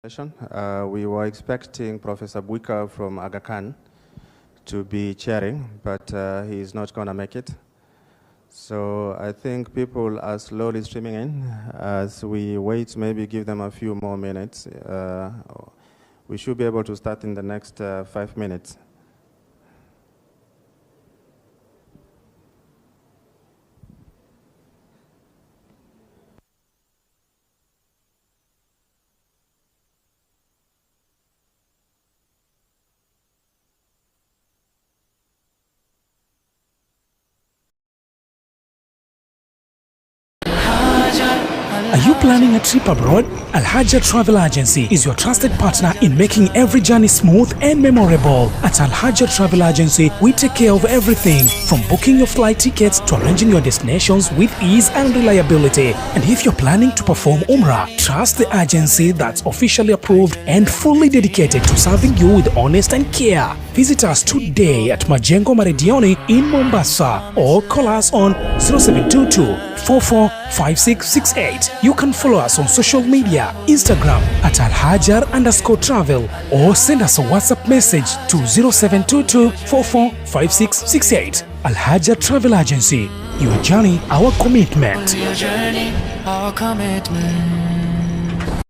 We were expecting Professor Buika from Aga Khan to be chairing, but he is not going to make it. So I think people are slowly streaming in. As we wait, maybe give them a few more minutes. We should be able to start in the next 5 minutes. Are you planning a trip abroad? Al-Haajar Travel Agency is your trusted partner in making every journey smooth and memorable. At Al-Haajar Travel Agency, we take care of everything from booking your flight tickets to arranging your destinations with ease and reliability. And if you're planning to perform Umrah, trust the agency that's officially approved and fully dedicated to serving you with honest and care. Visit us today at Majengo Maredioni in Mombasa or call us on 0722 445668. You can follow us on social media, Instagram at Al-Haajar_travel, or send us a WhatsApp message to 0722 445668. Al-Haajar Travel Agency, your journey, our commitment. Your journey, our commitment.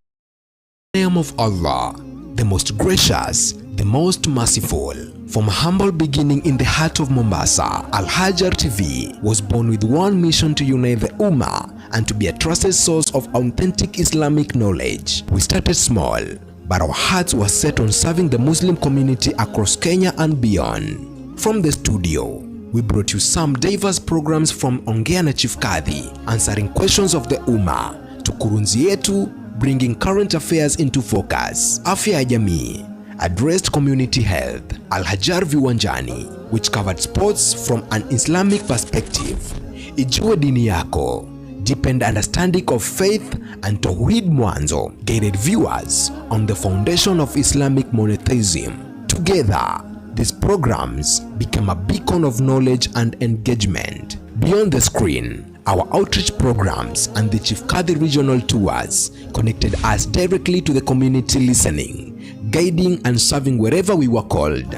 Name of Allah, the most gracious, the most merciful. From a humble beginning in the heart of Mombasa, Al-Haajar TV was born with one mission to unite the Ummah and to be a trusted source of authentic Islamic knowledge. We started small, but our hearts were set on serving the Muslim community across Kenya and beyond. From the studio, we brought you some diverse programs from Ongea na Chief Kadhi, answering questions of the Ummah, to Kurunzi Yetu, bringing current affairs into focus, Afya ya Jamii, addressed community health, Al-Haajar Viwanjani, which covered sports from an Islamic perspective, Ijue Dini Yako, deepened understanding of faith, and Tawhid Mwanzo guided viewers on the foundation of Islamic monotheism. Together, these programs became a beacon of knowledge and engagement. Beyond the screen, our outreach programs and the Chief Kadhi regional tours connected us directly to the community, listening, guiding and serving wherever we were called.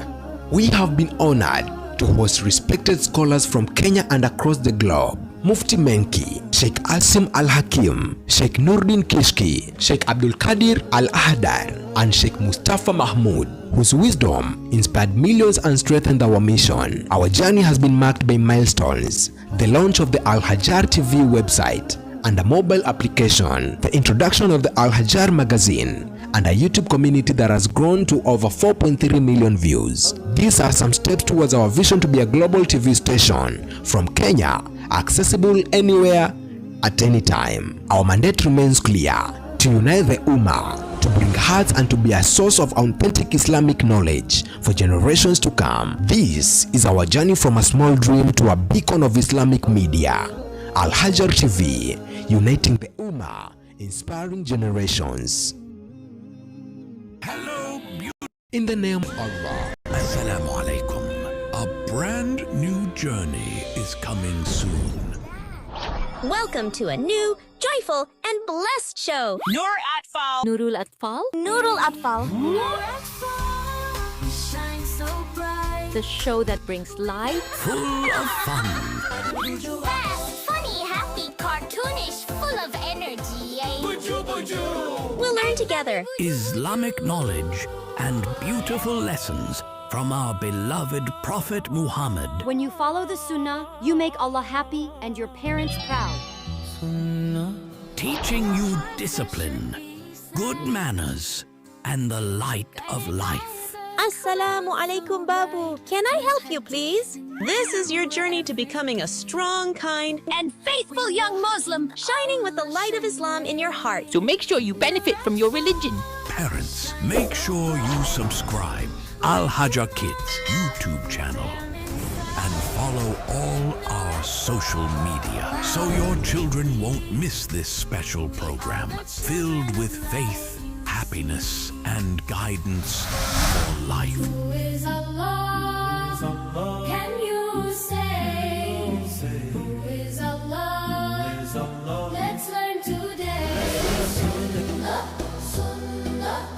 We have been honored to host respected scholars from Kenya and across the globe. Mufti Menki, Sheikh Asim Al-Hakim, Sheikh Nurdin Kishki, Sheikh Abdul Qadir Al-Ahdar, and Sheikh Mustafa Mahmoud, whose wisdom inspired millions and strengthened our mission. Our journey has been marked by milestones: the launch of the Al-Haajar TV website and a mobile application, the introduction of the Al-Haajar magazine, and a YouTube community that has grown to over 4.3 million views. These are some steps towards our vision to be a global TV station from Kenya, accessible anywhere at any time. Our mandate remains clear: to unite the Ummah, to bring hearts, and to be a source of authentic Islamic knowledge for generations to come. This is our journey from a small dream to a beacon of Islamic media. Al-Haajar TV, uniting the Ummah, inspiring generations. Hello, in the name of Allah. Assalamu alaikum. A brand new journey is coming soon. Welcome to a new, joyful, and blessed show. Nurul Atfal. Shine so bright. The show that brings light. Full of fun. Fast, funny, happy, cartoonish, full of energy. We'll learn together. Islamic knowledge and beautiful lessons from our beloved Prophet Muhammad. When you follow the Sunnah, you make Allah happy and your parents proud. Teaching you discipline, good manners, and the light of life. Assalamu alaikum, Babu. Can I help you, please? This is your journey to becoming a strong, kind, And faithful young Muslim. shining with the light of Islam in your heart. So make sure you benefit from your religion. Parents, make sure you subscribe Al-Haajar Kids YouTube channel and follow all our social media so your children won't miss this special program filled with faith, happiness, and guidance for life. Who is Allah? Can you say? Who is Allah? Let's learn today. Sunnah, Sunnah.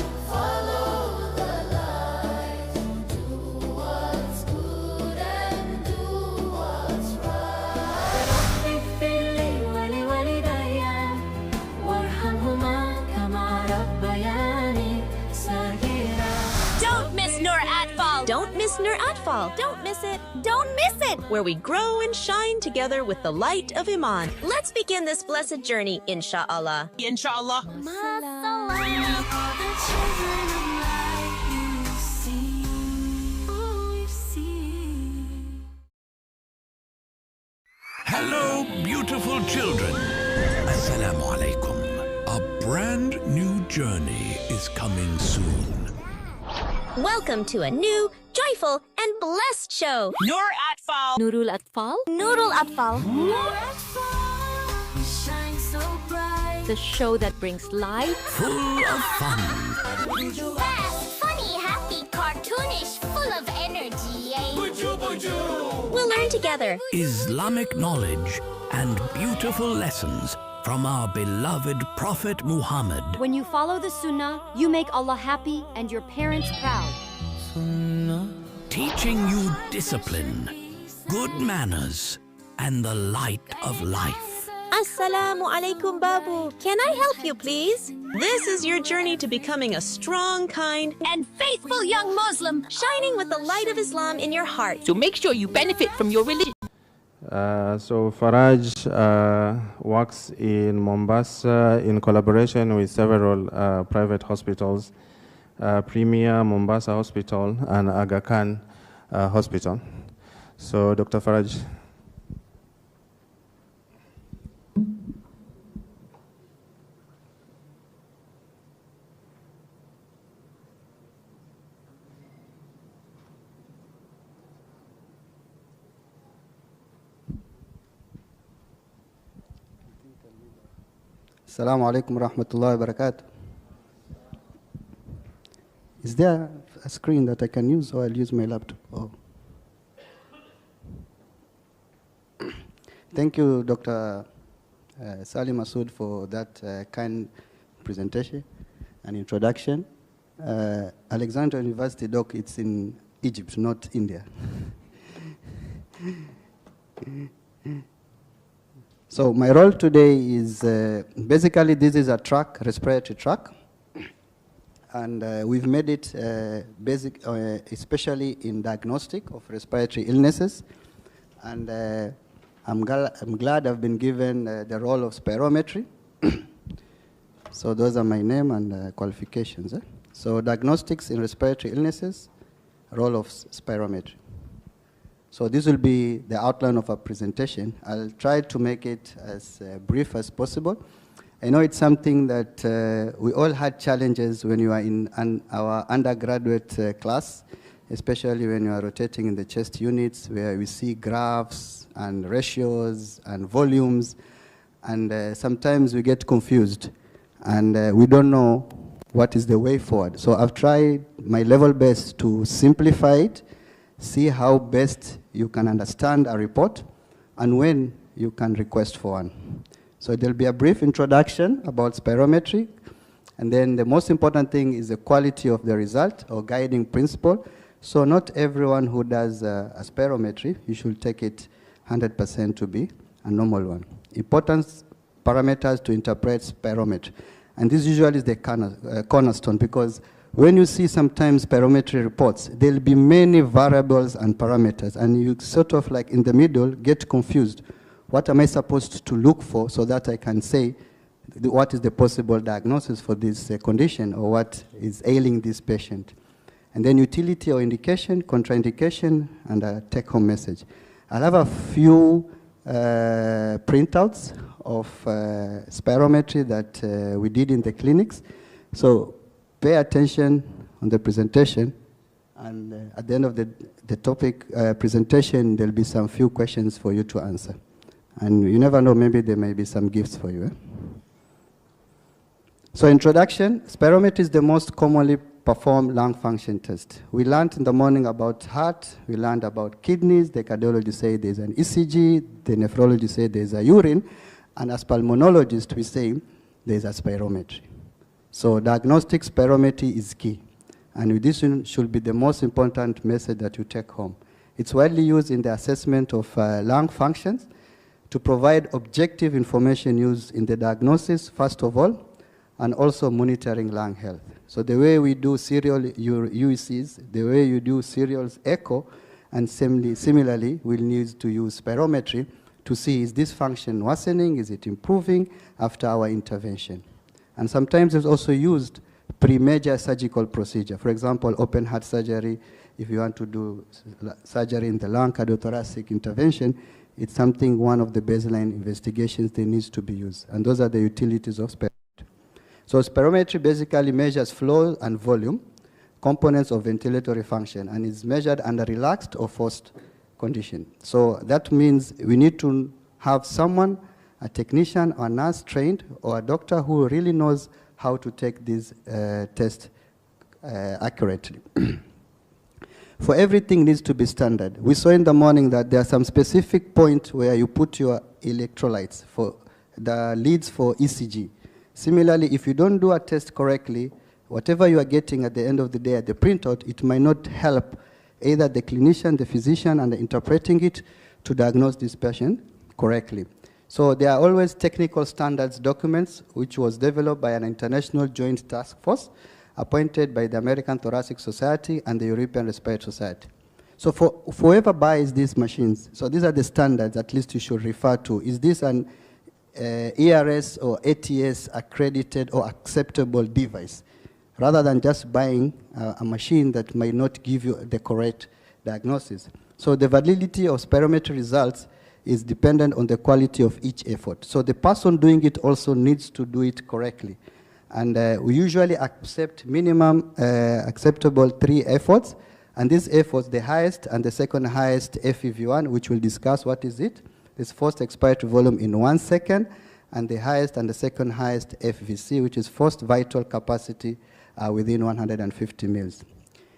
Atfal. Don't miss it. Don't miss it! Where we grow and shine together with the light of Iman. Let's begin this blessed journey, inshallah. Inshallah. Hello, beautiful children. Assalamu alaikum. A brand new journey is coming soon. Welcome to a new, joyful, and blessed show. Nur Atfal. Nurul Atfal? Nurul Atfal. The show that brings light. Full of fun. Fast, funny, happy, cartoonish, full of energy, eh? We'll learn together. Islamic knowledge and beautiful lessons from our beloved Prophet Muhammad. When you follow the Sunnah, you make Allah happy and your parents proud. Teaching you discipline, good manners, and the light of life. Assalamu alaikum, Babu. Can I help you, please? This is your journey to becoming a strong, kind, And faithful young Muslim. Shining with the light of Islam in your heart. So make sure you benefit from your religion. So Faraj works in Mombasa in collaboration with several private hospitals, Premier Mombasa Hospital and Aga Khan Hospital. So Dr. Faraj. Assalamu alaikum rahmatullahi wa barakatuh. Is there a screen that I can use, or I'll use my laptop? Oh. Thank you, Dr. Salim Masood, for that kind presentation and introduction. Alexandria University, Doc, it's in Egypt, not India. So my role today is, basically this is a track, respiratory track. And we've made it basic, especially in diagnostic of respiratory illnesses. And I'm glad I've been given the role of spirometry. So those are my name and qualifications. So diagnostics in respiratory illnesses, role of spirometry. So this will be the outline of our presentation. I'll try to make it as brief as possible. I know it's something that we all had challenges when you are in our undergraduate class, especially when you are rotating in the chest units, where we see graphs and ratios and volumes, and sometimes we get confused, and we don't know what is the way forward. So I've tried my level best to simplify it, see how best you can understand a report, and when you can request for one. So there'll be a brief introduction about spirometry, and then the most important thing is the quality of the result or guiding principle. So not everyone who does a spirometry, you should take it 100% to be a normal one. Important parameters to interpret spirometry. And this usually is the cornerstone, because when you see sometimes spirometry reports, there'll be many variables and parameters, and you sort of like in the middle get confused. What am I supposed to look for so that I can say what is the possible diagnosis for this condition, or what is ailing this patient? And then utility or indication, contraindication, and a take-home message. I'll have a few printouts of spirometry that we did in the clinics. So pay attention on the presentation, and at the end of the topic presentation, there'll be some few questions for you to answer. And you never know, maybe there may be some gifts for you. So introduction, spirometry is the most commonly performed lung function test. We learned in the morning about heart, we learned about kidneys, the cardiologist say there's an ECG, the nephrologist say there's a urine, and as pulmonologists we say there's a spirometry. So diagnostic spirometry is key, and this should be the most important message that you take home. It's widely used in the assessment of lung functions to provide objective information used in the diagnosis, first of all, and also monitoring lung health. So the way we do serial UECs, the way you do serial echo, And similarly, we'll need to use spirometry to see, is this function worsening, is it improving after our intervention? And sometimes it's also used pre-major surgical procedure. For example, open heart surgery, if you want to do surgery in the lung, cardiothoracic intervention, it's something, one of the baseline investigations that needs to be used. And those are the utilities of spirometry. So spirometry basically measures flow and volume, components of ventilatory function, and is measured under relaxed or forced condition. So that means we need to have someone, a technician or nurse trained, or a doctor who really knows how to take this test accurately. For everything needs to be standard. We saw in the morning that there are some specific points where you put your electrolytes for the leads for ECG. Similarly, if you don't do a test correctly, whatever you are getting at the end of the day at the printout, it might not help either the clinician, the physician, and interpreting it to diagnose this patient correctly. So there are always technical standards documents which was developed by an international joint task force appointed by the American Thoracic Society and the European Respiratory Society. So for whoever buys these machines, so these are the standards at least you should refer to. Is this an ERS or ATS accredited or acceptable device? Rather than just buying a machine that might not give you the correct diagnosis. So the validity of spirometry results is dependent on the quality of each effort. So the person doing it also needs to do it correctly. And we usually accept minimum acceptable 3 efforts. And these efforts, the highest and the second highest FEV1, which we'll discuss what is it, is forced expiratory volume in 1 second, and the highest and the second highest FVC, which is forced vital capacity within 150 mils.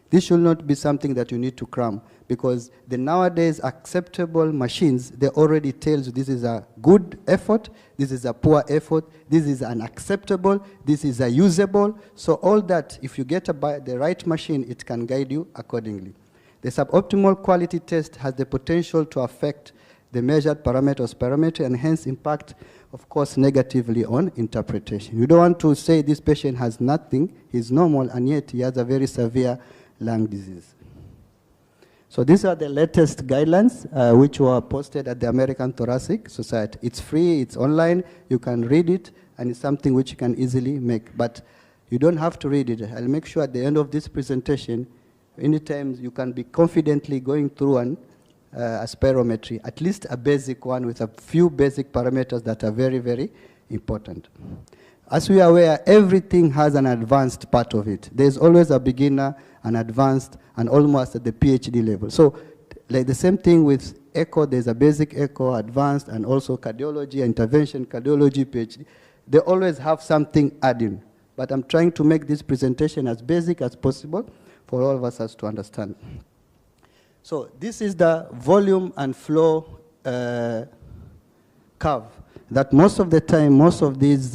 This should not be something that you need to cram, because the nowadays acceptable machines, they already tell you this is a good effort, this is a poor effort, this is an acceptable, this is a usable. So all that, if you get the right machine, it can guide you accordingly. The suboptimal quality test has the potential to affect the measured parameter of spirometry and hence impact, of course, negatively on interpretation. You don't want to say this patient has nothing, he's normal, and yet he has a very severe lung disease. So these are the latest guidelines which were posted at the American Thoracic Society. It's free, it's online, you can read it, and it's something which you can easily make. But you don't have to read it. I'll make sure at the end of this presentation, anytime you can be confidently going through a spirometry, at least a basic one with a few basic parameters that are very, very important. As we are aware, everything has an advanced part of it. There's always a beginner, an advanced, and almost at the PhD level. So like the same thing with echo, there's a basic echo, advanced, and also cardiology, intervention, cardiology, PhD. They always have something added. But I'm trying to make this presentation as basic as possible for all of us to understand. So this is the volume and flow curve that most of the time, most of these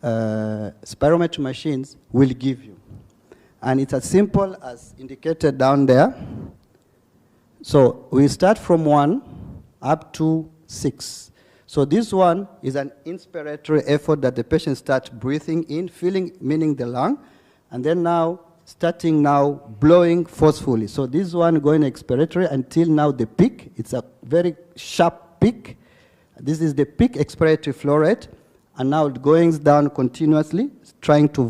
spirometry machines will give you. And it's as simple as indicated down there. So we start from 1 up to 6. So this one is an inspiratory effort that the patient starts breathing in, feeling, meaning the lung, and then now starting now blowing forcefully. So this one going expiratory until now the peak. It's a very sharp peak. This is the peak expiratory flow rate, and now it goes down continuously, trying to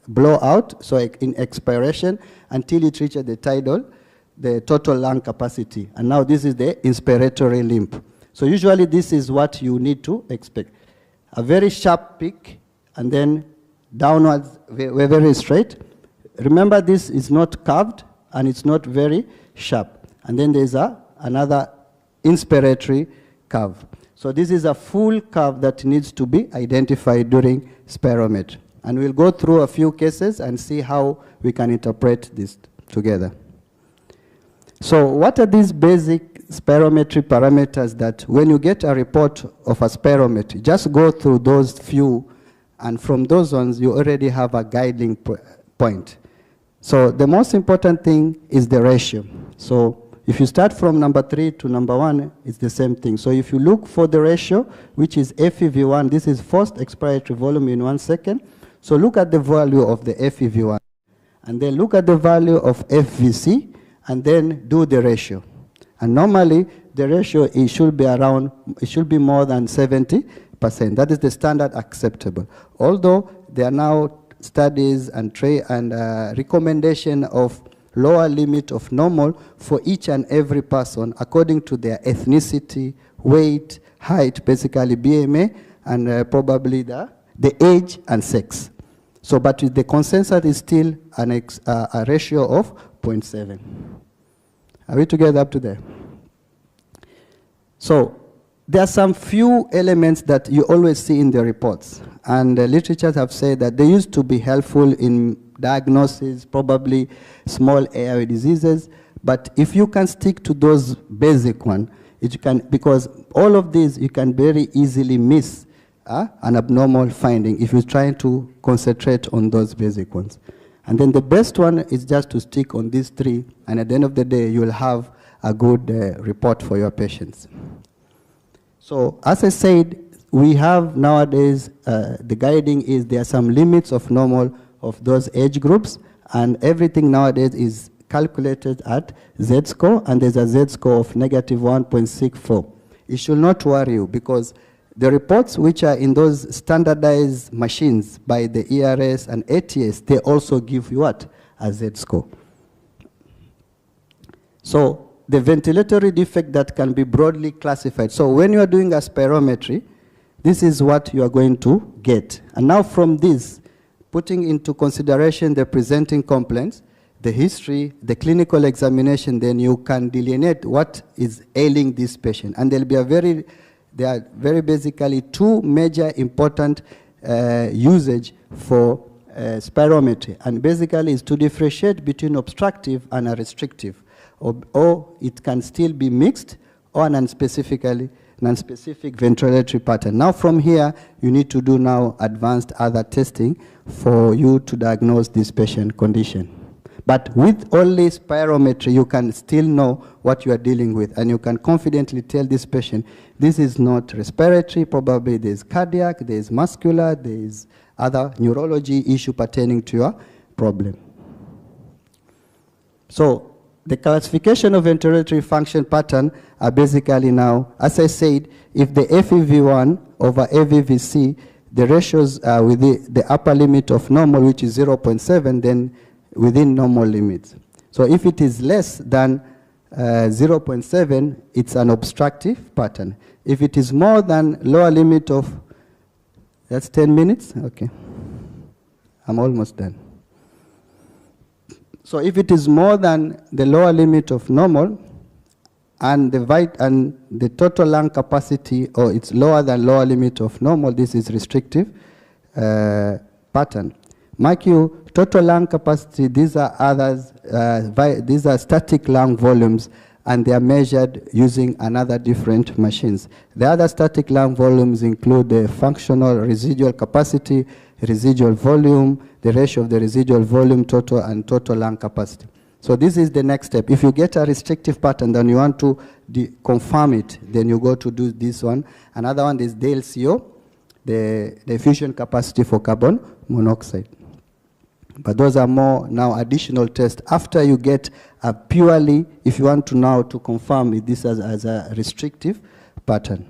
blow out, so in expiration, until it reaches the tidal, the total lung capacity. And now this is the inspiratory limb. So usually this is what you need to expect. A very sharp peak, and then downwards, we're very straight. Remember, this is not curved, and it's not very sharp. And then there's another inspiratory curve. So this is a full curve that needs to be identified during spirometry. And we'll go through a few cases and see how we can interpret this together. So what are these basic spirometry parameters that when you get a report of a spirometry, just go through those few, and from those ones you already have a guiding point. So the most important thing is the ratio. So if you start from number 3 to number 1, it's the same thing. So if you look for the ratio, which is FEV1, this is forced expiratory volume in 1 second. So look at the value of the FEV1. and then look at the value of FVC, and then do the ratio. And normally, the ratio should be more than 70%. That is the standard acceptable. Although there are now studies and recommendation of lower limit of normal for each and every person according to their ethnicity, weight, height, basically BMI, and probably the age and sex. So, but the consensus is still a ratio of 0.7. Are we together up to there? So, there are some few elements that you always see in the reports, and the literatures have said that they used to be helpful in diagnosis, probably small airway diseases, but if you can stick to those basic ones, because all of these you can very easily miss an abnormal finding if you're trying to concentrate on those basic ones. And then the best one is just to stick on these three, and at the end of the day, you'll have a good report for your patients. So, as I said, we have nowadays, the guiding is there are some limits of normal of those age groups, and everything nowadays is calculated at Z-score, and there's a Z-score of -1.64. It should not worry you, because the reports which are in those standardized machines by the ERS and ATS, they also give you what? A Z-score. So, the ventilatory defect that can be broadly classified. So when you are doing a spirometry, this is what you are going to get. And now from this, putting into consideration the presenting complaints, the history, the clinical examination, then you can delineate what is ailing this patient. And there are very basically two major important usage for spirometry. And basically is to differentiate between obstructive and a restrictive. Or it can still be mixed or non-specific ventilatory pattern. Now from here, you need to do now advanced other testing for you to diagnose this patient condition. But with only spirometry, you can still know what you are dealing with, and you can confidently tell this patient, this is not respiratory, probably there's cardiac, there's muscular, there's other neurology issue pertaining to your problem. So, the classification of ventilatory function pattern are basically now, as I said, if the FEV1 over FEVC, the ratios are within the upper limit of normal, which is 0.7, then within normal limits. So if it is less than 0.7, it's an obstructive pattern. If it is more than lower limit of, that's 10 minutes? Okay. I'm almost done. So if it is more than the lower limit of normal, and the total lung capacity, or it's lower than lower limit of normal, this is restrictive pattern. Mark you, total lung capacity, these are others, these are static lung volumes, and they are measured using another different machines. The other static lung volumes include the functional residual capacity, residual volume, the ratio of the residual volume total, and total lung capacity. So this is the next step. If you get a restrictive pattern, then you want to confirm it, then you go to do this one. Another one is the LCO, the diffusion capacity for carbon monoxide. But those are more now additional tests after you get a purely, if you want to now to confirm this as a restrictive pattern.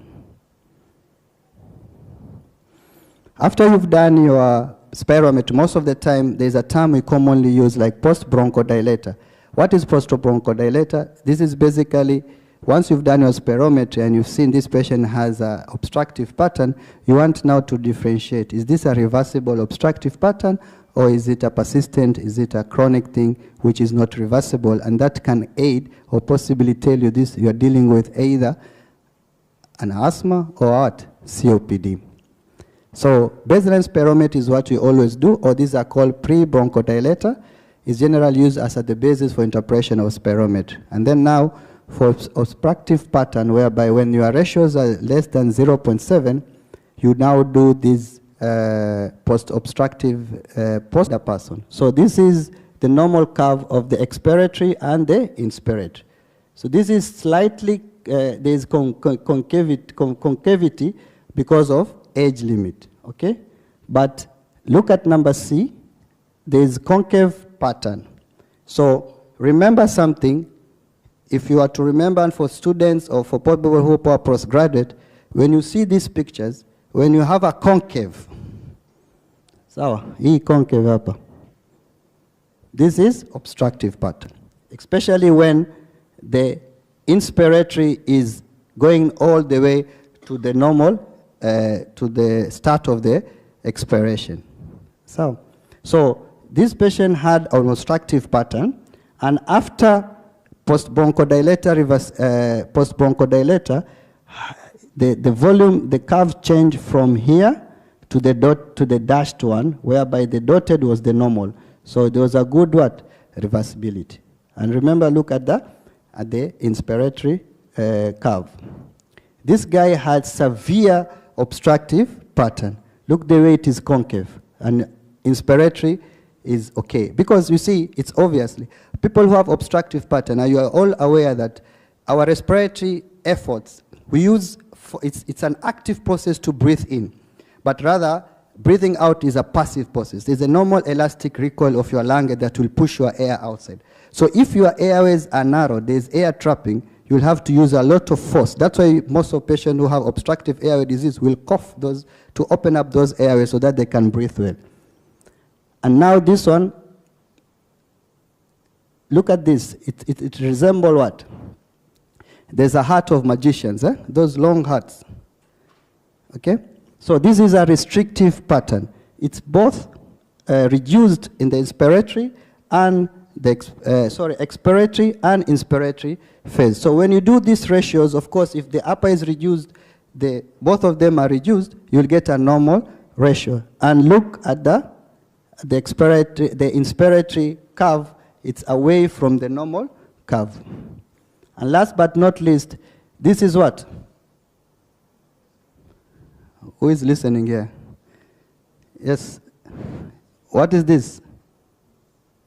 After you've done your spirometry, most of the time there's a term we commonly use like post-bronchodilator. What is post-bronchodilator? This is basically, once you've done your spirometry and you've seen this patient has an obstructive pattern, you want now to differentiate. Is this a reversible obstructive pattern, or is it a persistent, is it a chronic thing which is not reversible? And that can aid or possibly tell you this, you are dealing with either an asthma or what? COPD. So baseline spirometry is what we always do, or these are called pre-bronchodilator. It's generally used as the basis for interpretation of spirometry. And then now for obstructive pattern, whereby when your ratios are less than 0.7, you now do this post-obstructive post person. So this is the normal curve of the expiratory and the inspiratory. So this is slightly, there is concavity because of age limit, okay? But look at number C, there is concave pattern. So remember something, if you are to remember, and for students or for people who are postgraduate, when you see these pictures, when you have a concave, sawa, hii concave hapa, this is obstructive pattern, especially when the inspiratory is going all the way to the normal, to the start of the expiration. So this patient had an obstructive pattern, and after post-bronchodilator, the volume, the curve changed from here to the dot, to the dashed one, whereby the dotted was the normal. So there was a good what? Reversibility. And remember, look at the inspiratory curve. This guy had severe obstructive pattern. Look the way it is concave, and inspiratory is okay. Because you see, it's obviously, people who have obstructive pattern, and you are all aware that our respiratory efforts, we use, it's an active process to breathe in, but rather, breathing out is a passive process. There's a normal elastic recoil of your lung that will push your air outside. So if your airways are narrow, there's air trapping, you'll have to use a lot of force. That's why most of patients who have obstructive airway disease will cough those to open up those airways so that they can breathe well. And now this one, look at this. It resembles what? There's a heart of magicians, those long hearts. Okay? So this is a restrictive pattern. It's both reduced in the inspiratory and the expiratory and inspiratory phase. So when you do these ratios, of course, if the upper is reduced, both of them are reduced, you'll get a normal ratio. And look at the inspiratory curve, it's away from the normal curve. And last but not least, this is what? Who is listening here? Yes. What is this?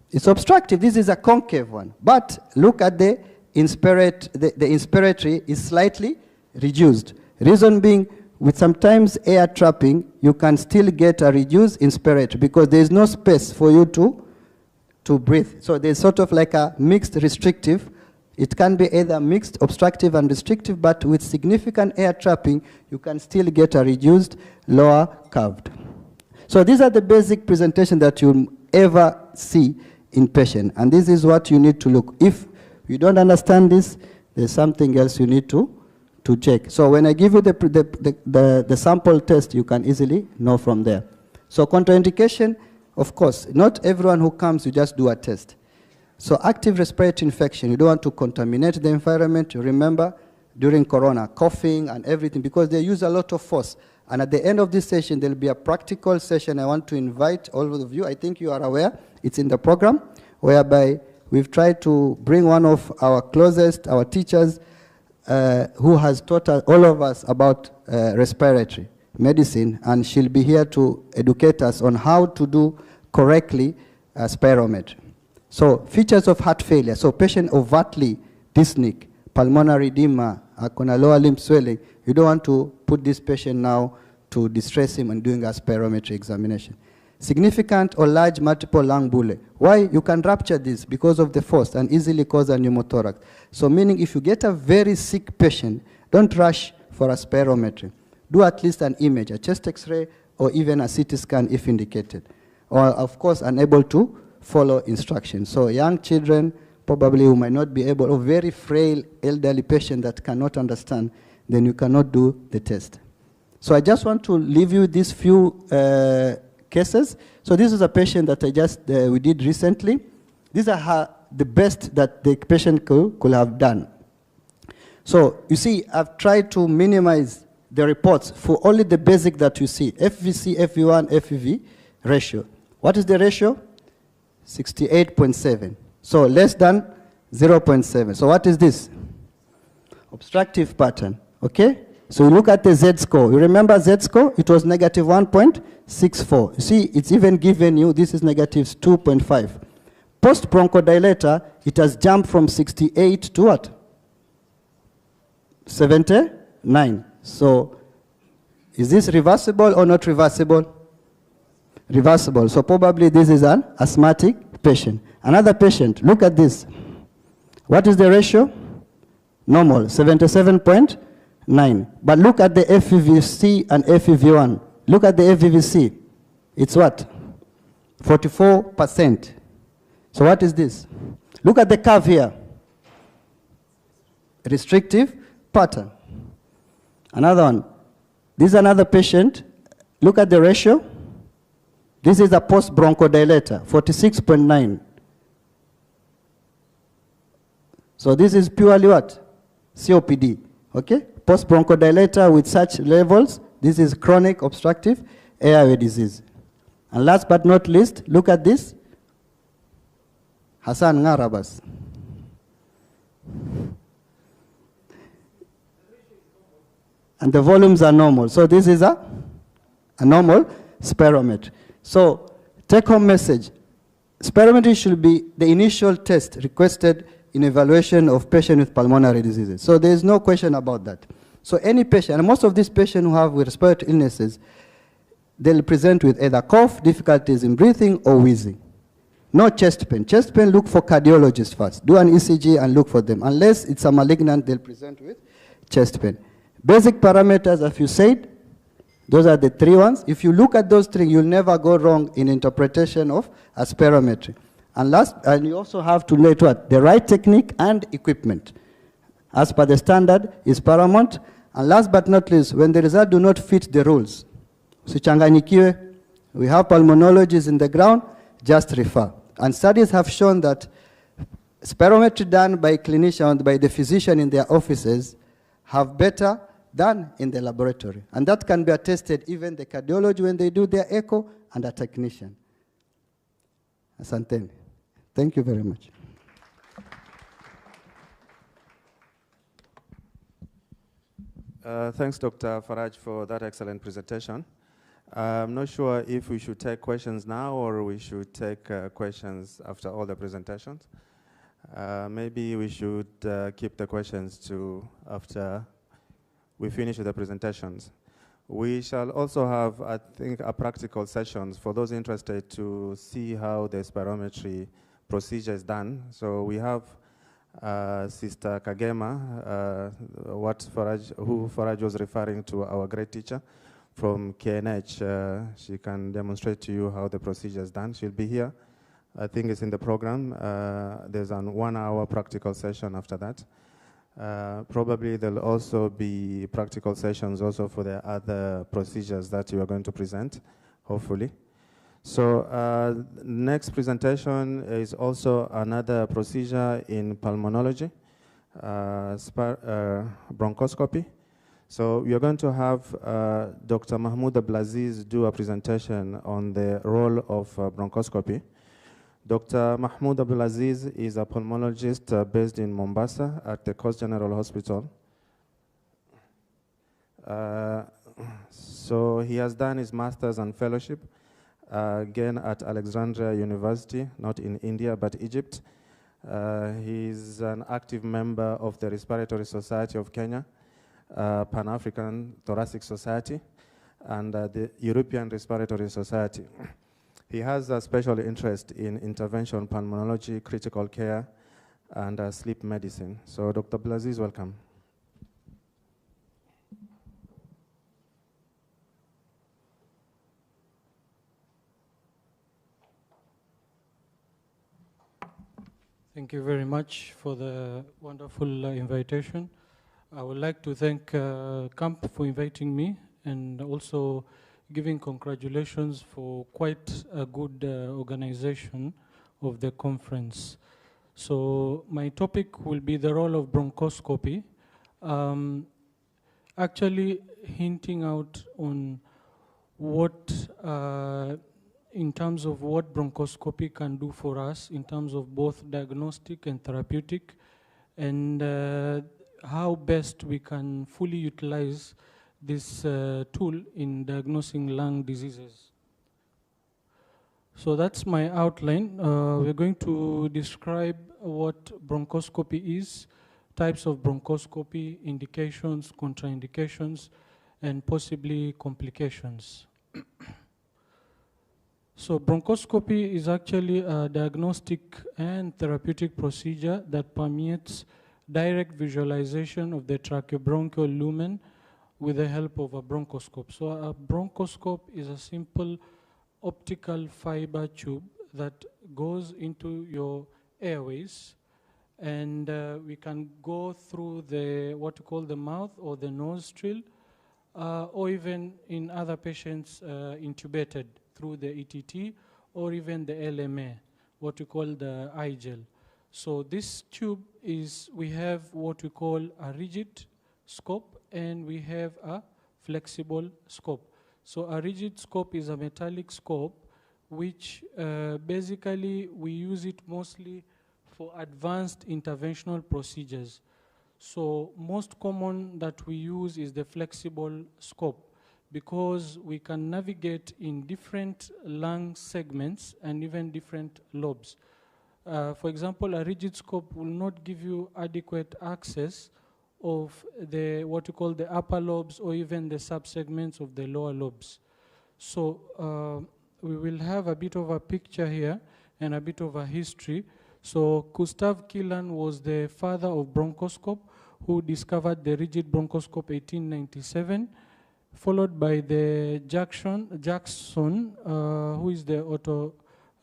It's obstructive. This is a concave one. But look at the inspiratory is slightly reduced. Reason being, with sometimes air trapping, you can still get a reduced inspiratory because there is no space for you to breathe. So there's sort of like a mixed restrictive. It can be either mixed, obstructive and restrictive, but with significant air trapping, you can still get a reduced lower curved. So these are the basic presentation that you'll ever see in patient, and this is what you need to look. If you don't understand this, there's something else you need to check. So when I give you the sample test, you can easily know from there. So contraindication, of course, not everyone who comes, you just do a test. So active respiratory infection, you don't want to contaminate the environment. You remember, during corona, coughing and everything, because they use a lot of force. And at the end of this session, there'll be a practical session. I want to invite all of you. I think you are aware. It's in the program, whereby we've tried to bring one of our closest, our teachers, who has taught all of us about respiratory medicine, and she'll be here to educate us on how to do correctly spirometry. So features of heart failure. So patient overtly dyspneic, pulmonary edema, akona lower limb swelling. You don't want to put this patient now to distress him and doing a spirometry examination. Significant or large multiple lung bullae. Why? You can rupture this because of the force and easily cause a pneumothorax. So meaning if you get a very sick patient, don't rush for a spirometry. Do at least an image, a chest x-ray, or even a CT scan if indicated. Or of course unable to follow instructions. So young children, probably who might not be able, or very frail elderly patient that cannot understand, then you cannot do the test. So I just want to leave you these few cases. So this is a patient that we did recently. These are the best that the patient could have done. So you see, I've tried to minimize the reports for only the basic that you see, FVC, FV1, FEV ratio. What is the ratio? 68.7. So less than 0.7. So what is this? Obstructive pattern, okay? So you look at the Z-score. You remember Z-score? It was negative 1.64. You see, it's even given you, this is negative 2.5. Post-bronchodilator, it has jumped from 68 to what? 79. So is this reversible or not reversible? Reversible. So probably this is an asthmatic patient. Another patient, look at this. What is the ratio? Normal, 77.9. But look at the FEVC and FEV1. Look at the FEVC. It's what? 44%. So what is this? Look at the curve here. Restrictive pattern. Another one. This is another patient. Look at the ratio. This is a post-bronchodilator, 46.9. So this is purely what? COPD, okay? Post-bronchodilator with such levels, this is chronic obstructive airway disease. And last but not least, look at this. Hassan Ngarabas. And the volumes are normal. So this is a normal spirometry. So take-home message. Spirometry should be the initial test requested in evaluation of patients with pulmonary diseases. So there is no question about that. So any patient, and most of these patients who have respiratory illnesses, they'll present with either cough, difficulties in breathing, or wheezing. No chest pain. Chest pain, look for cardiologists first. Do an ECG and look for them. Unless it's a malignant, they'll present with chest pain. Basic parameters, as you said, those are the three ones. If you look at those three, you'll never go wrong in interpretation of a spirometry. And last, and you also have to let what? The right technique and equipment. As per the standard is paramount. And last but not least, when the results do not fit the rules, usichanganyikiwe, we have pulmonologists in the ground, just refer. And studies have shown that spirometry done by clinicians, by the physician in their offices, have better than in the laboratory. And that can be attested even the cardiology when they do their echo and a technician. Asanteni. Thank you very much. Thanks, Dr. Faraj, for that excellent presentation. I'm not sure if we should take questions now or we should take questions after all the presentations. Maybe we should keep the questions to after we finish with the presentations. We shall also have, I think, a practical sessions for those interested to see how the spirometry procedure is done. So we have Sister Kagema, who Faraj was referring to, our great teacher from KNH. She can demonstrate to you how the procedure is done. She'll be here. I think it's in the program. There's a 1 hour practical session after that. Probably there'll also be practical sessions also for the other procedures that you are going to present, hopefully. So next presentation is also another procedure in pulmonology, bronchoscopy. So we are going to have Dr. Mahmoud Abdulaziz do a presentation on the role of bronchoscopy. Dr. Mahmoud Abdulaziz is a pulmonologist based in Mombasa at the Coast General Hospital. So he has done his master's and fellowship again at Alexandria University, not in India, but Egypt. He's an active member of the Respiratory Society of Kenya, Pan-African Thoracic Society, and the European Respiratory Society. He has a special interest in intervention pulmonology, critical care, and sleep medicine. So Dr. Abdulaziz, welcome. Thank you very much for the wonderful invitation. I would like to thank KAMMP for inviting me and also giving congratulations for quite a good organization of the conference. So my topic will be the role of bronchoscopy, actually hinting out on what in terms of what bronchoscopy can do for us in terms of both diagnostic and therapeutic, and how best we can fully utilize this tool in diagnosing lung diseases. So that's my outline. We're going to describe what bronchoscopy is, types of bronchoscopy, indications, contraindications, and possibly complications. So bronchoscopy is actually a diagnostic and therapeutic procedure that permits direct visualization of the tracheobronchial lumen with the help of a bronchoscope. So a bronchoscope is a simple optical fiber tube that goes into your airways, and we can go through the what you call the mouth or the nostril, or even in other patients intubated through the ETT, or even the LMA, what we call the iGel. So this tube is, we have what we call a rigid scope and we have a flexible scope. So a rigid scope is a metallic scope which basically we use it mostly for advanced interventional procedures. So most common that we use is the flexible scope because we can navigate in different lung segments and even different lobes. For example, a rigid scope will not give you adequate access of the what you call the upper lobes or even the subsegments of the lower lobes. So we will have a bit of a picture here and a bit of a history. So Gustav Killan was the father of bronchoscope who discovered the rigid bronchoscope 1897, followed by the Jackson, who is the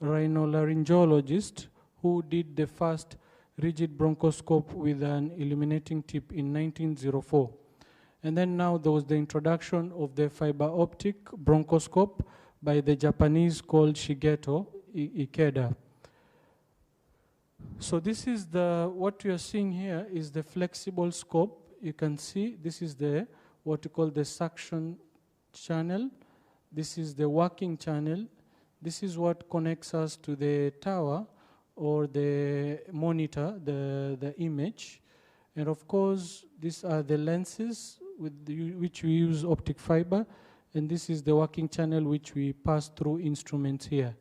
otorhinolaryngologist who did the first rigid bronchoscope with an illuminating tip in 1904. And then now there was the introduction of the fiber optic bronchoscope by the Japanese called Shigeto Ikeda. So this is what you are seeing here is the flexible scope. You can see this is the what you call the suction channel. This is the working channel. This is what connects us to the tower or the monitor, the image. And of course, these are the lenses with which we use optic fiber. And this is the working channel which we pass through instruments here.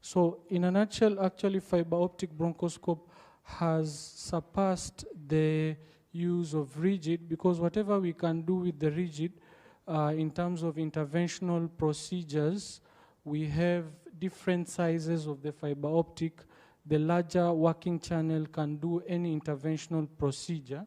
So in a nutshell, actually fiber optic bronchoscope has surpassed the use of rigid because whatever we can do with the rigid in terms of interventional procedures, we have different sizes of the fiber optic. The larger working channel can do any interventional procedure.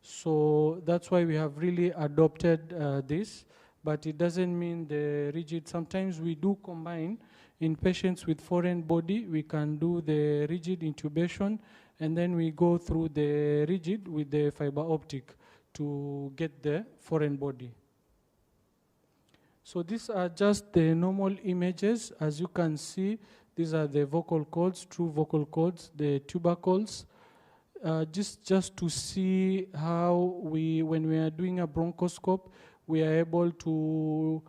So that's why we have really adopted this, but it doesn't mean the rigid. Sometimes we do combine. In patients with foreign body, we can do the rigid intubation, and then we go through the rigid with the fiber optic to get the foreign body. So these are just the normal images. As you can see, these are the vocal cords, true vocal cords, the tubercles. Just to see how when we are doing a bronchoscope, we are able to,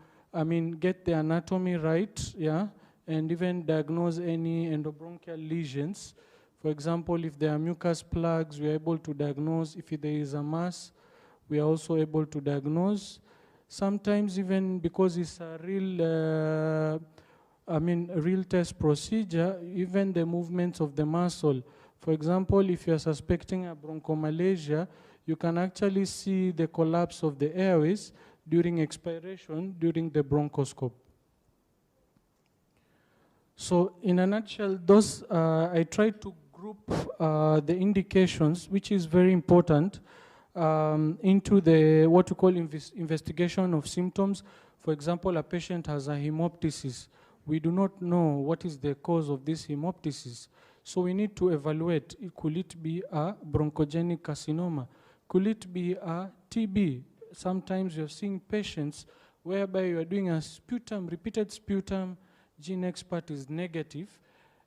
get the anatomy right, yeah, and even diagnose any endobronchial lesions. For example, if there are mucus plugs, we are able to diagnose. If there is a mass, we are also able to diagnose. Sometimes even because it's a real test procedure, even the movements of the muscle. For example, if you're suspecting a bronchomalacia, you can actually see the collapse of the airways during expiration during the bronchoscope. So in a nutshell, those I tried to group the indications, which is very important, into the what we call investigation of symptoms. For example, a patient has a hemoptysis. We do not know what is the cause of this hemoptysis. So we need to evaluate, could it be a bronchogenic carcinoma? Could it be a TB? Sometimes you're seeing patients whereby you are doing a sputum, repeated sputum, gene expert is negative,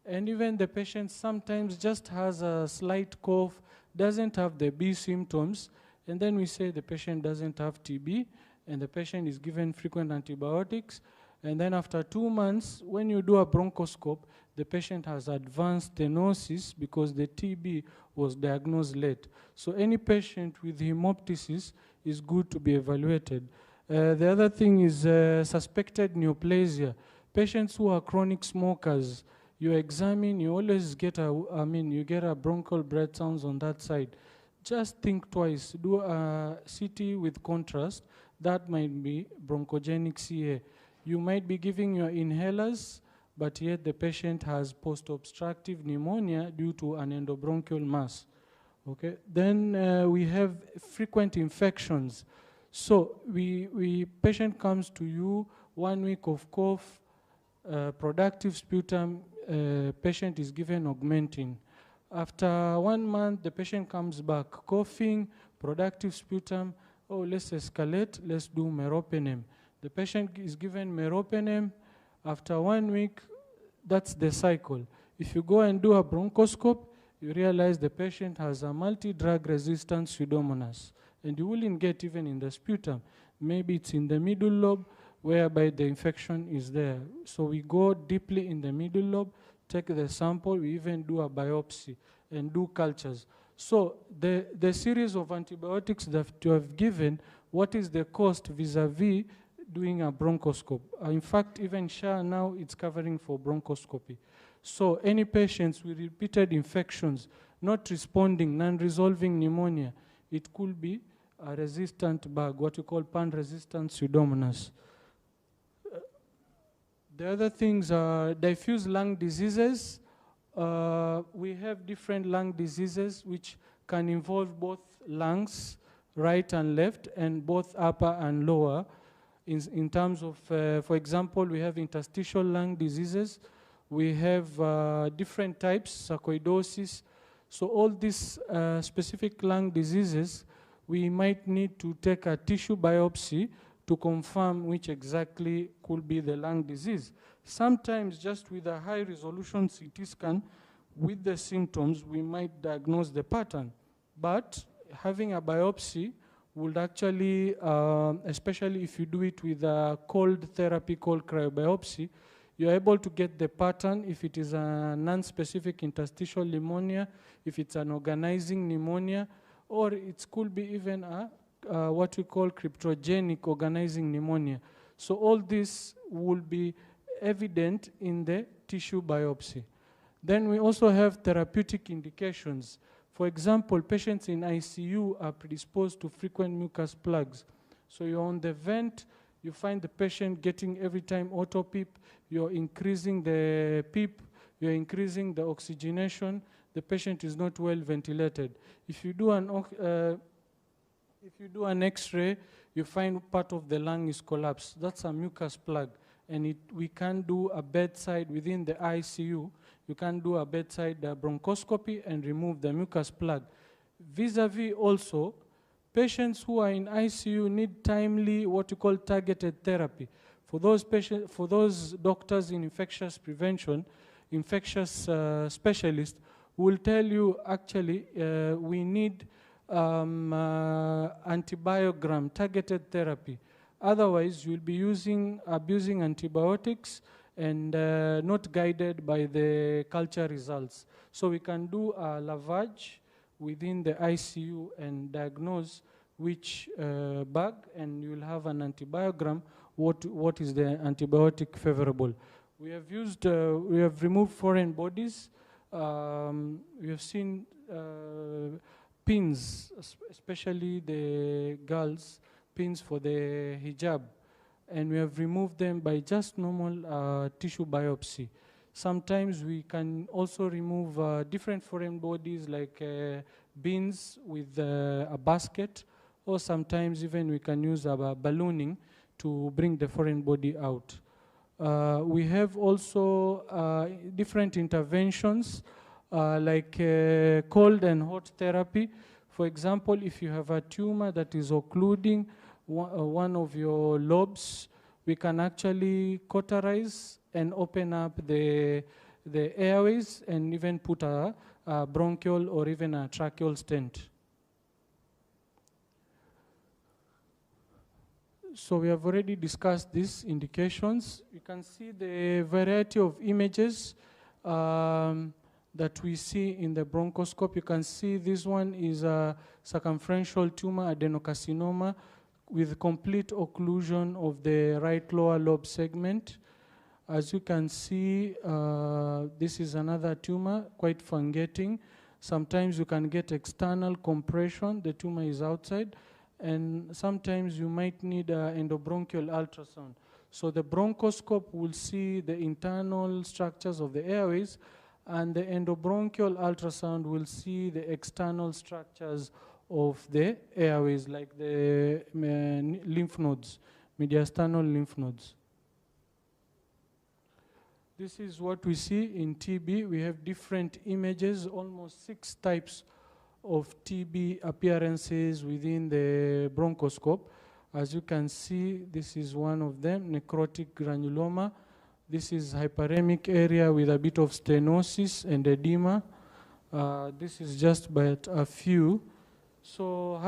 and even the patient sometimes just has a slight cough, doesn't have the B symptoms, and then we say the patient doesn't have TB, and the patient is given frequent antibiotics, and then after 2 months, when you do a bronchoscope, the patient has advanced stenosis because the TB was diagnosed late. So any patient with hemoptysis is good to be evaluated. The other thing is suspected neoplasia. Patients who are chronic smokers, you examine, you always get you get a bronchial breath sounds on that side. Just think twice. Do a CT with contrast. That might be bronchogenic CA. You might be giving your inhalers, but yet the patient has post-obstructive pneumonia due to an endobronchial mass. Okay, then we have frequent infections. So patient comes to you, 1 week of cough, productive sputum, patient is given augmentin. After 1 month, the patient comes back coughing, productive sputum. Oh, let's escalate, let's do meropenem. The patient is given meropenem. After 1 week, that's the cycle. If you go and do a bronchoscope, you realize the patient has a multi-drug resistant pseudomonas, and you wouldn't get even in the sputum. Maybe it's in the middle lobe, whereby the infection is there. So we go deeply in the middle lobe, take the sample, we even do a biopsy and do cultures. So the series of antibiotics that you have given, what is the cost vis-a-vis doing a bronchoscope? In fact, even SHA now it's covering for bronchoscopy. So any patients with repeated infections, not responding, non-resolving pneumonia, it could be a resistant bug, what you call pan-resistant pseudomonas. The other things are diffuse lung diseases. We have different lung diseases which can involve both lungs, right and left, and both upper and lower. In terms of, for example, we have interstitial lung diseases. We have different types, sarcoidosis. So all these specific lung diseases, we might need to take a tissue biopsy to confirm which exactly could be the lung disease. Sometimes just with a high resolution CT scan, with the symptoms, we might diagnose the pattern. But having a biopsy would actually, especially if you do it with a cold therapy called cryobiopsy, you're able to get the pattern if it is a non-specific interstitial pneumonia, if it's an organizing pneumonia, or it could be even a what we call cryptogenic organizing pneumonia. So all this will be evident in the tissue biopsy. Then we also have therapeutic indications. For example, patients in ICU are predisposed to frequent mucus plugs. So you're on the vent, you find the patient getting every time auto PEEP, you're increasing the PEEP, you're increasing the oxygenation, the patient is not well ventilated. If you do an X-ray, you find part of the lung is collapsed. That's a mucus plug. And we can do a bedside within the ICU. You can do a bedside bronchoscopy and remove the mucus plug. Vis-a-vis also, patients who are in ICU need timely, what you call targeted therapy. For those doctors in infectious prevention, infectious specialists will tell you actually we need antibiogram, targeted therapy. Otherwise, you'll be abusing antibiotics and not guided by the culture results. So we can do a lavage within the ICU and diagnose which bug, and you'll have an antibiogram, what is the antibiotic favorable. We have removed foreign bodies. We have seen pins, especially the girls, pins for the hijab, and we have removed them by just normal tissue biopsy. Sometimes we can also remove different foreign bodies like bins with a basket, or sometimes even we can use ballooning to bring the foreign body out. We have also different interventions like cold and hot therapy. For example, if you have a tumor that is occluding one of your lobes, we can actually cauterize and open up the airways and even put a bronchial or even a tracheal stent. So we have already discussed these indications. You can see the variety of images that we see in the bronchoscope. You can see this one is a circumferential tumor adenocarcinoma with complete occlusion of the right lower lobe segment. As you can see, this is another tumor, quite fungating. Sometimes you can get external compression, the tumor is outside, and sometimes you might need an endobronchial ultrasound. So the bronchoscope will see the internal structures of the airways, and the endobronchial ultrasound will see the external structures of the airways, like the lymph nodes, mediastinal lymph nodes. This is what we see in TB. We have different images, almost 6 types of TB appearances within the bronchoscope. As you can see, this is one of them, necrotic granuloma. This is hyperemic area with a bit of stenosis and edema. This is just but a few. So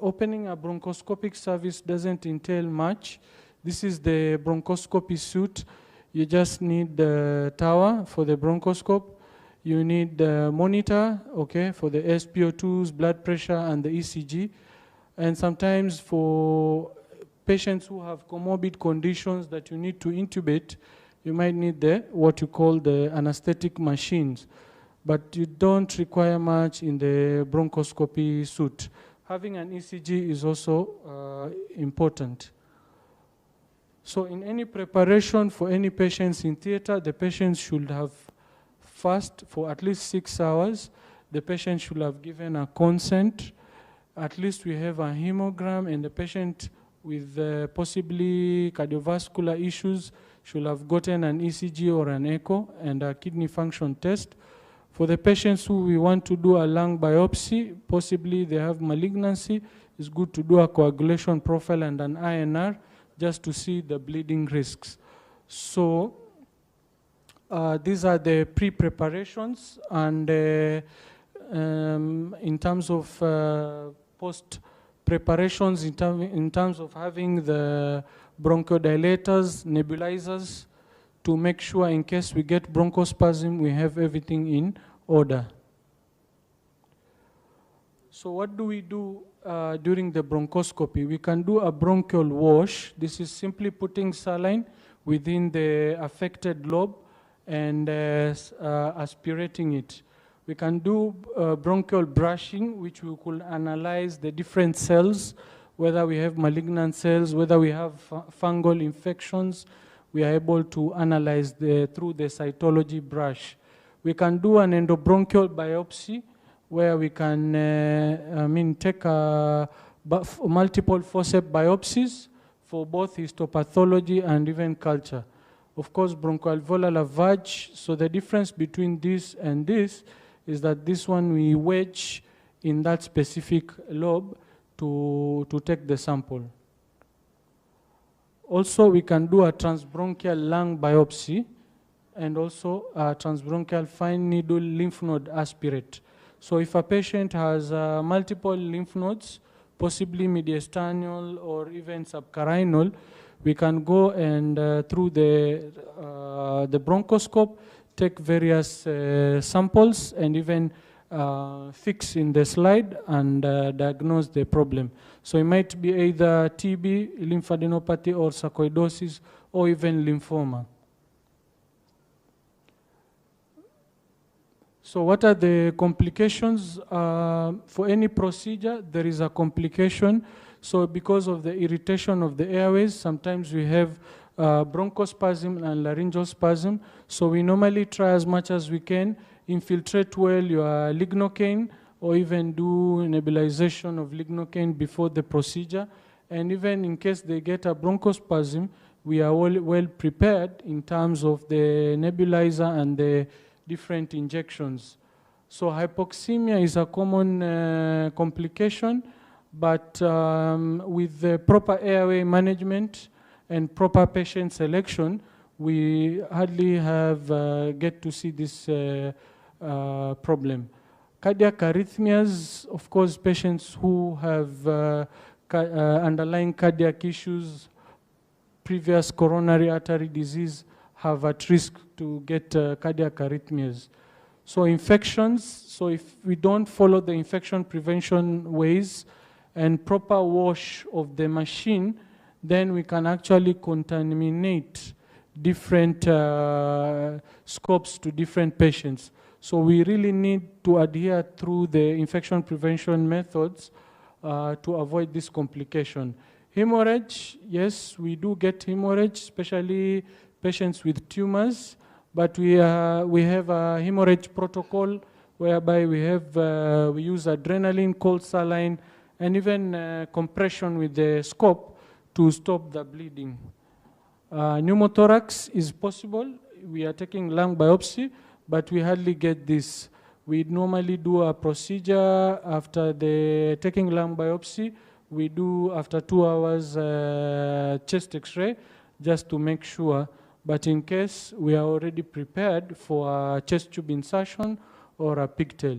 opening a bronchoscopic service doesn't entail much. This is the bronchoscopy suite. You just need the tower for the bronchoscope. You need the monitor, okay, for the SpO2s, blood pressure, and the ECG. And sometimes for patients who have comorbid conditions that you need to intubate, you might need what you call the anesthetic machines. But you don't require much in the bronchoscopy suite. Having an ECG is also important. So in any preparation for any patients in theater, the patient should have fast for at least 6 hours. The patient should have given a consent. At least we have a hemogram, and the patient with possibly cardiovascular issues should have gotten an ECG or an echo and a kidney function test. For the patients who we want to do a lung biopsy, possibly they have malignancy, it's good to do a coagulation profile and an INR just to see the bleeding risks. So these are the pre-preparations, and in terms of post-preparations, in terms of having the bronchodilators, nebulizers, to make sure in case we get bronchospasm, we have everything in order. So what do we do during the bronchoscopy? We can do a bronchial wash. This is simply putting saline within the affected lobe and aspirating it. We can do bronchial brushing, which we could analyze the different cells, whether we have malignant cells, whether we have fungal infections. We are able to analyze through the cytology brush. We can do an endobronchial biopsy, where we can take multiple forceps biopsies for both histopathology and even culture. Of course, bronchoalveolar lavage, so the difference between this and this is that this one we wedge in that specific lobe to take the sample. Also, we can do a transbronchial lung biopsy and also a transbronchial fine needle lymph node aspirate. So if a patient has multiple lymph nodes, possibly mediastinal or even subcarinal, we can go and through the bronchoscope, take various samples and even fix in the slide and diagnose the problem. So it might be either TB, lymphadenopathy, or sarcoidosis, or even lymphoma. So what are the complications? For any procedure, there is a complication. So because of the irritation of the airways, sometimes we have bronchospasm and laryngeal spasm. So we normally try as much as we can, infiltrate well your lignocaine, or even do nebulization of lignocaine before the procedure. And even in case they get a bronchospasm, we are well prepared in terms of the nebulizer and the different injections. So hypoxemia is a common complication, but with the proper airway management and proper patient selection, we hardly get to see this problem. Cardiac arrhythmias, of course, patients who have underlying cardiac issues, previous coronary artery disease, have at risk to get cardiac arrhythmias. So infections, so if we don't follow the infection prevention ways and proper wash of the machine, then we can actually contaminate different scopes to different patients. So we really need to adhere through the infection prevention methods to avoid this complication. Hemorrhage, yes, we do get hemorrhage, especially patients with tumors, but we have a hemorrhage protocol whereby we use adrenaline, cold saline, and even compression with the scope to stop the bleeding. Pneumothorax is possible. We are taking lung biopsy, but we hardly get this. We normally do a procedure after the taking lung biopsy. We do after 2 hours chest X-ray just to make sure. But in case we are already prepared for a chest tube insertion or a pigtail.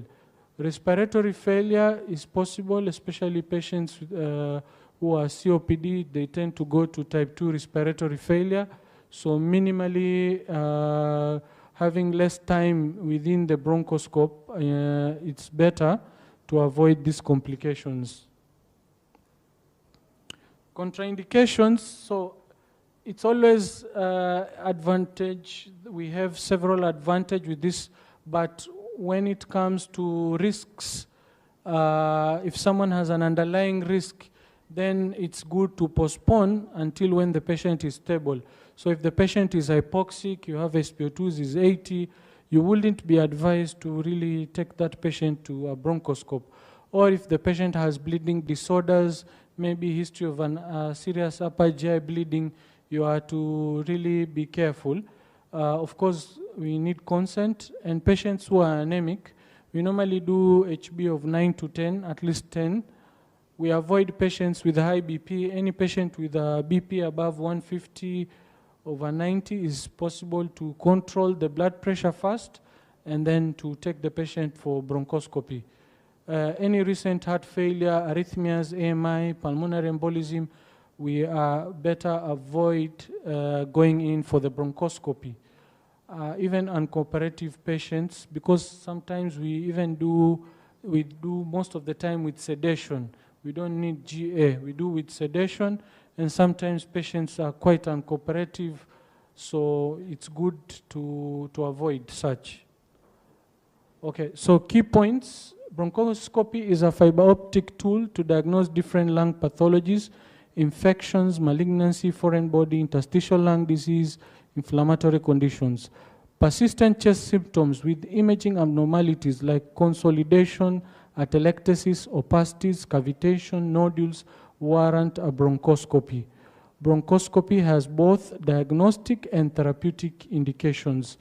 Respiratory failure is possible, especially patients who are COPD. They tend to go to type 2 respiratory failure. So minimally having less time within the bronchoscope, it's better to avoid these complications. Contraindications, so it's always advantage. We have several advantages with this, but when it comes to risks, if someone has an underlying risk, then it's good to postpone until when the patient is stable. So if the patient is hypoxic, you have SpO2 is 80, you wouldn't be advised to really take that patient to a bronchoscope. Or if the patient has bleeding disorders, maybe history of a serious upper GI bleeding, you are to really be careful. Of course, we need consent, and patients who are anemic, we normally do HB of 9 to 10, at least 10. We avoid patients with high BP. Any patient with a BP above 150/90 is possible to control the blood pressure first and then to take the patient for bronchoscopy. Any recent heart failure, arrhythmias, AMI, pulmonary embolism, we better avoid going in for the bronchoscopy. Even uncooperative patients, because sometimes we do most of the time with sedation. We don't need GA, we do with sedation, and sometimes patients are quite uncooperative, so it's good to avoid such. Okay, so key points. Bronchoscopy is a fiber optic tool to diagnose different lung pathologies, infections, malignancy, foreign body, interstitial lung disease, inflammatory conditions. Persistent chest symptoms with imaging abnormalities like consolidation, atelectasis, opacities, cavitation, nodules warrant a bronchoscopy. Bronchoscopy has both diagnostic and therapeutic indications.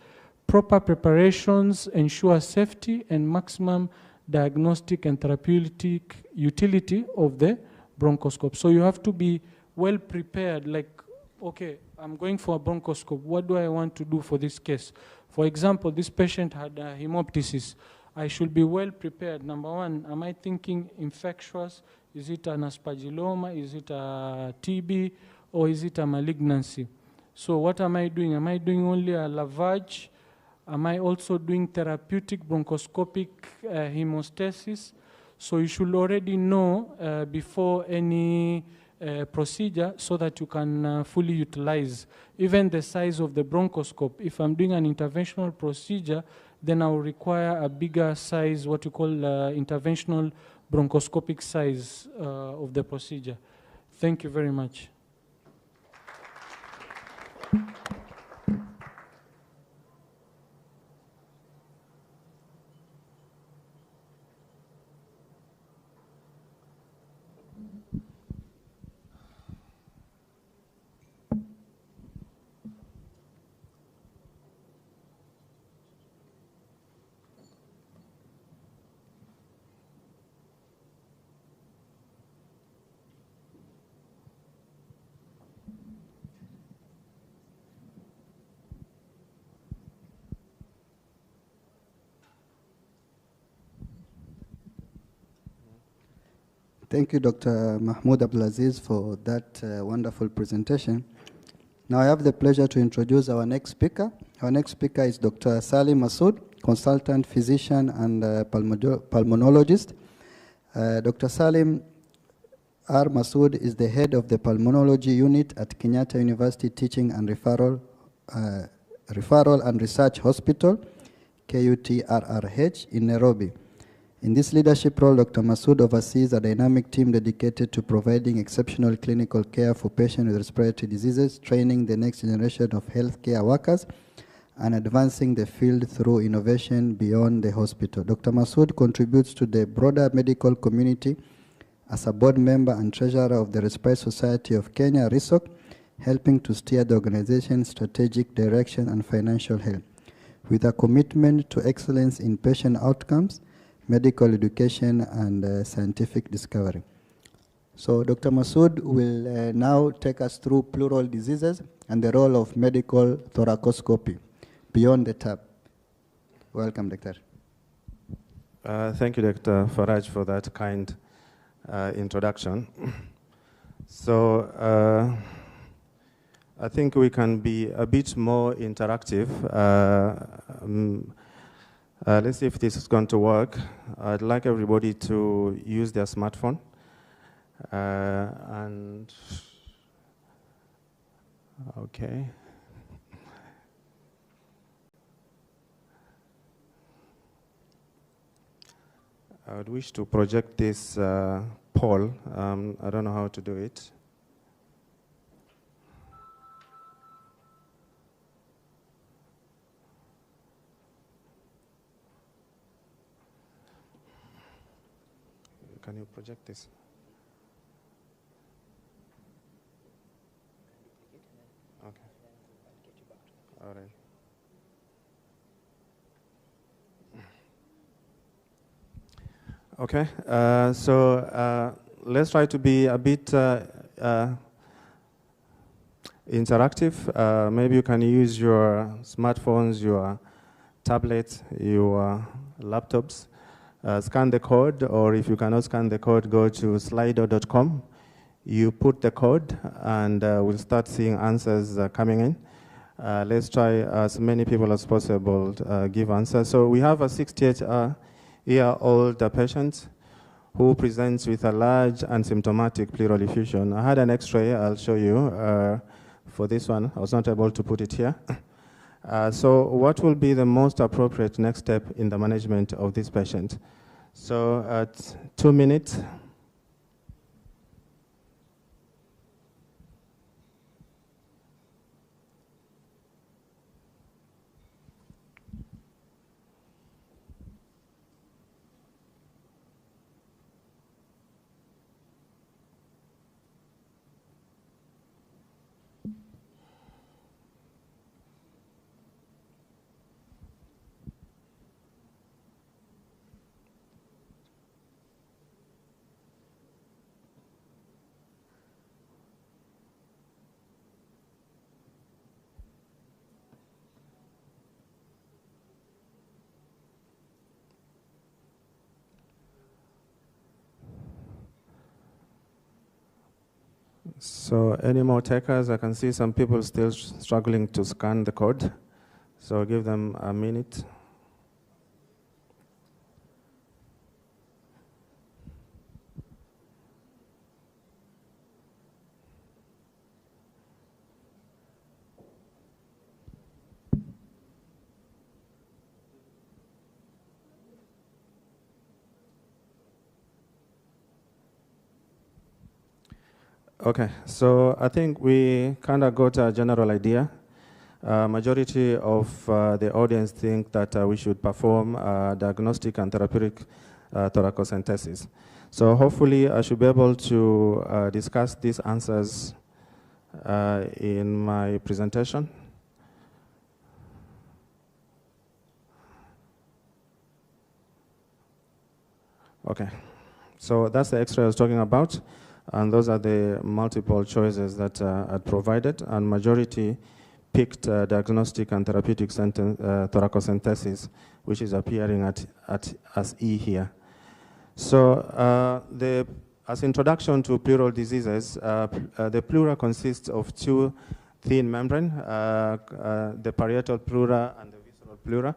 Proper preparations ensure safety and maximum diagnostic and therapeutic utility of the bronchoscope. So you have to be well prepared, like, okay, I'm going for a bronchoscope. What do I want to do for this case? For example, this patient had a hemoptysis. I should be well prepared. Number one, am I thinking infectious? Is it an aspergilloma? Is it a TB? Or is it a malignancy? So what am I doing? Am I doing only a lavage? Am I also doing therapeutic bronchoscopic hemostasis? So you should already know before any procedure so that you can fully utilize even the size of the bronchoscope. If I'm doing an interventional procedure, then I will require a bigger size, what you call interventional bronchoscopic size of the procedure. Thank you very much. Thank you, Dr. Mahmoud Abdulaziz, for that wonderful presentation. Now I have the pleasure to introduce our next speaker. Our next speaker is Dr. Salim Masood, consultant physician and pulmonologist. Dr. Salim R. Masood is the head of the pulmonology unit at Kenyatta University Teaching and Referral and Research Hospital, KUTRRH, in Nairobi. In this leadership role, Dr. Masood oversees a dynamic team dedicated to providing exceptional clinical care for patients with respiratory diseases, training the next generation of healthcare workers, and advancing the field through innovation beyond the hospital. Dr. Masood contributes to the broader medical community as a board member and treasurer of the Respiratory Society of Kenya, RISOC, helping to steer the organization's strategic direction and financial health. With a commitment to excellence in patient outcomes, medical education, and scientific discovery. So Dr. Masood will now take us through pleural diseases and the role of medical thoracoscopy beyond the TAP. Welcome, Doctor. Thank you, Dr. Faraj, for that kind introduction. So I think we can be a bit more interactive. Let's see if this is going to work. I'd like everybody to use their smartphone. Okay. I would wish to project this poll. I don't know how to do it. Can you project this? Okay. All right. Okay. So let's try to be a bit interactive. Maybe you can use your smartphones, your tablets, your laptops. Scan the code, or if you cannot scan the code, go to slido.com. You put the code, and we'll start seeing answers coming in. Let's try as many people as possible give answers. So we have a 68-year-old patient who presents with a large and symptomatic pleural effusion. I had an X-ray. I'll show you for this one. I was not able to put it here. So what will be the most appropriate next step in the management of this patient? So at 2 minutes. So any more takers? I can see some people still struggling to scan the code. So give them a minute. Okay, so I think we kind of got a general idea. Majority of the audience think that we should perform diagnostic and therapeutic thoracocentesis. So hopefully I should be able to discuss these answers in my presentation. Okay, so that's the X-ray I was talking about. And those are the multiple choices that are provided, and majority picked diagnostic and therapeutic thoracocentesis, which is appearing as E here. So as introduction to pleural diseases, the pleura consists of two thin membranes, the parietal pleura and the visceral pleura.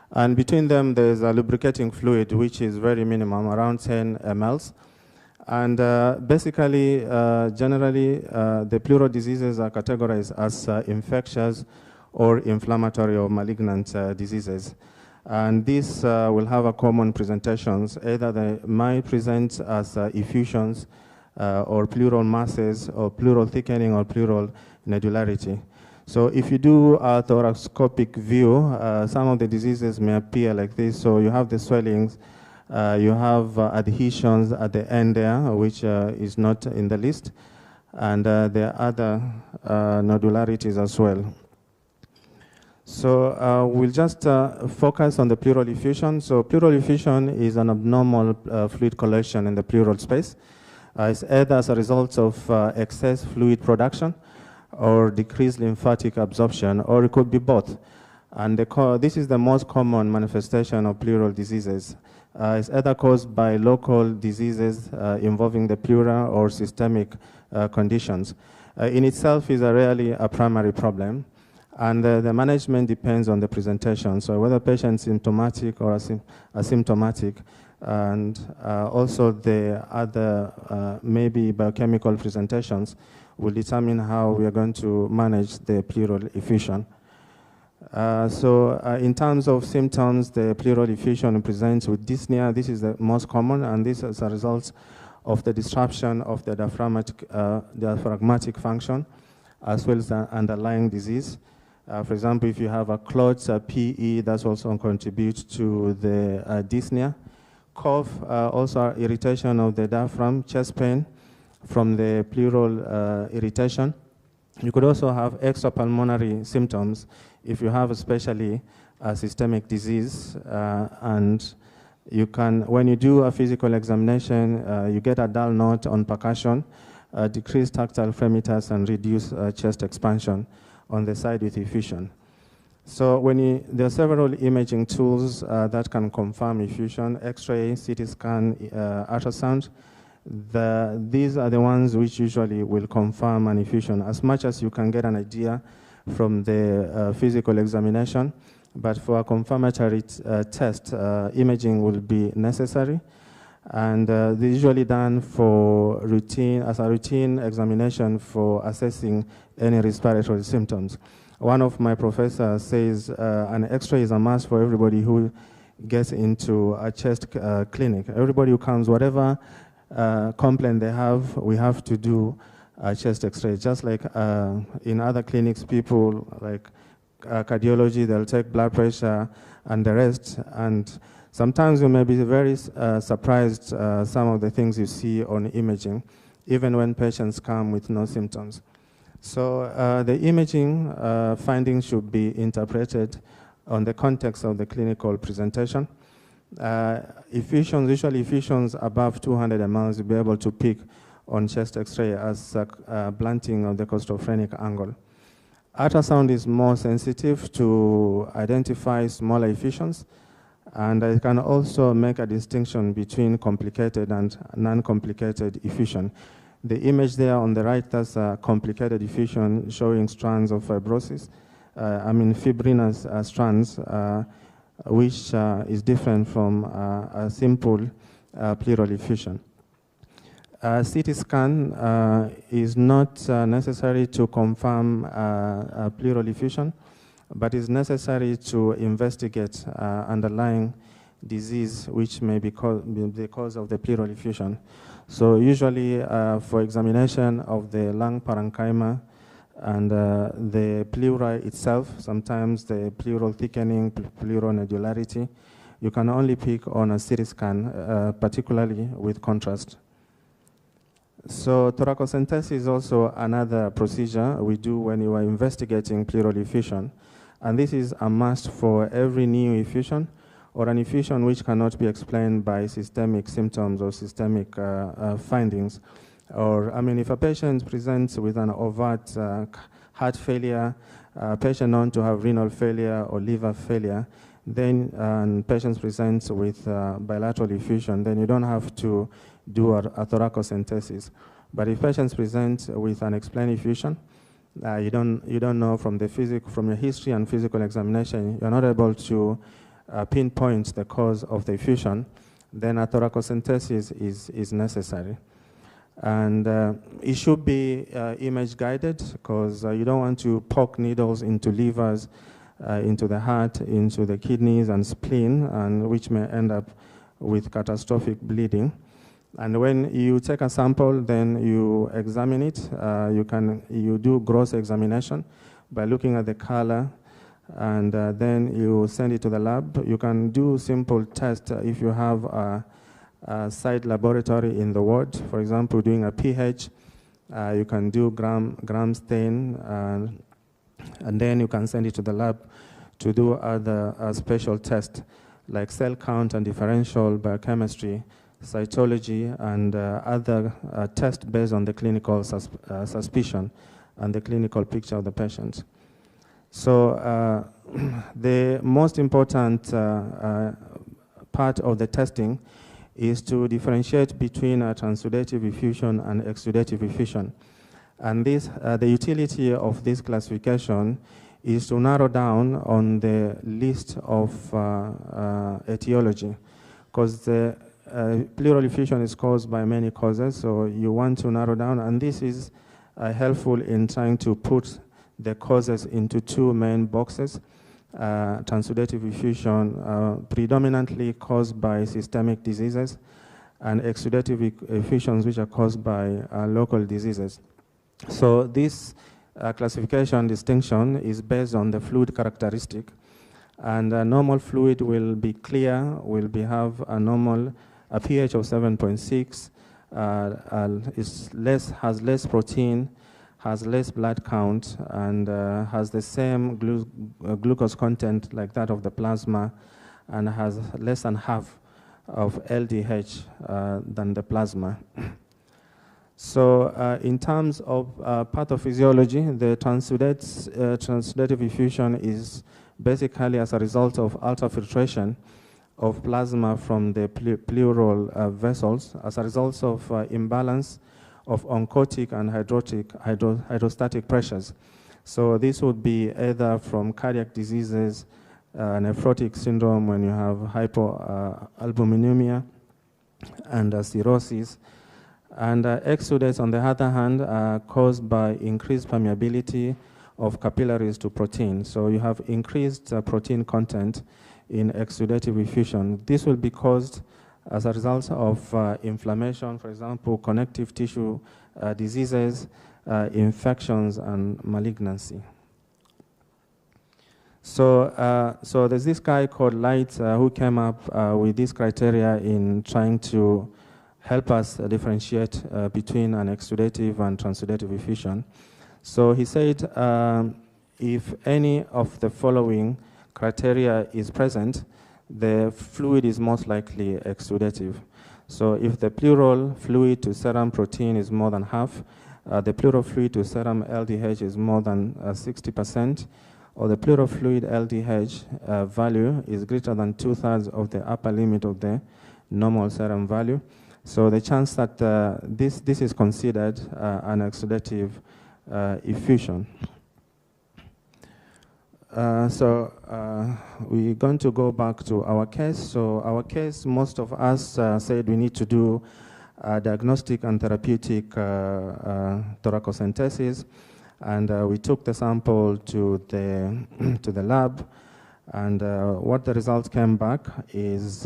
And between them, there's a lubricating fluid, which is very minimum, around 10 mLs. And basically, generally, the pleural diseases are categorized as infectious or inflammatory or malignant diseases. And this will have a common presentations. Either they might present as effusions or pleural masses or pleural thickening or pleural nodularity. So if you do a thoracoscopic view, some of the diseases may appear like this. So you have the swellings, you have adhesions at the end there, which is not in the list, and there are other nodularities as well. So we'll just focus on the pleural effusion. So pleural effusion is an abnormal fluid collection in the pleural space. It's either as a result of excess fluid production or decreased lymphatic absorption, or it could be both. And this is the most common manifestation of pleural diseases. It's either caused by local diseases involving the pleura or systemic conditions. In itself is rarely a primary problem, and the management depends on the presentation. So whether patient is symptomatic or asymptomatic, and also the other maybe biochemical presentations will determine how we are going to manage the pleural effusion. In terms of symptoms, the pleural effusion presents with dyspnea. This is the most common, and this is a result of the disruption of the diaphragmatic function, as well as the underlying disease. For example, if you have a clot, PE, that's also contributes to the dyspnea. Cough, also irritation of the diaphragm, chest pain from the pleural irritation. You could also have extrapulmonary symptoms if you have especially a systemic disease, and you can, when you do a physical examination, you get a dull knot on percussion, decreased tactile fremitas, and reduced chest expansion on the side with effusion. So there are several imaging tools that can confirm effusion: X-ray, CT scan, ultrasound. These are the ones which usually will confirm an effusion, as much as you can get an idea from the physical examination. But for a confirmatory test, imaging will be necessary. And they're usually done for as a routine examination for assessing any respiratory symptoms. One of my professors says an X-ray is a must for everybody who gets into a chest clinic. Everybody who comes, whatever complaint they have, we have to do a chest X-ray. Just like in other clinics, people like cardiology, they'll take blood pressure and the rest. And sometimes you may be very surprised some of the things you see on imaging, even when patients come with no symptoms. So the imaging findings should be interpreted on the context of the clinical presentation. Effusions, usually effusions above 200 mL, you'll be able to pick on chest X-ray as blunting of the costophrenic angle. Ultrasound is more sensitive to identify smaller effusions, and it can also make a distinction between complicated and non-complicated effusion. The image there on the right, that's a complicated effusion showing strands of fibrosis, fibrinous strands, which is different from a simple pleural effusion. CT scan is not necessary to confirm a pleural effusion, but is necessary to investigate underlying disease which may be the cause of the pleural effusion. So usually for examination of the lung parenchyma and the pleura itself, sometimes the pleural thickening, pleural nodularity, you can only pick on a CT scan, particularly with contrast. So thoracocentesis is also another procedure we do when you are investigating pleural effusion. And this is a must for every new effusion or an effusion which cannot be explained by systemic symptoms or systemic findings. Or, if a patient presents with an overt heart failure, a patient known to have renal failure or liver failure, then patients present with bilateral effusion, then you don't have to do a thoracocentesis. But if patients present with unexplained effusion, you don't know from your history and physical examination, you're not able to pinpoint the cause of the effusion, then a thoracocentesis is necessary. And it should be image guided, because you don't want to poke needles into livers into the heart, into the kidneys and spleen, and which may end up with catastrophic bleeding. And when you take a sample, then you examine it. You do gross examination by looking at the color, and then you send it to the lab. You can do simple tests if you have a site laboratory in the ward. For example, doing a pH, you can do gram stain, and then you can send it to the lab to do other special tests like cell count and differential biochemistry, cytology, and other tests based on the clinical suspicion and the clinical picture of the patient. So the most important part of the testing is to differentiate between transudative effusion and exudative effusion. And this, the utility of this classification is to narrow down on the list of etiology, because the pleural effusion is caused by many causes, so you want to narrow down, and this is helpful in trying to put the causes into two main boxes. Transudative effusion predominantly caused by systemic diseases, and exudative effusions which are caused by local diseases. So this classification distinction is based on the fluid characteristic, and normal fluid will be clear, have a pH of 7.6, has less protein, has less blood count, and has the same glucose content like that of the plasma, and has less than half of LDH than the plasma. So in terms of pathophysiology, the transudative effusion is basically as a result of ultrafiltration of plasma from the pleural vessels as a result of imbalance of oncotic and hydrostatic pressures. So this would be either from cardiac diseases, nephrotic syndrome when you have hypoalbuminemia, and cirrhosis. And exudates, on the other hand, are caused by increased permeability of capillaries to protein. So you have increased protein content in exudative effusion. This will be caused as a result of inflammation, for example, connective tissue diseases, infections, and malignancy. So there's this guy called Light who came up with this criteria in trying to help us differentiate between an exudative and transudative effusion. So he said if any of the following criteria is present, the fluid is most likely exudative. So if the pleural fluid to serum protein is more than half, the pleural fluid to serum LDH is more than 60%, or the pleural fluid LDH value is greater than 2/3 of the upper limit of the normal serum value. So the chance that this is considered an exudative effusion. We're going to go back to our case. So our case, most of us said we need to do diagnostic and therapeutic thoracocentesis, and we took the sample to the lab, and what the results came back is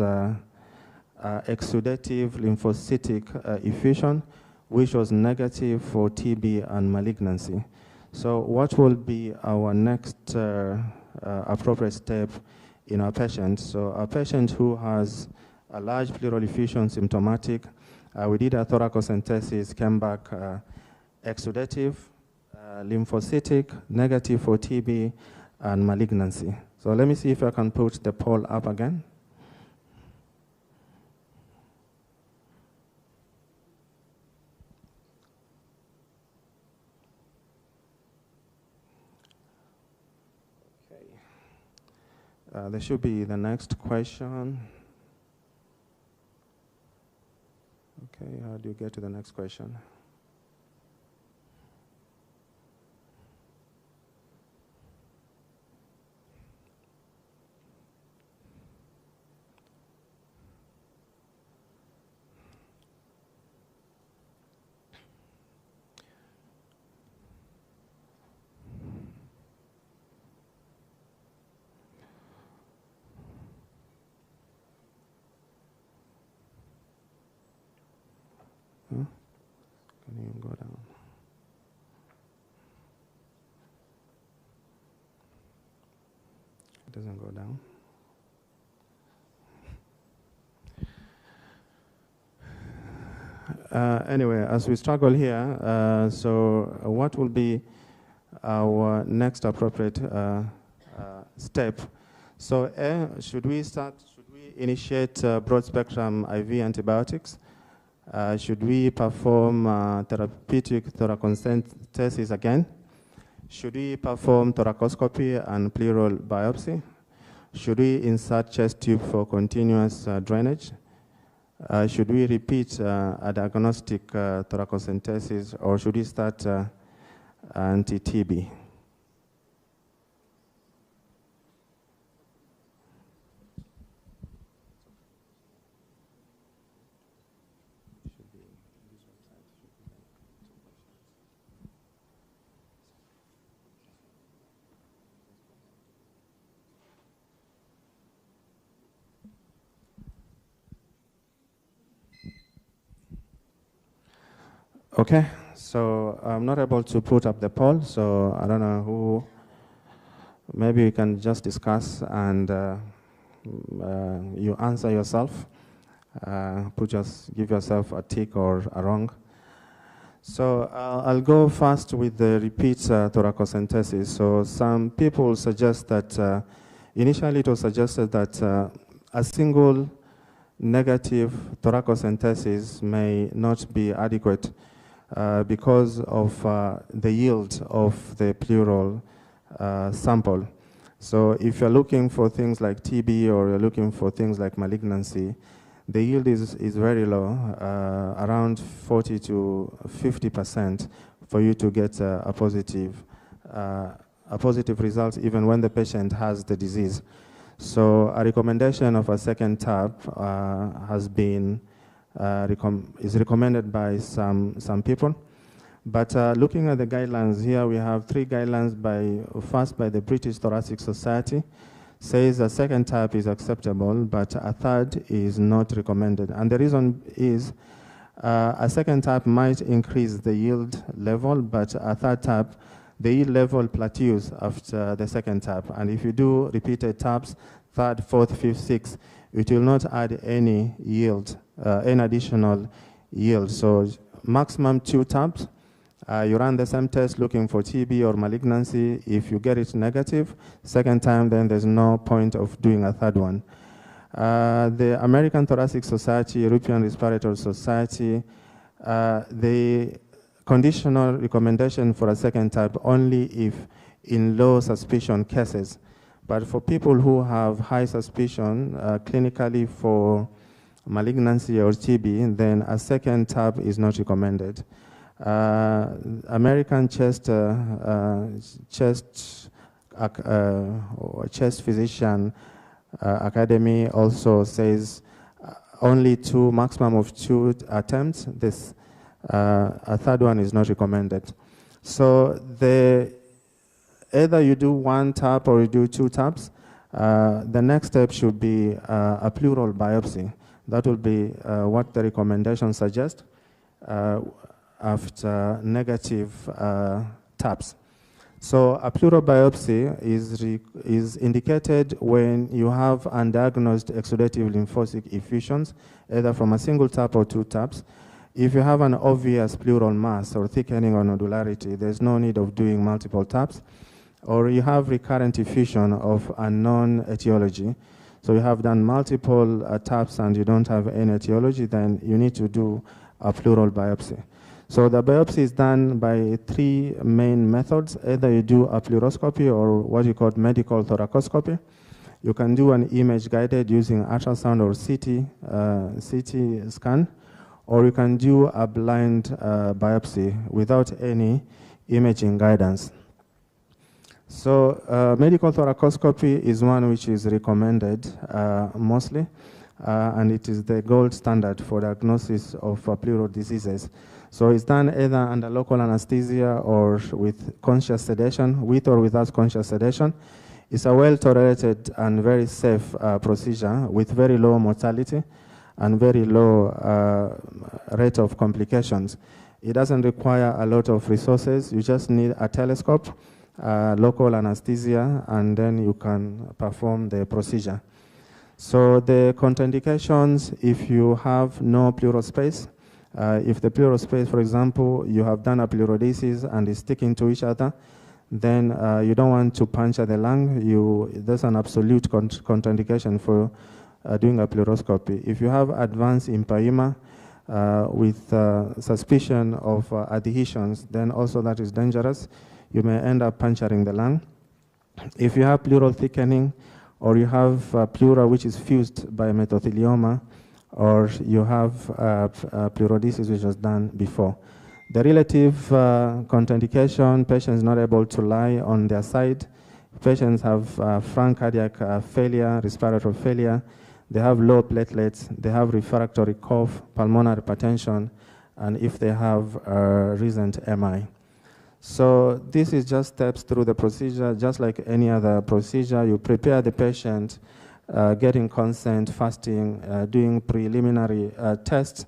exudative lymphocytic effusion, which was negative for TB and malignancy. So what will be our next appropriate step in our patient? So our patient who has a large pleural effusion symptomatic, we did a thoracocentesis, came back exudative, lymphocytic, negative for TB and malignancy. So let me see if I can put the poll up again. There should be the next question. Okay, how do you get to the next question? Huh? Can you go down? It doesn't go down. Anyway, as we struggle here, so what will be our next appropriate step? So should we initiate broad-spectrum IV antibiotics? Should we perform therapeutic thoracentesis again? Should we perform thoracoscopy and pleural biopsy? Should we insert chest tube for continuous drainage? Should we repeat a diagnostic thoracentesis, or should we start anti-TB? Okay, so I'm not able to put up the poll, so I don't know who. Maybe we can just discuss and you answer yourself. Give yourself a tick or a wrong. So I'll go first with the repeat thoracentesis. So some people suggest that initially it was suggested that a single negative thoracentesis may not be adequate because of the yield of the pleural sample. So if you're looking for things like TB or you're looking for things like malignancy, the yield is very low, around 40 to 50% for you to get a positive result even when the patient has the disease. So a recommendation of a second tap is recommended by some people. But looking at the guidelines here, we have 3 guidelines first by the British Thoracic Society, says a second tap is acceptable, but a third is not recommended. And the reason is a second tap might increase the yield level, but a third tap, the yield level plateaus after the second tap. And if you do repeated taps, 3rd, 4th, 5th, 6th, it will not add any yield, any additional yield. So maximum 2 taps. You run the same test looking for TB or malignancy. If you get it negative, second time, then there's no point of doing a third one. The American Thoracic Society, European Respiratory Society, the conditional recommendation for a second type only if in low suspicion cases. But for people who have high suspicion clinically for malignancy or TB, then a second tab is not recommended. American chest physician academy also says only maximum of 2 attempts. A third one is not recommended. So either you do 1 tap or you do 2 taps. The next step should be a pleural biopsy. That will be what the recommendation suggests after negative taps. So a pleural biopsy is indicated when you have undiagnosed exudative lymphocytic effusions, either from a single tap or 2 taps. If you have an obvious pleural mass or thickening or nodularity, there's no need of doing multiple taps. Or you have recurrent effusion of unknown etiology. So you have done multiple taps and you don't have any etiology, then you need to do a pleural biopsy. So the biopsy is done by 3 main methods. Either you do a pleuroscopy or what you call medical thoracoscopy. You can do an image guided using ultrasound or CT scan, or you can do a blind biopsy without any imaging guidance. So medical thoracoscopy is one which is recommended mostly, and it is the gold standard for diagnosis of pleural diseases. So it's done either under local anesthesia or with conscious sedation, with or without conscious sedation. It's a well-tolerated and very safe procedure with very low mortality. and very low rate of complications. It doesn't require a lot of resources. You just need a telescope, local anesthesia, and then you can perform the procedure. So the contraindications, if you have no pleural space, if the pleural space, for example, you have done a pleurodesis and is sticking to each other, then you don't want to puncture the lung. There's an absolute contraindication for doing a pleuroscopy. If you have advanced empyema with suspicion of adhesions, then also that is dangerous. You may end up puncturing the lung. If you have pleural thickening, or you have pleura which is fused by mesothelioma, or you have pleurodesis which was done before. The relative contraindication, patients not able to lie on their side. Patients have frank cardiac failure, respiratory failure. They have low platelets. They have refractory cough, pulmonary hypertension, and if they have recent MI. So this is just steps through the procedure, just like any other procedure. You prepare the patient, getting consent, fasting, doing preliminary tests,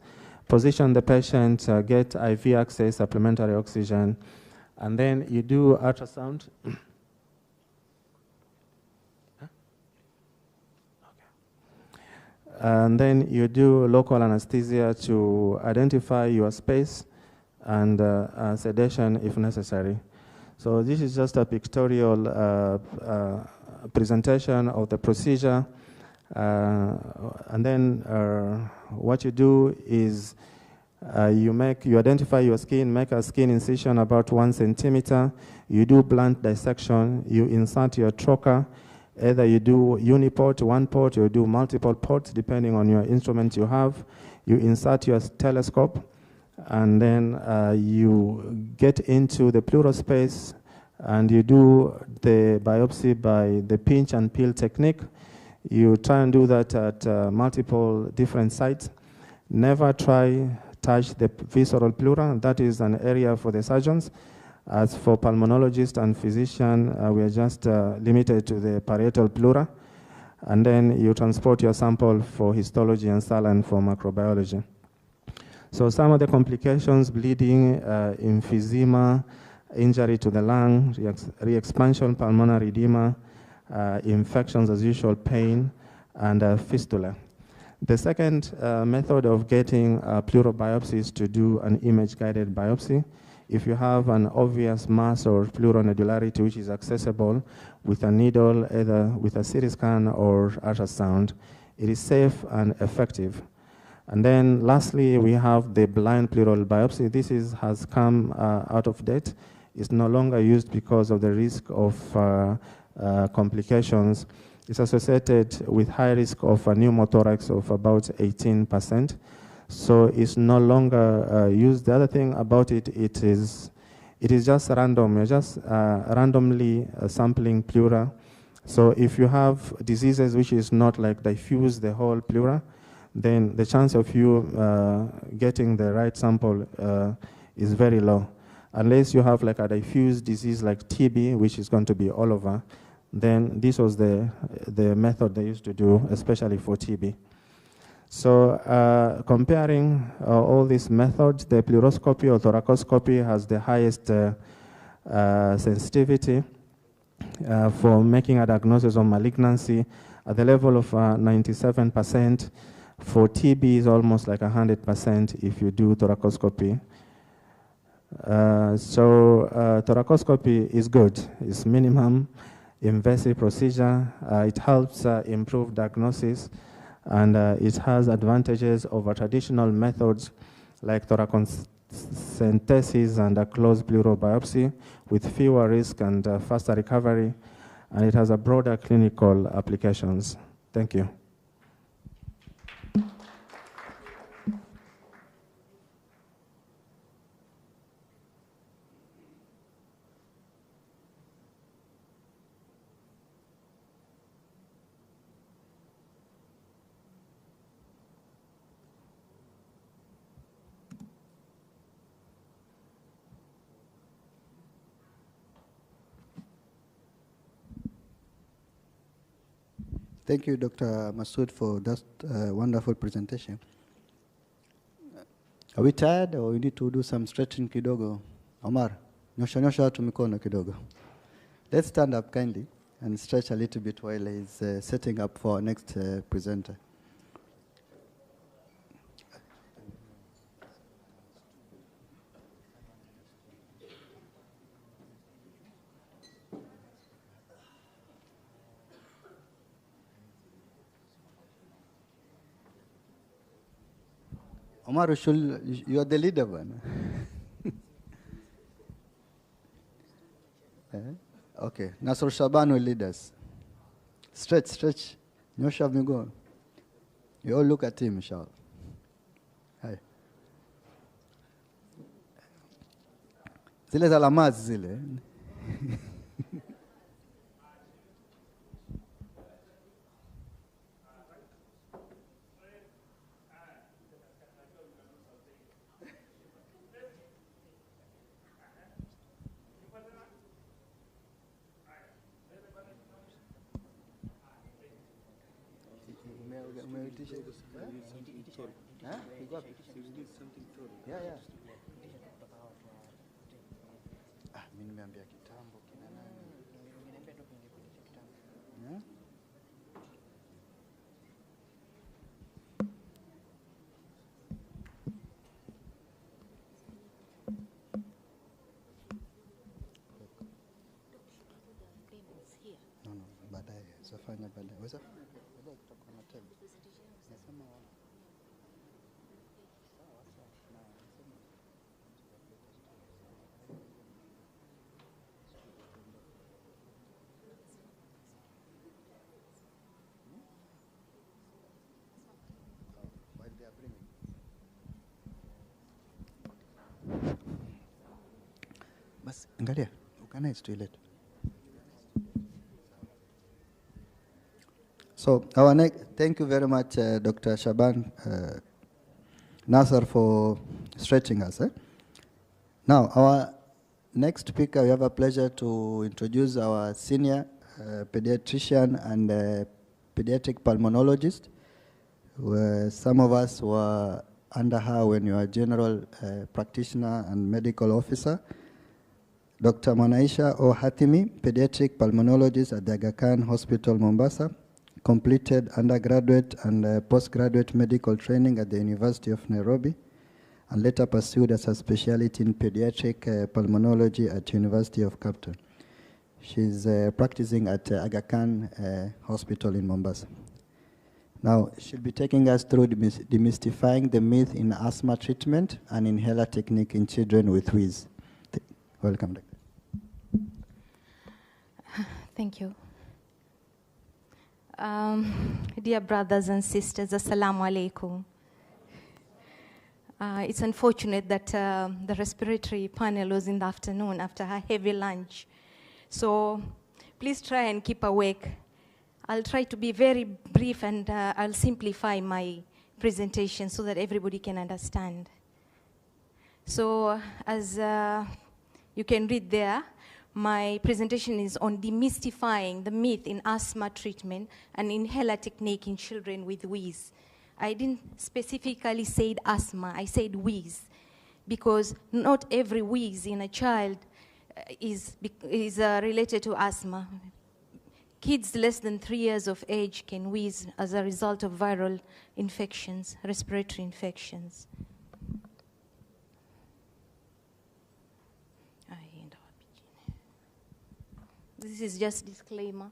position the patient, get IV access, supplementary oxygen, and then you do ultrasound. And then you do local anesthesia to identify your space and sedation if necessary. So this is just a pictorial presentation of the procedure. And then what you do is you identify your skin, make a skin incision about 1 centimeter. You do blunt dissection. You insert your trocar. Either you do uniport, one port, or you do multiple ports, depending on your instrument you have. You insert your telescope, and then you get into the pleural space, and you do the biopsy by the pinch and peel technique. You try and do that at multiple different sites. Never touch the visceral pleura. That is an area for the surgeons. As for pulmonologists and physicians, we are just limited to the parietal pleura. And then you transport your sample for histology and saline for microbiology. So some of the complications: bleeding, emphysema, injury to the lung, re-expansion, pulmonary edema, infections as usual, pain, and fistula. The second method of getting pleural biopsy is to do an image-guided biopsy. If you have an obvious mass or pleural nodularity which is accessible with a needle, either with a CT scan or ultrasound, it is safe and effective. And then lastly, we have the blind pleural biopsy. This has come out of date. It's no longer used because of the risk of complications. It's associated with high risk of a pneumothorax of about 18%. So it's no longer used. The other thing about it, it is just random. You're just randomly sampling pleura. So if you have diseases which is not like diffuse the whole pleura, then the chance of you getting the right sample is very low. Unless you have like a diffuse disease like TB, which is going to be all over, then this was the method they used to do, especially for TB. So comparing all these methods, the pleuroscopy or thoracoscopy has the highest sensitivity for making a diagnosis of malignancy at the level of 97%. For TB is almost like 100% if you do thoracoscopy. Thoracoscopy is good. It's minimum invasive procedure. It helps improve diagnosis, and it has advantages over traditional methods like thoracentesis and a closed pleural biopsy with fewer risk and faster recovery, and it has a broader clinical applications. Thank you. Thank you, Dr. Masood, for that wonderful presentation. Are we tired or we need to do some stretching kidogo? Omar, nyosha watu mikono kidogo. Let's stand up kindly and stretch a little bit while he's setting up for our next presenter. Omar, you are the leader, man. Okay, Nasr Shaban will lead us. Stretch. Nyosha miguu. You all look at him, inshallah. Hi. Zile za lamaz zile. Bas, angalia, organize toilet. So, thank you very much, Dr. Shaban Nasser, for stretching us. Now, our next speaker, we have a pleasure to introduce our senior pediatrician and pediatric pulmonologist. Some of us were under her when you were general practitioner and medical officer. Dr. Mwanaisha O. Hatimi, pediatric pulmonologist at the Aga Khan Hospital, Mombasa, completed undergraduate and postgraduate medical training at the University of Nairobi, and later pursued as a specialty in pediatric pulmonology at University of Cape Town. She's practicing at Aga Khan Hospital in Mombasa. Now, she'll be taking us through demystifying the myth in asthma treatment and inhaler technique in children with wheeze. Welcome, Doctor. Thank you. Dear brothers and sisters, Assalamu alaikum. It's unfortunate that the respiratory panel was in the afternoon after her heavy lunch. So please try and keep awake. I'll try to be very brief, and I'll simplify my presentation so that everybody can understand. So as you can read there, my presentation is on demystifying the myth in asthma treatment and inhaler technique in children with wheeze. I didn't specifically say asthma, I said wheeze, because not every wheeze in a child is related to asthma. Kids less than 3 years of age can wheeze as a result of viral infections, respiratory infections. This is just disclaimer.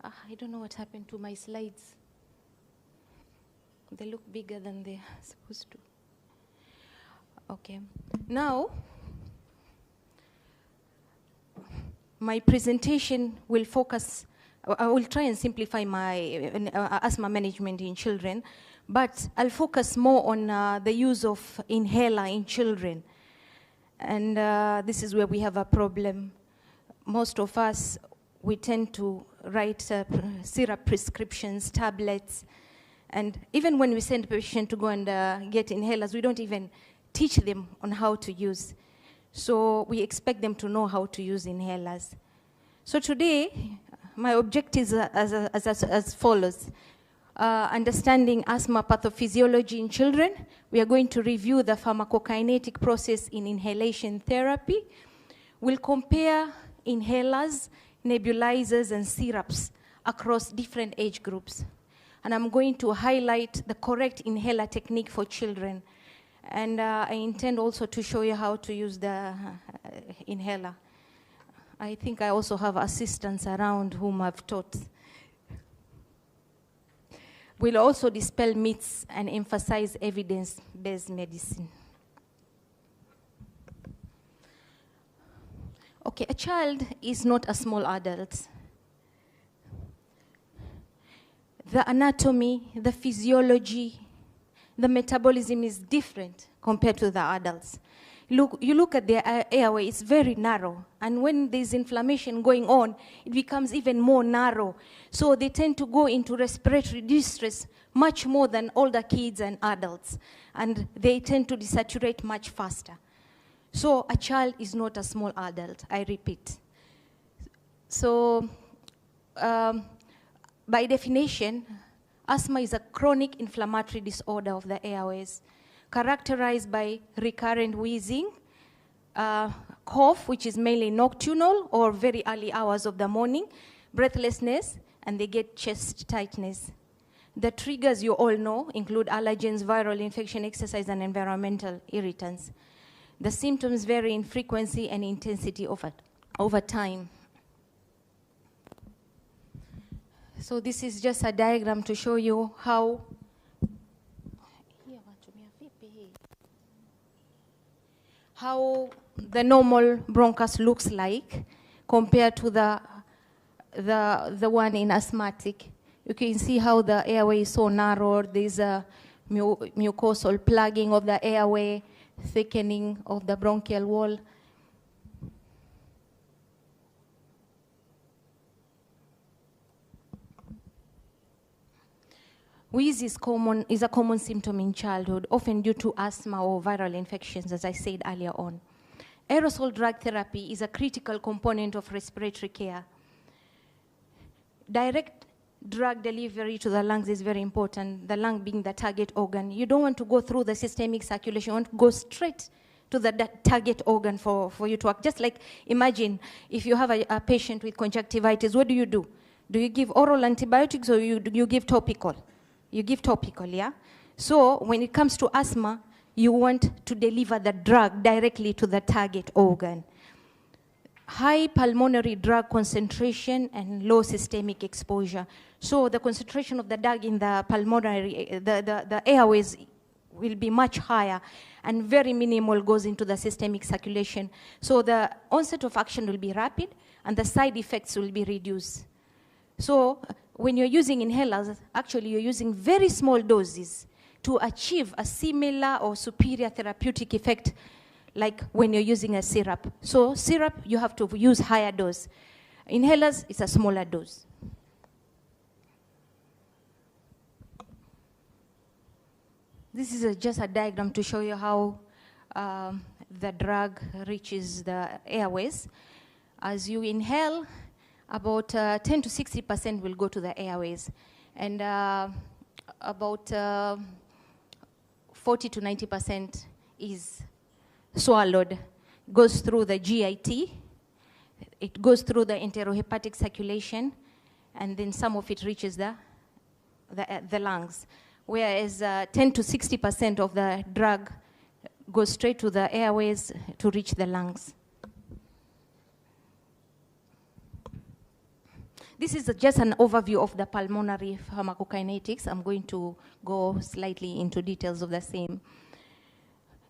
I don't know what happened to my slides. They look bigger than they're supposed to. Okay. Now, my presentation will focus, I will try and simplify my asthma management in children, but I'll focus more on the use of inhaler in children. And this is where we have a problem. Most of us, we tend to write syrup prescriptions, tablets, and even when we send a patient to go and get inhalers, we don't even teach them on how to use. So we expect them to know how to use inhalers. So today, my objectives are as follows. Understanding asthma pathophysiology in children. We are going to review the pharmacokinetic process in inhalation therapy. We'll compare inhalers, nebulizers, and syrups across different age groups. And I'm going to highlight the correct inhaler technique for children. And I intend also to show you how to use the inhaler. I think I also have assistants around whom I've taught. We'll also dispel myths and emphasize evidence-based medicine. Okay, a child is not a small adult. The anatomy, the physiology, the metabolism is different compared to the adults. You look at their airway, it's very narrow. And when there's inflammation going on, it becomes even more narrow. So they tend to go into respiratory distress much more than older kids and adults. And they tend to desaturate much faster. So a child is not a small adult, I repeat. So by definition, asthma is a chronic inflammatory disorder of the airways, characterized by recurrent wheezing, cough, which is mainly nocturnal or very early hours of the morning, breathlessness, and they get chest tightness. The triggers you all know include allergens, viral infection, exercise, and environmental irritants. The symptoms vary in frequency and intensity over time. So this is just a diagram to show you how the normal bronchus looks like compared to the one in asthmatic. You can see how the airway is so narrow. There's a mucosal plugging of the airway, thickening of the bronchial wall. Wheeze is a common symptom in childhood, often due to asthma or viral infections, as I said earlier on. Aerosol drug therapy is a critical component of respiratory care. Direct drug delivery to the lungs is very important, the lung being the target organ. You don't want to go through the systemic circulation. You want to go straight to the target organ for you to work. Just like imagine if you have a patient with conjunctivitis, what do? Do you give oral antibiotics or you give topical? You give topical, yeah? So when it comes to asthma, you want to deliver the drug directly to the target organ. High pulmonary drug concentration and low systemic exposure. So the concentration of the drug in the pulmonary, the airways will be much higher, and very minimal goes into the systemic circulation. So the onset of action will be rapid, and the side effects will be reduced. So when you're using inhalers, actually you're using very small doses to achieve a similar or superior therapeutic effect like when you're using a syrup. So syrup, you have to use higher dose. Inhalers, it's a smaller dose. This is just a diagram to show you how the drug reaches the airways. As you inhale, about 10 to 60% will go to the airways, and about 40 to 90% is swallowed, goes through the GIT, it goes through the enterohepatic circulation, and then some of it reaches the lungs. Whereas 10 to 60% of the drug goes straight to the airways to reach the lungs. This is just an overview of the pulmonary pharmacokinetics. I'm going to go slightly into details of the same.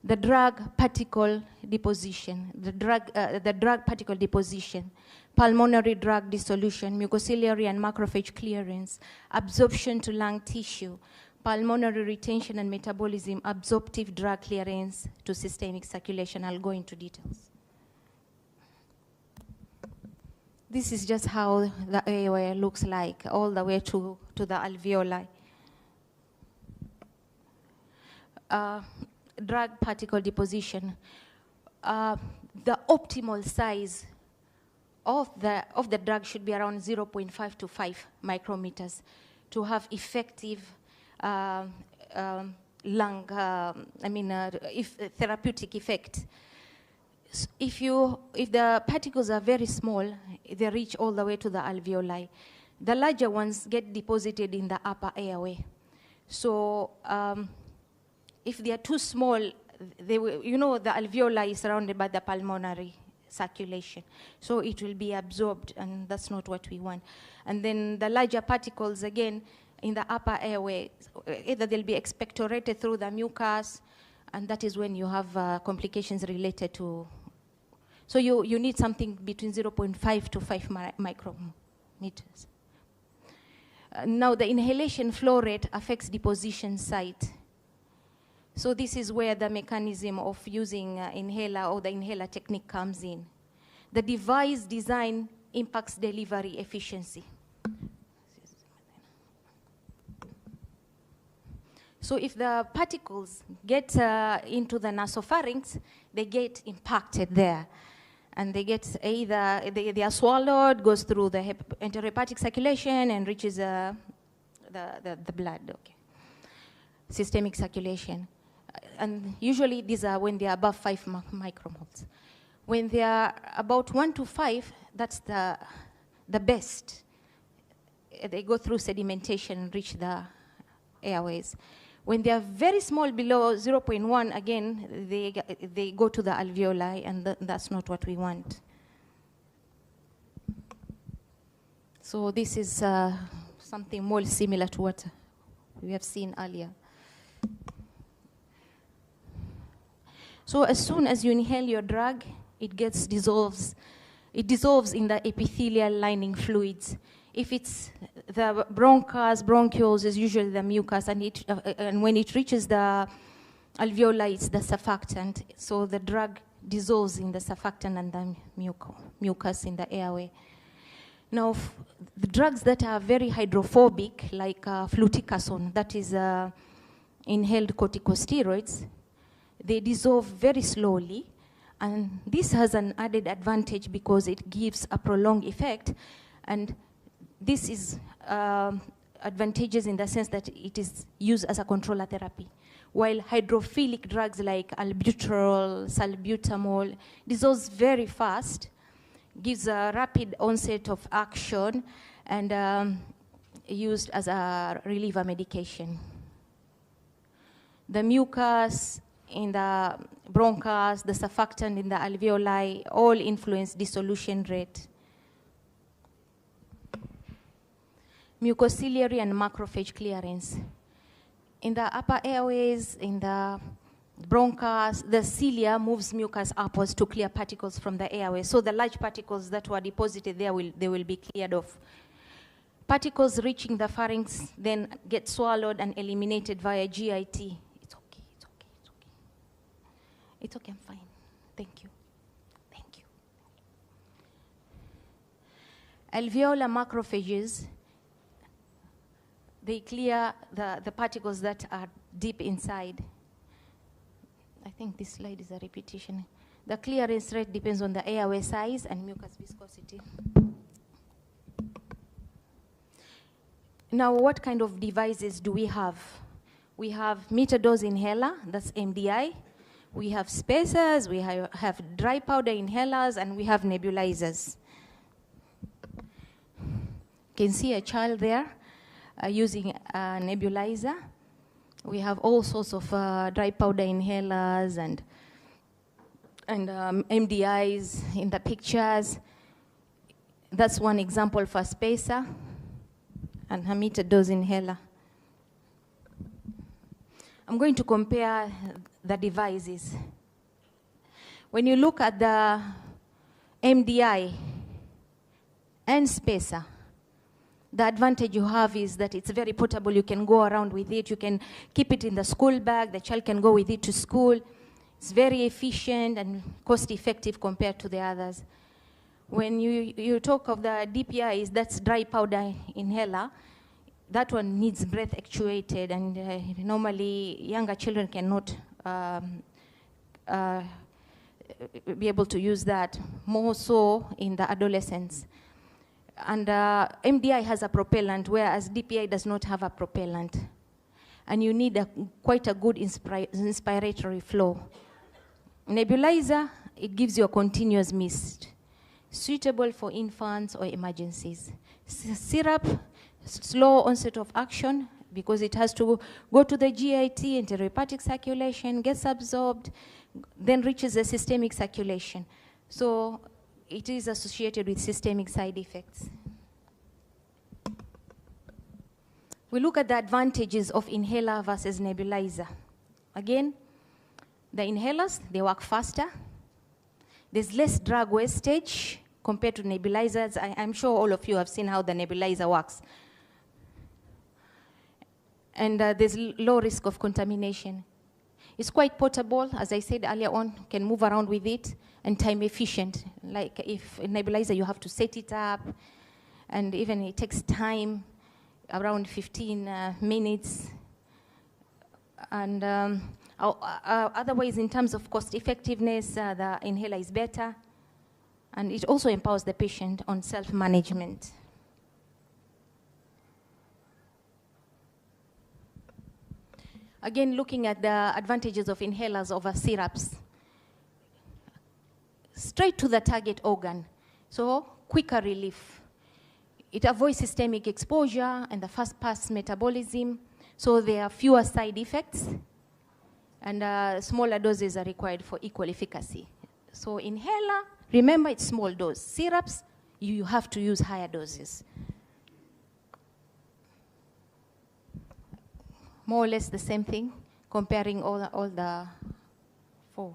The drug particle deposition, the drug particle deposition, pulmonary drug dissolution, mucociliary and macrophage clearance, absorption to lung tissue, pulmonary retention and metabolism, absorptive drug clearance to systemic circulation. I'll go into details. This is just how the airway looks like, all the way to the alveoli. Drug particle deposition. The optimal size of the drug should be around 0.5 to 5 micrometers to have effective therapeutic effect. If the particles are very small, they reach all the way to the alveoli. The larger ones get deposited in the upper airway. So if they are too small, the alveoli is surrounded by the pulmonary circulation. So it will be absorbed, and that's not what we want. And then the larger particles, again, in the upper airway, either they'll be expectorated through the mucus, and that is when you have complications related to. So you need something between 0.5 to 5 micrometers. Now the inhalation flow rate affects deposition site. So this is where the mechanism of using inhaler or the inhaler technique comes in. The device design impacts delivery efficiency. So if the particles get into the nasopharynx, they get impacted there. And they get either, they are swallowed, goes through the enterohepatic circulation and reaches the blood, okay. Systemic circulation. And usually these are when they are above 5 micromoles. When they are about 1 to 5, that's the best. They go through sedimentation and reach the airways. When they are very small, below 0.1, again, they go to the alveoli, and that's not what we want. So this is something more similar to what we have seen earlier. So as soon as you inhale your drug, it dissolves in the epithelial lining fluids. If it's the bronchioles is usually the mucus, and when it reaches the alveoli, it's the surfactant. So the drug dissolves in the surfactant and the mucus in the airway. Now, the drugs that are very hydrophobic, like fluticasone, that is inhaled corticosteroids, they dissolve very slowly. And this has an added advantage because it gives a prolonged effect. And this is advantageous in the sense that it is used as a controller therapy. While hydrophilic drugs like albuterol, salbutamol dissolves very fast, gives a rapid onset of action, and used as a reliever medication. The mucus in the bronchus, the surfactant in the alveoli, all influence dissolution rate. Mucociliary and macrophage clearance. In the upper airways, in the bronchus, the cilia moves mucus upwards to clear particles from the airway. So the large particles that were deposited there, they will be cleared off. Particles reaching the pharynx then get swallowed and eliminated via GIT. It's okay, it's okay, it's okay. It's okay, I'm fine. Thank you. Thank you. Alveolar macrophages, they clear the particles that are deep inside. I think this slide is a repetition. The clearance rate depends on the airway size and mucus viscosity. Now, what kind of devices do we have? We have meter-dose inhaler, that's MDI. We have spacers, we have dry powder inhalers, and we have nebulizers. You can see a child there using a nebulizer. We have all sorts of dry powder inhalers and MDIs in the pictures. That's one example for spacer and a meter-dose inhaler. I'm going to compare the devices. When you look at the MDI and spacer, the advantage you have is that it's very portable. You can go around with it. You can keep it in the school bag. The child can go with it to school. It's very efficient and cost-effective compared to the others. When you talk of the DPIs, that's dry powder inhaler. That one needs breath actuated, and normally younger children cannot be able to use that, more so in the adolescents. And MDI has a propellant, whereas DPI does not have a propellant. And you need quite a good inspiratory flow. Nebulizer, it gives you a continuous mist, suitable for infants or emergencies. Syrup, slow onset of action, because it has to go to the GIT, enterohepatic circulation, gets absorbed, then reaches the systemic circulation. So it is associated with systemic side effects. We look at the advantages of inhaler versus nebulizer. Again, the inhalers, they work faster. There's less drug wastage compared to nebulizers. I'm sure all of you have seen how the nebulizer works. And there's low risk of contamination. It's quite portable, as I said earlier on, can move around with it, and time efficient. Like if a nebulizer, you have to set it up, and even it takes time, around 15 minutes. And otherwise, in terms of cost effectiveness, the inhaler is better, and it also empowers the patient on self-management. Again, looking at the advantages of inhalers over syrups. Straight to the target organ, so quicker relief. It avoids systemic exposure and the fast-pass metabolism, so there are fewer side effects, and smaller doses are required for equal efficacy. So inhaler, remember it's small dose. Syrups, you have to use higher doses. More or less the same thing, comparing all the four.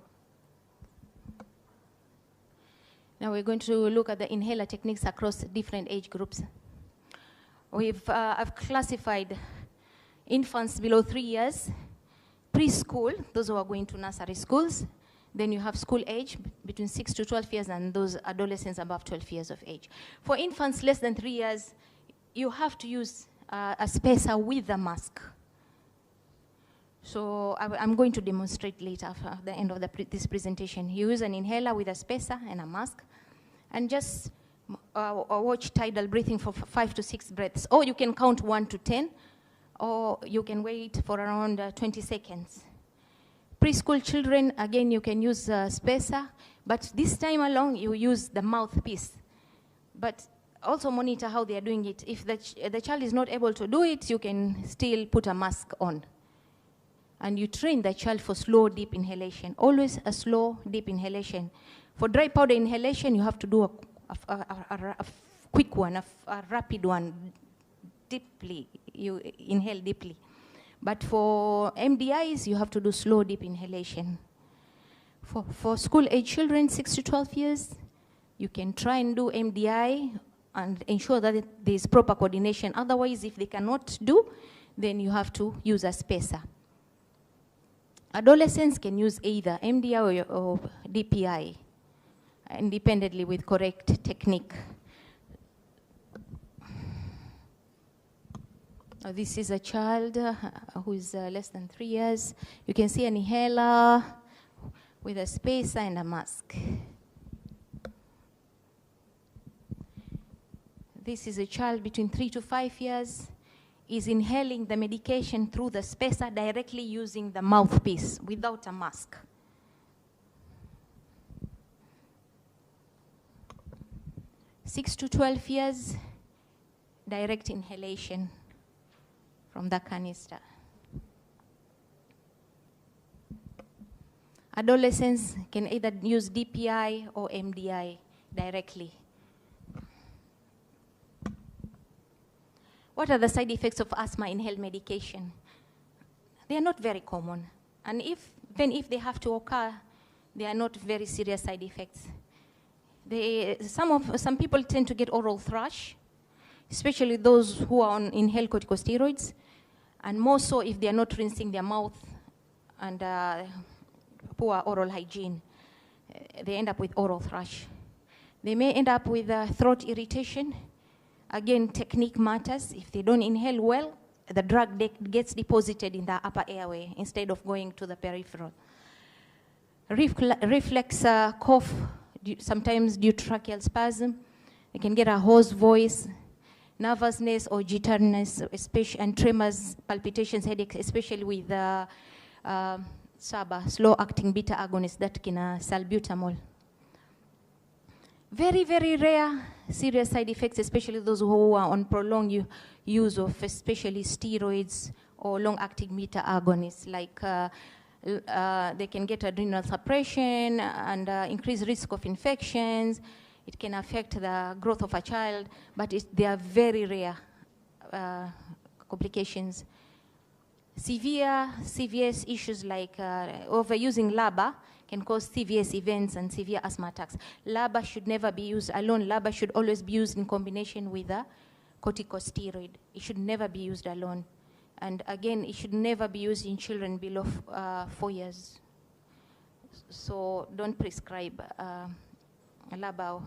Now we're going to look at the inhaler techniques across different age groups. I've classified infants below 3 years, preschool, those who are going to nursery schools, then you have school age between 6 to 12 years, and those adolescents above 12 years of age. For infants less than 3 years, you have to use a spacer with a mask. So I'm going to demonstrate later at the end of this presentation. You use an inhaler with a spacer and a mask, and just watch tidal breathing for 5 to 6 breaths. Or you can count 1 to 10, or you can wait for around 20 seconds. Preschool children, again, you can use a spacer, but this time along, you use the mouthpiece. But also monitor how they are doing it. If the child is not able to do it, you can still put a mask on. And you train the child for slow, deep inhalation. Always a slow, deep inhalation. For dry powder inhalation, you have to do a quick one, a rapid one, deeply. You inhale deeply. But for MDIs, you have to do slow, deep inhalation. For school-age children, 6 to 12 years, you can try and do MDI and ensure that there is proper coordination. Otherwise, if they cannot do, then you have to use a spacer. Adolescents can use either MDI or DPI independently with correct technique. This is a child who is less than 3 years. You can see an inhaler with a spacer and a mask. This is a child between 3 to 5 years. Is inhaling the medication through the spacer directly using the mouthpiece without a mask. Six to 12 years, direct inhalation from the canister. Adolescents can either use DPI or MDI directly. What are the side effects of asthma inhaled medication? They are not very common. And even if they have to occur, they are not very serious side effects. Some people tend to get oral thrush, especially those who are on inhaled corticosteroids, and more so if they are not rinsing their mouth and poor oral hygiene. They end up with oral thrush. They may end up with throat irritation. Again, technique matters. If they don't inhale well, the drug gets deposited in the upper airway instead of going to the peripheral. reflex cough, sometimes due to tracheal spasm. They can get a hoarse voice, nervousness or jitteriness, and tremors, palpitations, headaches, especially with SABA, slow-acting beta agonist, that can salbutamol. Very, very rare serious side effects, especially those who are on prolonged use of especially steroids or long-acting beta agonists, like they can get adrenal suppression and increased risk of infections. It can affect the growth of a child, but they are very rare complications. Severe CVS issues like overusing LABA can cause CVS events and severe asthma attacks. LABA should never be used alone. LABA should always be used in combination with a corticosteroid. It should never be used alone. And again, it should never be used in children below 4 years. So don't prescribe LABA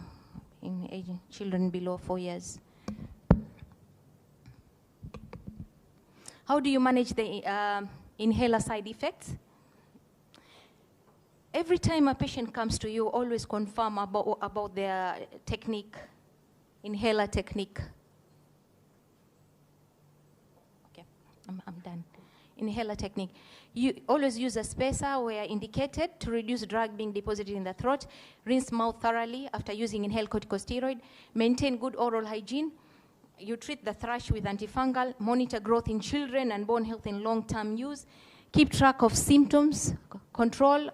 in children below 4 years. How do you manage the inhaler side effects? Every time a patient comes to you, always confirm about their technique, inhaler technique. Okay, I'm done. Inhaler technique. You always use a spacer where indicated to reduce drug being deposited in the throat. Rinse mouth thoroughly after using inhaled corticosteroid. Maintain good oral hygiene. You treat the thrush with antifungal. Monitor growth in children and bone health in long-term use. Keep track of symptoms, control,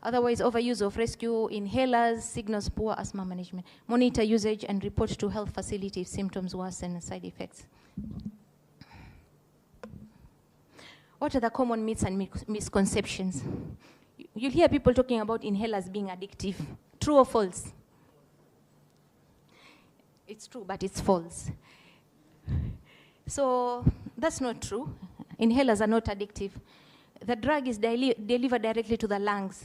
otherwise overuse of rescue inhalers signals poor asthma management. Monitor usage and report to health facility if symptoms worsen and side effects. What are the common myths and misconceptions? You'll hear people talking about inhalers being addictive. True or false? It's true, but it's false. So that's not true. Inhalers are not addictive. The drug is delivered directly to the lungs.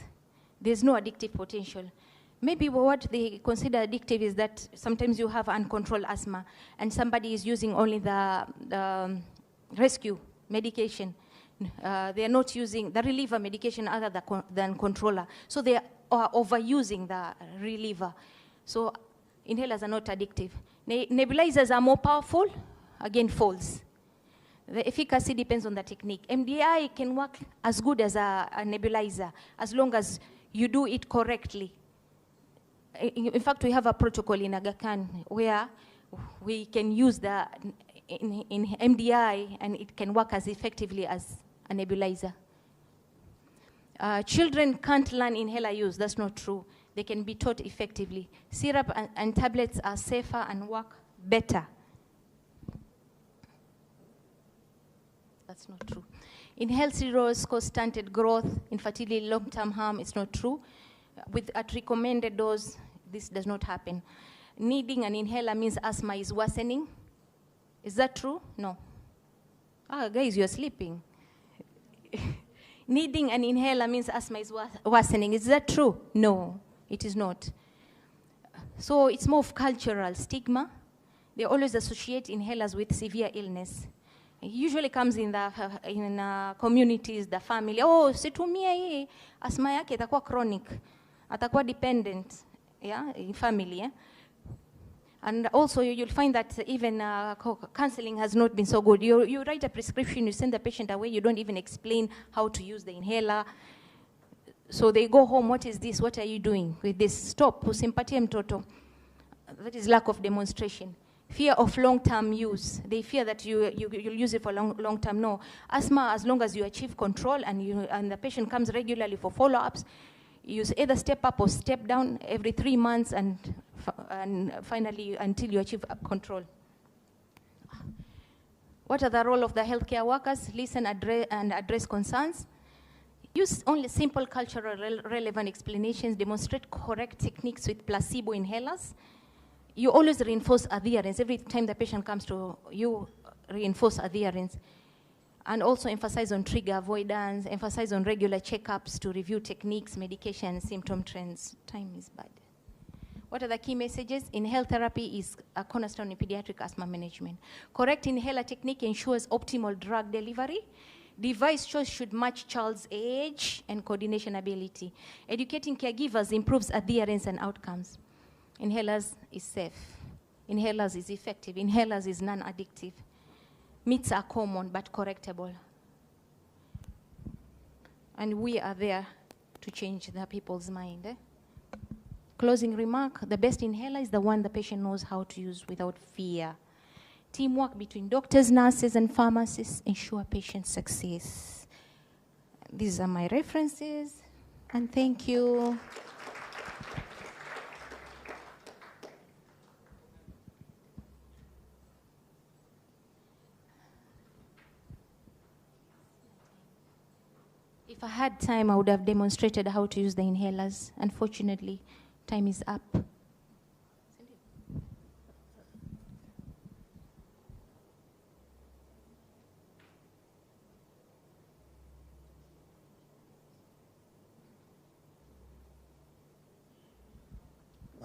There's no addictive potential. Maybe what they consider addictive is that sometimes you have uncontrolled asthma and somebody is using only the rescue medication. They are not using the reliever medication other than controller. So they are overusing the reliever. So inhalers are not addictive. Nebulizers are more powerful. Again, false. The efficacy depends on the technique. MDI can work as good as a nebulizer as long as you do it correctly. In fact, we have a protocol in Aga Khan where we can use the in MDI and it can work as effectively as a nebulizer. Children can't learn inhaler use. That's not true. They can be taught effectively. Syrup and tablets are safer and work better. That's not true. Inhaled steroids cause stunted growth, infertility, long-term harm. It's not true. At recommended dose, this does not happen. Needing an inhaler means asthma is worsening. Is that true? No. Guys, you're sleeping. Needing an inhaler means asthma is worsening. Is that true? No, it is not. So it's more of cultural stigma. They always associate inhalers with severe illness. It usually comes in the communities, the family. Oh, situmia hii, asthma yake itakuwa chronic, atakuwa dependent, yeah, in family. Yeah? And also you'll find that even counseling has not been so good. You write a prescription, you send the patient away, you don't even explain how to use the inhaler. So they go home, what is this? What are you doing with this? Stop, usimpatie mtoto. That is lack of demonstration. Fear of long-term use. They fear that you'll use it for long term. No. Asthma, as long as you achieve control and the patient comes regularly for follow-ups, you either step up or step down every 3 months and finally until you achieve control. What are the role of the healthcare workers? Listen and address concerns. Use only simple cultural relevant explanations. Demonstrate correct techniques with placebo inhalers. You always reinforce adherence. Every time the patient comes to you, reinforce adherence. And also emphasize on trigger avoidance, emphasize on regular checkups to review techniques, medication, symptom trends. Time is bad. What are the key messages? Inhaled therapy is a cornerstone in pediatric asthma management. Correct inhaler technique ensures optimal drug delivery. Device choice should match child's age and coordination ability. Educating caregivers improves adherence and outcomes. Inhalers is safe. Inhalers is effective. Inhalers is non-addictive. Myths are common but correctable. And we are there to change the people's mind. Closing remark, the best inhaler is the one the patient knows how to use without fear. Teamwork between doctors, nurses, and pharmacists ensure patient success. These are my references, and thank you. If I had time, I would have demonstrated how to use the inhalers. Unfortunately, time is up.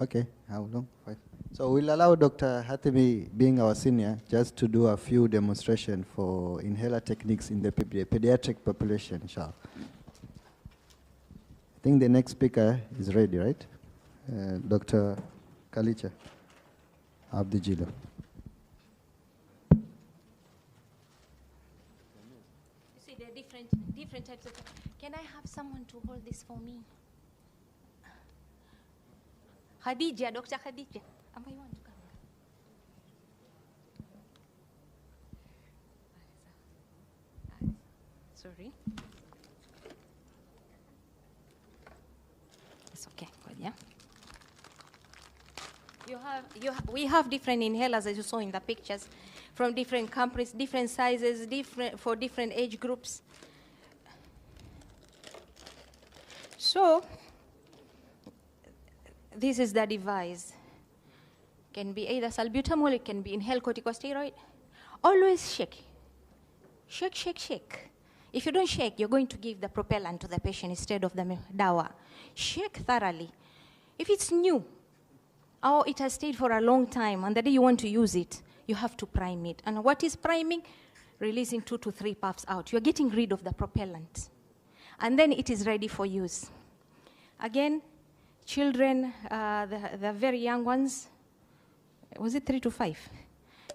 Okay, how long? 5. So we'll allow Dr. Hatimi, being our senior, just to do a few demonstrations for inhaler techniques in the pediatric population, inshallah. I think the next speaker is ready, right? Dr. Kalicha Abdijilo. You see, there are different types of... Can I have someone to hold this for me? Khadija, Dr. Khadija. Am I want to come? Sorry. It's okay. Good, yeah. We have different inhalers, as you saw in the pictures, from different companies, different sizes, for different age groups. So, this is the device. Can be either salbutamol, it can be inhaled corticosteroid. Always shake. Shake, shake, shake. If you don't shake, you're going to give the propellant to the patient instead of the dawa. Shake thoroughly. If it's new, or it has stayed for a long time, and the day you want to use it, you have to prime it. And what is priming? Releasing 2 to 3 puffs out. You're getting rid of the propellant. And then it is ready for use. Again, children, the very young ones, was it 3 to 5?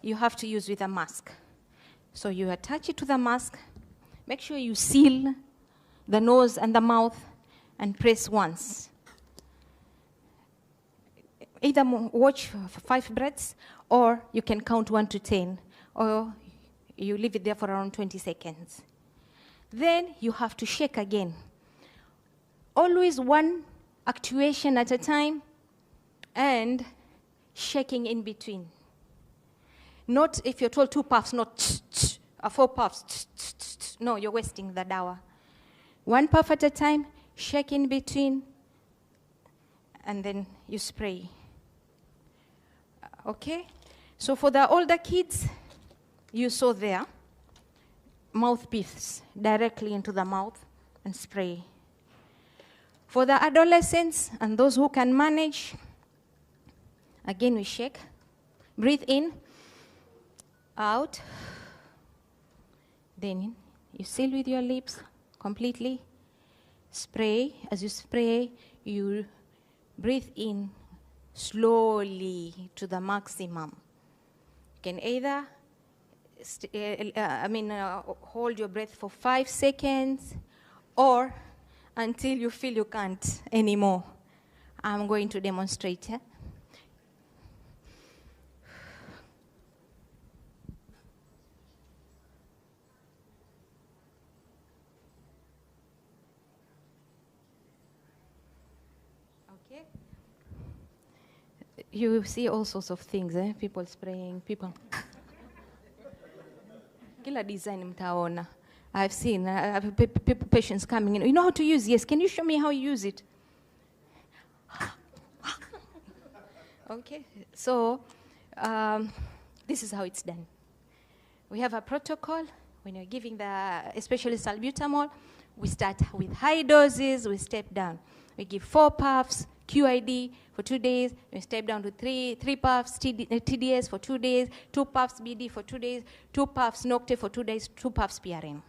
You have to use with a mask. So you attach it to the mask, make sure you seal the nose and the mouth, and press once. Either watch for 5 breaths, or you can count 1 to 10, or you leave it there for around 20 seconds. Then you have to shake again. Always one actuation at a time, and shaking in between. Not if you're told 2 puffs, not 4 puffs. No, you're wasting the dawa. 1 puff at a time, shake in between, and then you spray. Okay? So for the older kids, you saw there, mouthpiece directly into the mouth and spray. For the adolescents and those who can manage, again we shake. Breathe in, out. Then you seal with your lips completely. Spray. As you spray, you breathe in slowly to the maximum. You can either hold your breath for 5 seconds, or until you feel you can't anymore. I'm going to demonstrate. Okay. You see all sorts of things, people spraying, people. Kila design mtaona. I've seen patients coming in. You know how to use? Yes. Can you show me how you use it? Okay. So this is how it's done. We have a protocol. When you're giving especially salbutamol, we start with high doses. We step down. We give 4 puffs, QID for 2 days. We step down to 3 puffs, TDS for 2 days, 2 puffs BD for 2 days, 2 puffs Nocte for 2 days, 2 puffs PRM.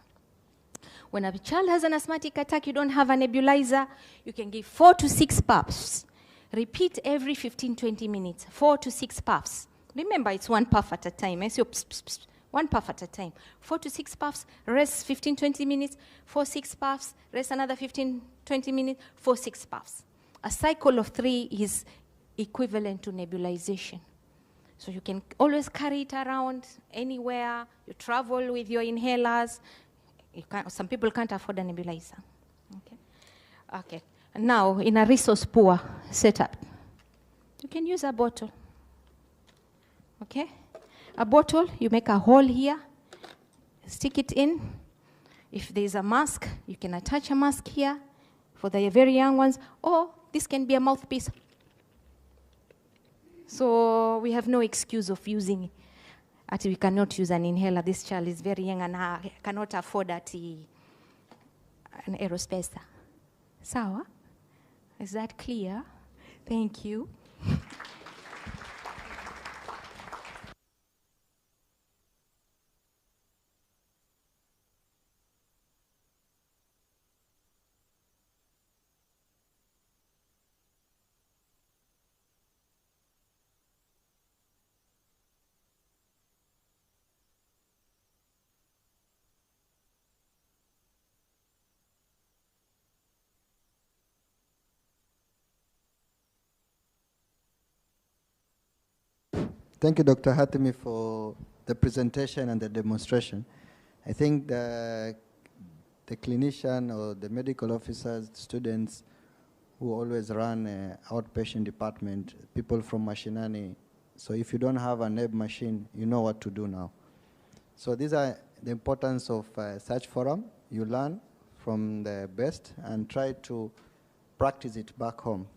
When a child has an asthmatic attack, you don't have a nebulizer, you can give 4 to 6 puffs. Repeat every 15-20 minutes, 4 to 6 puffs. Remember, it's 1 puff at a time. So pss, pss, pss, 1 puff at a time. 4 to 6 puffs, rest 15-20 minutes, 4-6 puffs, rest another 15-20 minutes, 4-6 puffs. A cycle of 3 is equivalent to nebulization. So you can always carry it around anywhere. You travel with your inhalers. Some people can't afford a nebulizer. Okay. Now, in a resource-poor setup, you can use a bottle. Okay? A bottle, you make a hole here, stick it in. If there's a mask, you can attach a mask here for the very young ones, or this can be a mouthpiece. So we have no excuse of using it. We cannot use an inhaler. This child is very young and cannot afford an aerospace. Sawa? Is that clear? Thank you. Thank you, Dr. Hatimi, for the presentation and the demonstration. I think the clinician or the medical officers, students who always run an outpatient department, people from Mashinani, so if you don't have a NEB machine, you know what to do now. So these are the importance of such forum. You learn from the best and try to practice it back home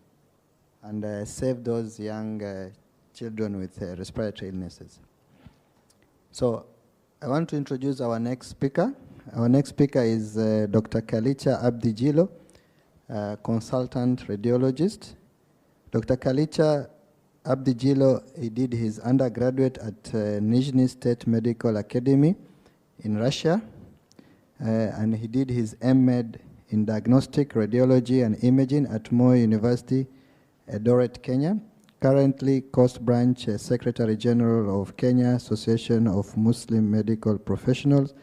and save those young children with respiratory illnesses. So I want to introduce our next speaker. Our next speaker is Dr. Kalicha Abdi-Jilo, consultant radiologist. Dr. Kalicha Abdi-Jilo, he did his undergraduate at Nizhny State Medical Academy in Russia, and he did his MMed in diagnostic radiology and imaging at Moi University, Eldoret, Kenya. Currently, Coast Branch Secretary General of Kenya Association of Muslim Medical Professionals,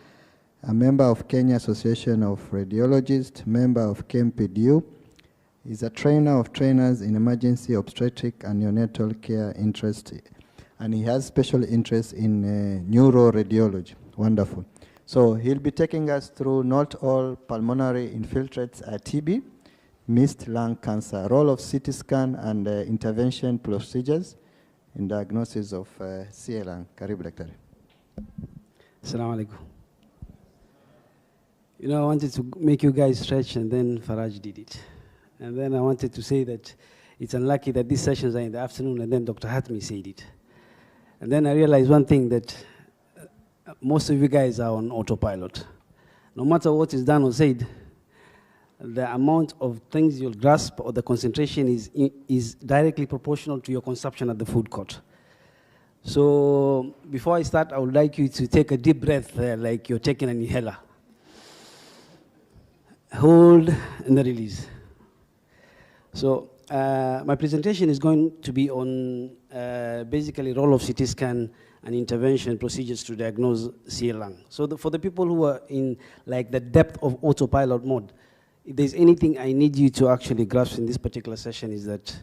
a member of Kenya Association of Radiologists, member of KAMMP. He's a trainer of trainers in emergency obstetric and neonatal care interest, and he has special interest in neuroradiology. Wonderful. So he'll be taking us through not all pulmonary infiltrates are TB, missed lung cancer, role of CT scan and intervention procedures in diagnosis of CA lung. Karibu Daktari. Assalamu alaikum. You know, I wanted to make you guys stretch, and then Faraj did it. And then I wanted to say that it's unlucky that these sessions are in the afternoon, and then Dr. Hatmi said it. And then I realized one thing, that most of you guys are on autopilot. No matter what is done or said, the amount of things you'll grasp or the concentration is directly proportional to your consumption at the food court. So before I start, I would like you to take a deep breath like you're taking an inhaler. Hold and then release. So my presentation is going to be on basically role of CT scan and intervention procedures to diagnose CA lung. So for the people who are in like the depth of autopilot mode, if there's anything I need you to actually grasp in this particular session, is that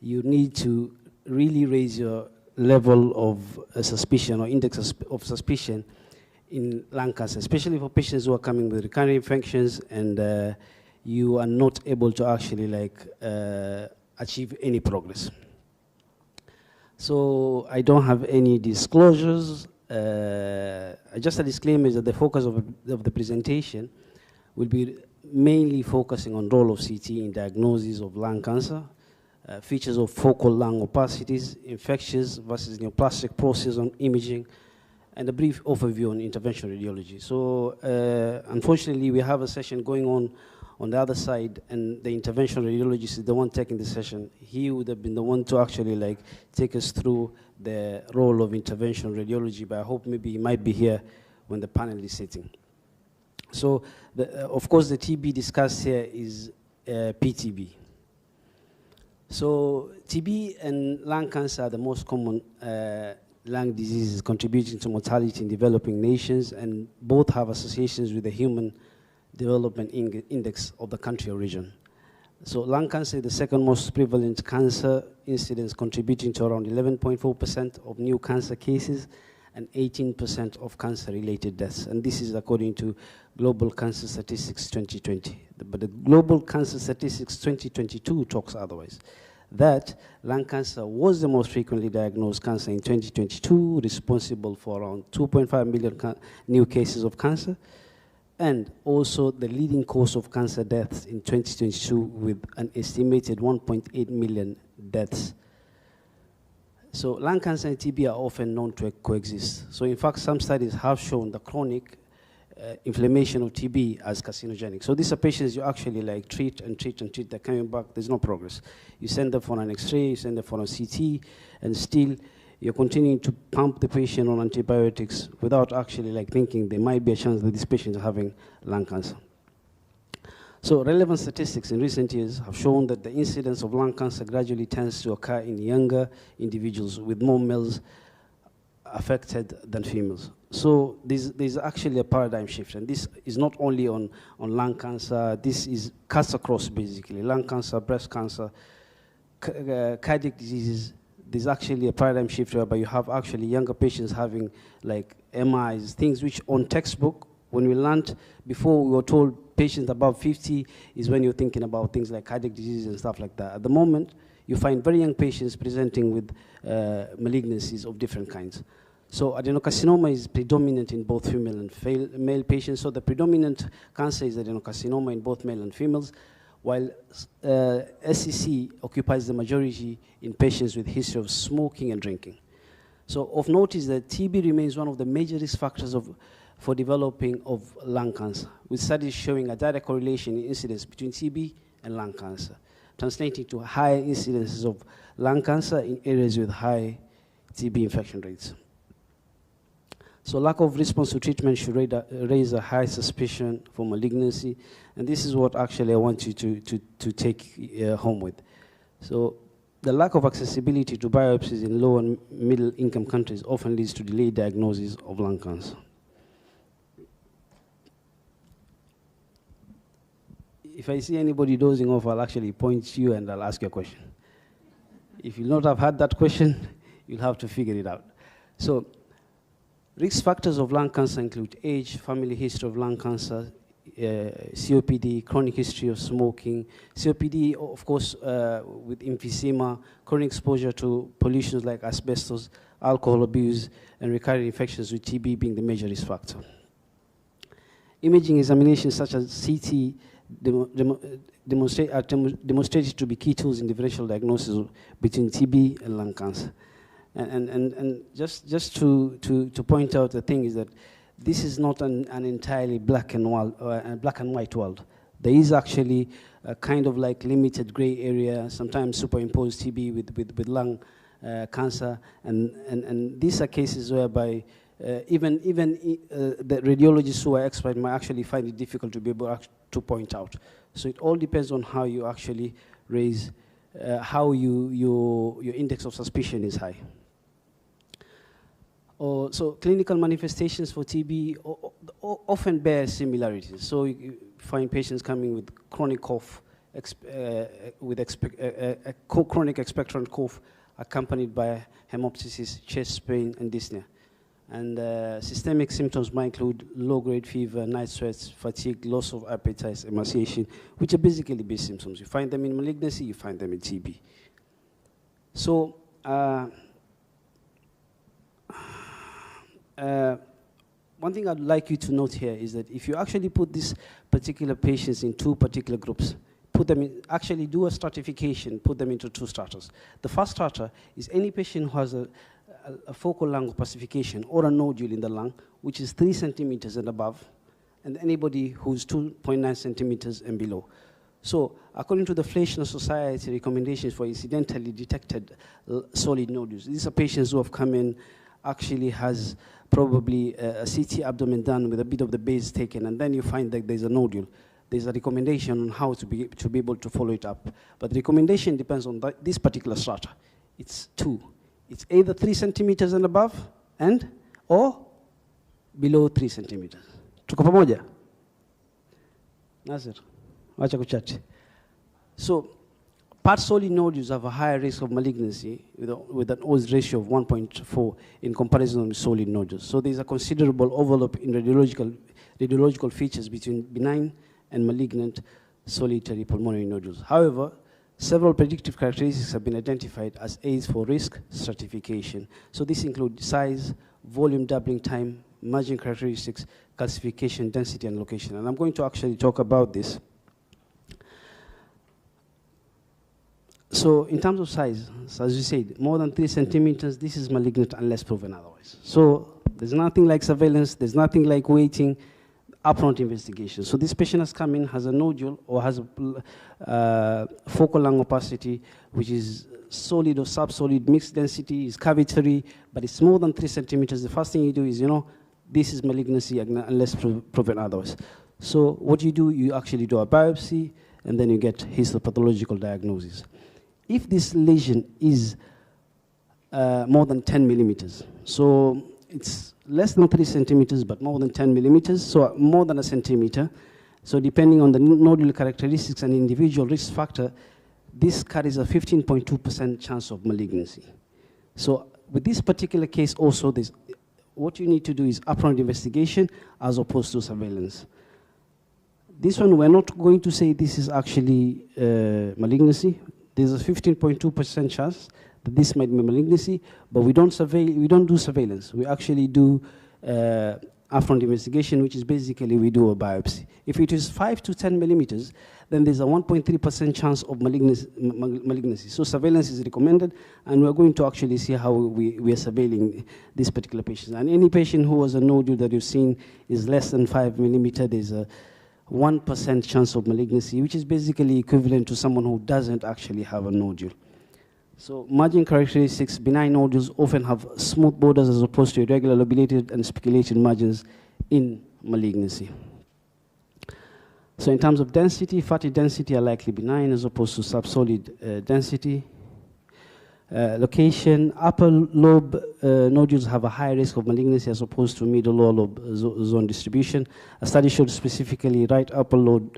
you need to really raise your level of suspicion or index of suspicion in lung cancer, especially for patients who are coming with recurrent infections and you are not able to actually achieve any progress. So I don't have any disclosures. Just a disclaimer is that the focus of the presentation will be mainly focusing on role of CT in diagnosis of lung cancer, features of focal lung opacities, infectious versus neoplastic process on imaging, and a brief overview on interventional radiology. So unfortunately, we have a session going on the other side, and the interventional radiologist is the one taking the session. He would have been the one to actually take us through the role of interventional radiology, but I hope maybe he might be here when the panel is sitting. So, of course, the TB discussed here is PTB. So, TB and lung cancer are the most common lung diseases contributing to mortality in developing nations, and both have associations with the Human Development Index of the country or region. So lung cancer is the second most prevalent cancer incidence, contributing to around 11.4% of new cancer cases and 18% of cancer-related deaths. And this is according to Global Cancer Statistics 2020. But the Global Cancer Statistics 2022 talks otherwise. That lung cancer was the most frequently diagnosed cancer in 2022, responsible for around 2.5 million new cases of cancer, and also the leading cause of cancer deaths in 2022 with an estimated 1.8 million deaths. So lung cancer and TB are often known to coexist. So in fact, some studies have shown the chronic inflammation of TB as carcinogenic. So these are patients you actually like treat and treat and treat, they're coming back, there's no progress. You send them for an X-ray, you send them for a CT, and still you're continuing to pump the patient on antibiotics without actually like thinking there might be a chance that this patient is having lung cancer. So relevant statistics in recent years have shown that the incidence of lung cancer gradually tends to occur in younger individuals, with more males affected than females. So there's actually a paradigm shift, and this is not only on lung cancer, this is cuts across basically, lung cancer, breast cancer, cardiac diseases. There's actually a paradigm shift whereby you have actually younger patients having like MIs, things which on textbook, when we learned before, we were told patients above 50 is when you're thinking about things like cardiac disease and stuff like that. At the moment, you find very young patients presenting with malignancies of different kinds. So adenocarcinoma is predominant in both female and male patients. So the predominant cancer is adenocarcinoma in both male and females, while SCC occupies the majority in patients with history of smoking and drinking. So of note is that TB remains one of the major risk factors for developing of lung cancer, with studies showing a direct correlation in incidence between TB and lung cancer, translating to higher incidences of lung cancer in areas with high TB infection rates. So lack of response to treatment should raise a high suspicion for malignancy, and this is what actually I want you to take home with. So the lack of accessibility to biopsies in low and middle income countries often leads to delayed diagnosis of lung cancer. If I see anybody dozing off, I'll actually point to you and I'll ask you a question. If you'll not have had that question, you'll have to figure it out. So risk factors of lung cancer include age, family history of lung cancer, COPD, chronic history of smoking, COPD, of course, with emphysema, chronic exposure to pollutions like asbestos, alcohol abuse, and recurrent infections with TB being the major risk factor. Imaging examinations such as CT demonstrated to be key tools in differential diagnosis between TB and lung cancer. And just to point out the thing is that this is not an entirely black and white world. There is actually a kind of like limited gray area, sometimes superimposed TB with lung cancer, and these are cases whereby even the radiologists who are expert might actually find it difficult to be able to point out. So it all depends on how you actually raise, how your index of suspicion is high. So clinical manifestations for TB often bear similarities. So you find patients coming with chronic cough, chronic expectorant cough accompanied by hemoptysis, chest pain, and dyspnea. And systemic symptoms might include low-grade fever, night sweats, fatigue, loss of appetite, emaciation, which are basically base symptoms. You find them in malignancy, you find them in TB. So one thing I'd like you to note here is that if you actually put these particular patients in two particular groups, put them in, actually do a stratification, put them into two stratas. The first strata is any patient who has a focal lung opacification or a nodule in the lung, which is 3 centimeters and above, and anybody who's 2.9 centimeters and below. So according to the Fleischner Society recommendations for incidentally detected solid nodules, these are patients who have come in actually has probably a CT abdomen done with a bit of the base taken, and then you find that there's a nodule. There's a recommendation on how to be able to follow it up. But the recommendation depends on this particular strata. It's 2. It's either 3 centimeters and above, or below 3 centimeters. Tuko pamoja? Nasir, wacha kuchati. So, part solid nodules have a higher risk of malignancy with an odds ratio of 1.4 in comparison with solid nodules. So there's a considerable overlap in radiological features between benign and malignant solitary pulmonary nodules. However, several predictive characteristics have been identified as aids for risk stratification. So this includes size, volume doubling time, margin characteristics, calcification, density, and location. And I'm going to actually talk about this. So in terms of size, as you said, more than 3 centimeters, this is malignant unless proven otherwise. So there's nothing like surveillance, there's nothing like waiting, upfront investigation. So this patient has come in, has a nodule, or has a focal lung opacity, which is solid or subsolid, mixed density, is cavitary, but it's more than 3 centimeters. The first thing you do is, this is malignancy unless proven otherwise. So what you do, you actually do a biopsy, and then you get histopathological diagnosis. If this lesion is more than 10 millimeters, so it's less than 3 centimeters, but more than 10 millimeters, so more than a centimeter. So depending on the nodule characteristics and individual risk factor, this carries a 15.2% chance of malignancy. So with this particular case also, what you need to do is upfront investigation as opposed to surveillance. This one, we're not going to say this is actually malignancy. There's a 15.2% chance that this might be malignancy, but we don't do surveillance. We actually do upfront investigation, which is basically we do a biopsy. If it is 5 to 10 millimeters, then there's a 1.3% chance of malignancy. So surveillance is recommended, and we're going to actually see how we are surveilling this particular patient. And any patient who has a nodule that you've seen is less than 5 millimeters, there's a 1% chance of malignancy, which is basically equivalent to someone who doesn't actually have a nodule. So margin characteristics, benign nodules often have smooth borders as opposed to irregular lobulated and spiculated margins in malignancy. So in terms of density, fatty density are likely benign as opposed to subsolid density. Location, upper lobe nodules have a high risk of malignancy as opposed to middle lower lobe zone distribution. A study showed specifically right upper lobe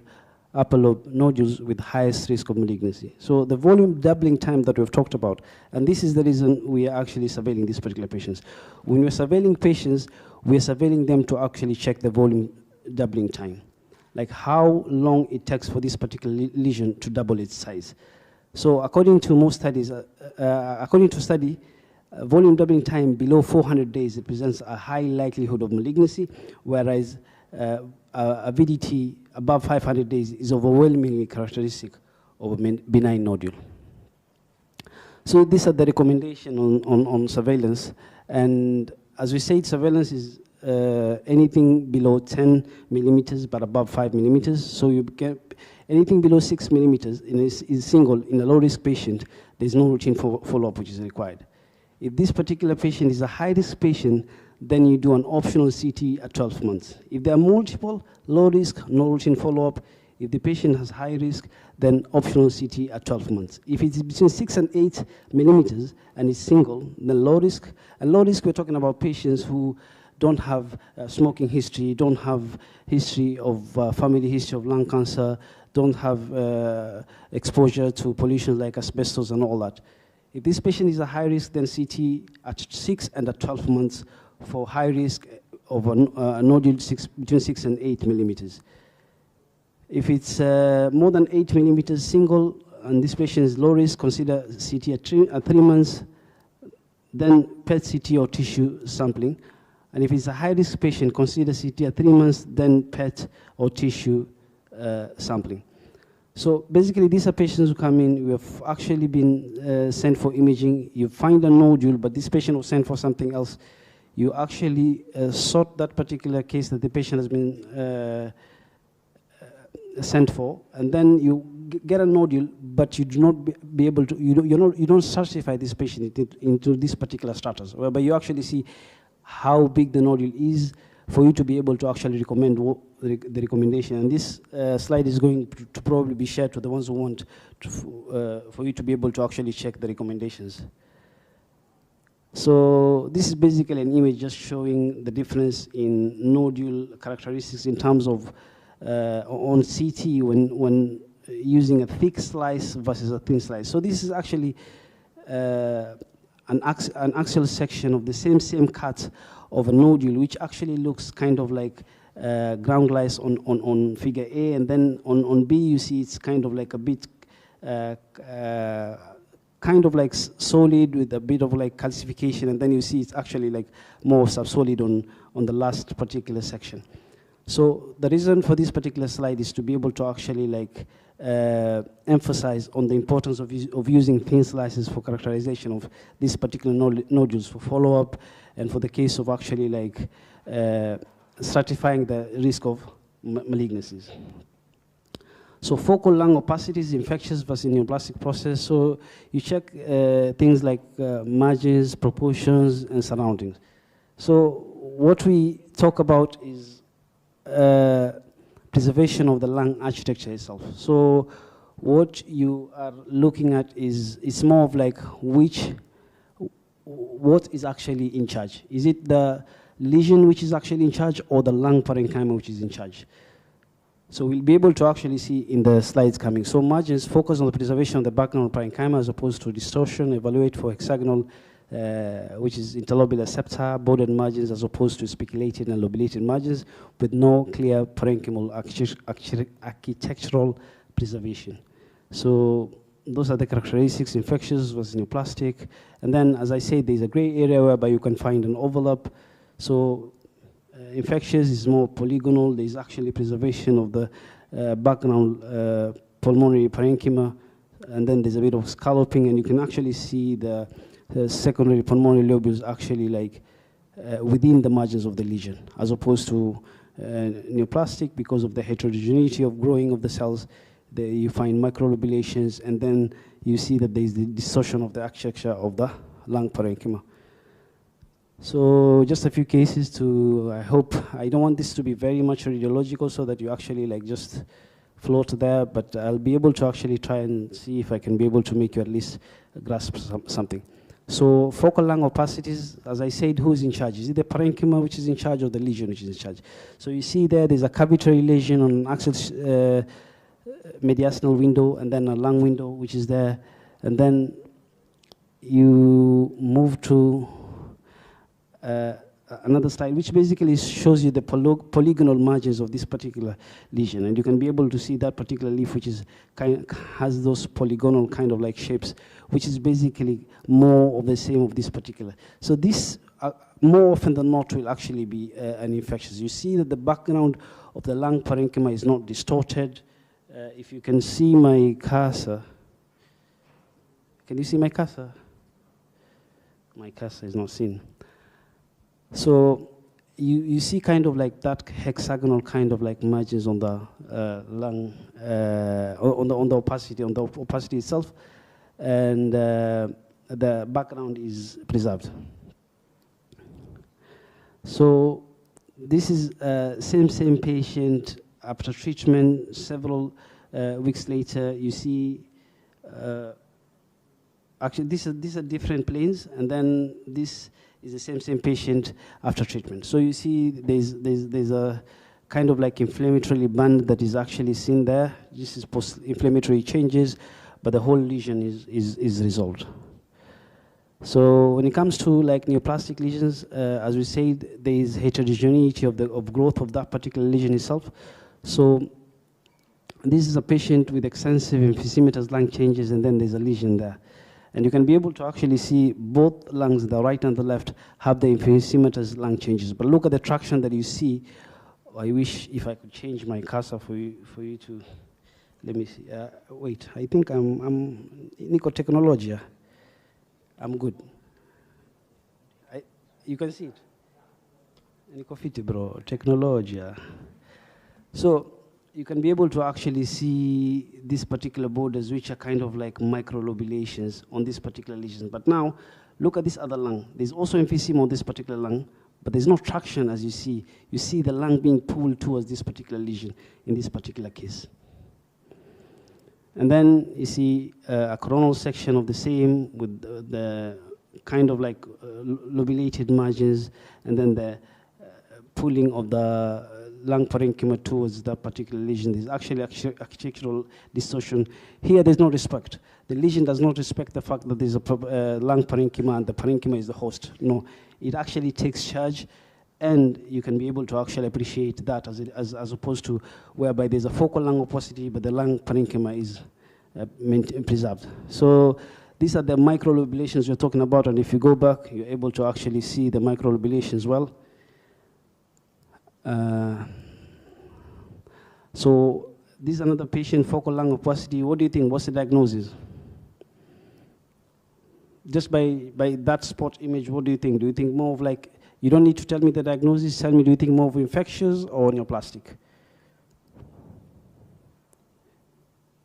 nodules with highest risk of malignancy. So the volume doubling time that we've talked about, and this is the reason we are actually surveilling these particular patients. When we're surveilling patients, we're surveilling them to actually check the volume doubling time, like how long it takes for this particular lesion to double its size. So according to most studies, according to study, volume doubling time below 400 days represents a high likelihood of malignancy, whereas a VDT above 500 days is overwhelmingly characteristic of a benign nodule. So these are the recommendations on surveillance. And as we said, surveillance is anything below 10 millimeters but above 5 millimeters. So you get anything below 6 millimeters is single in a low-risk patient, there's no routine follow-up which is required. If this particular patient is a high-risk patient, then you do an optional CT at 12 months. If there are multiple, low risk, no routine follow-up. If the patient has high risk, then optional CT at 12 months. If it's between 6 and 8 millimeters and it's single, then low risk. And low risk, we're talking about patients who don't have smoking history, don't have history of family history of lung cancer, don't have exposure to pollution like asbestos and all that. If this patient is a high risk, then CT at 6 and at 12 months for high risk of a nodule between 6 and 8 millimeters. If it's more than 8 millimeters single and this patient is low risk, consider CT at 3 months, then PET CT or tissue sampling. And if it's a high risk patient, consider CT at 3 months, then PET or tissue sampling. So basically, these are patients who come in. We have actually been sent for imaging. You find a nodule, but this patient was sent for something else. You actually sort that particular case that the patient has been sent for, and then you get a nodule, but you do not be able to, you don't certify this patient into this particular status, whereby you actually see how big the nodule is for you to be able to actually recommend the recommendation. And this slide is going to probably be shared to the ones who want to, for you to be able to actually check the recommendations. So this is basically an image just showing the difference in nodule characteristics in terms of on CT when using a thick slice versus a thin slice. So this is actually an axial section of the same cut of a nodule, which actually looks kind of like ground glass on figure A, and then on B you see it's kind of like a bit kind of like solid with a bit of like calcification, and then you see it's actually like more subsolid on the last particular section. So the reason for this particular slide is to be able to actually like emphasize on the importance of using thin slices for characterization of these particular nodules for follow-up, and for the case of actually like stratifying the risk of malignancies. So focal lung opacity is infectious versus neoplastic process. So you check things like margins, proportions, and surroundings. So what we talk about is preservation of the lung architecture itself. So what you are looking at is, it's more of like what is actually in charge. Is it the lesion which is actually in charge, or the lung parenchyma which is in charge? So we'll be able to actually see in the slides coming. So margins focus on the preservation of the background parenchyma as opposed to distortion, evaluate for hexagonal, which is interlobular septa, bordered margins as opposed to spiculated and lobulated margins with no clear parenchymal architectural preservation. So those are the characteristics, infectious versus neoplastic. And then, as I said, there's a gray area whereby you can find an overlap. So infectious is more polygonal. There's actually preservation of the background pulmonary parenchyma, and then there's a bit of scalloping, and you can actually see the secondary pulmonary lobules actually like within the margins of the lesion, as opposed to neoplastic. Because of the heterogeneity of growing of the cells, you find microlobulations, and then you see that there's the distortion of the architecture of the lung parenchyma. So just a few cases to, I don't want this to be very much radiological so that you actually like just float there, but I'll be able to actually try and see if I can be able to make you at least grasp something. So focal lung opacities, as I said, who's in charge? Is it the parenchyma which is in charge, or the lesion which is in charge? So you see there's a cavitary lesion on axial mediastinal window, and then a lung window which is there, and then you move to another slide, which basically shows you the polygonal margins of this particular lesion, and you can be able to see that particular leaf, which is has those polygonal kind of like shapes, which is basically more of the same of this particular. So this, more often than not, will actually be an infectious. You see that the background of the lung parenchyma is not distorted. If you can see my cursor, can you see my cursor? My cursor is not seen. So you see kind of like that hexagonal kind of like margins on the lung, on the opacity itself, and the background is preserved. So this is same patient after treatment. Several weeks later, you see. Actually, these are different planes, and then this is the same patient after treatment. So you see there's a kind of like inflammatory band that is actually seen there. This is post-inflammatory changes, but the whole lesion is resolved. So when it comes to like neoplastic lesions, as we said, there is heterogeneity of growth of that particular lesion itself. So this is a patient with extensive emphysematous lung changes, and then there's a lesion there. And you can be able to actually see both lungs, the right and the left, have the emphysematous lung changes. But look at the traction that you see. I wish if I could change my cursor for you to, let me see. Wait, I think I'm Nico Technologia. I'm good. You can see it. Nico Fiti, bro, Technologia. So you can be able to actually see these particular borders, which are kind of like microlobulations on this particular lesion. But now, look at this other lung. There's also emphysema on this particular lung, but there's no traction as you see. You see the lung being pulled towards this particular lesion in this particular case. And then you see a coronal section of the same with the kind of like lobulated margins, and then the pulling of the lung parenchyma towards that particular lesion. There's actually architectural distortion. Here there's no respect. The lesion does not respect the fact that there's a lung parenchyma and the parenchyma is the host. No, it actually takes charge, and you can be able to actually appreciate that as opposed to whereby there's a focal lung opacity but the lung parenchyma is preserved. So these are the microlobulations we're talking about, and if you go back, you're able to actually see the microlobulations well. So this is another patient, focal lung opacity. What do you think? What's the diagnosis? Just by that spot image, what do you think? Do you think more of like, you don't need to tell me the diagnosis, tell me, do you think more of infectious or neoplastic?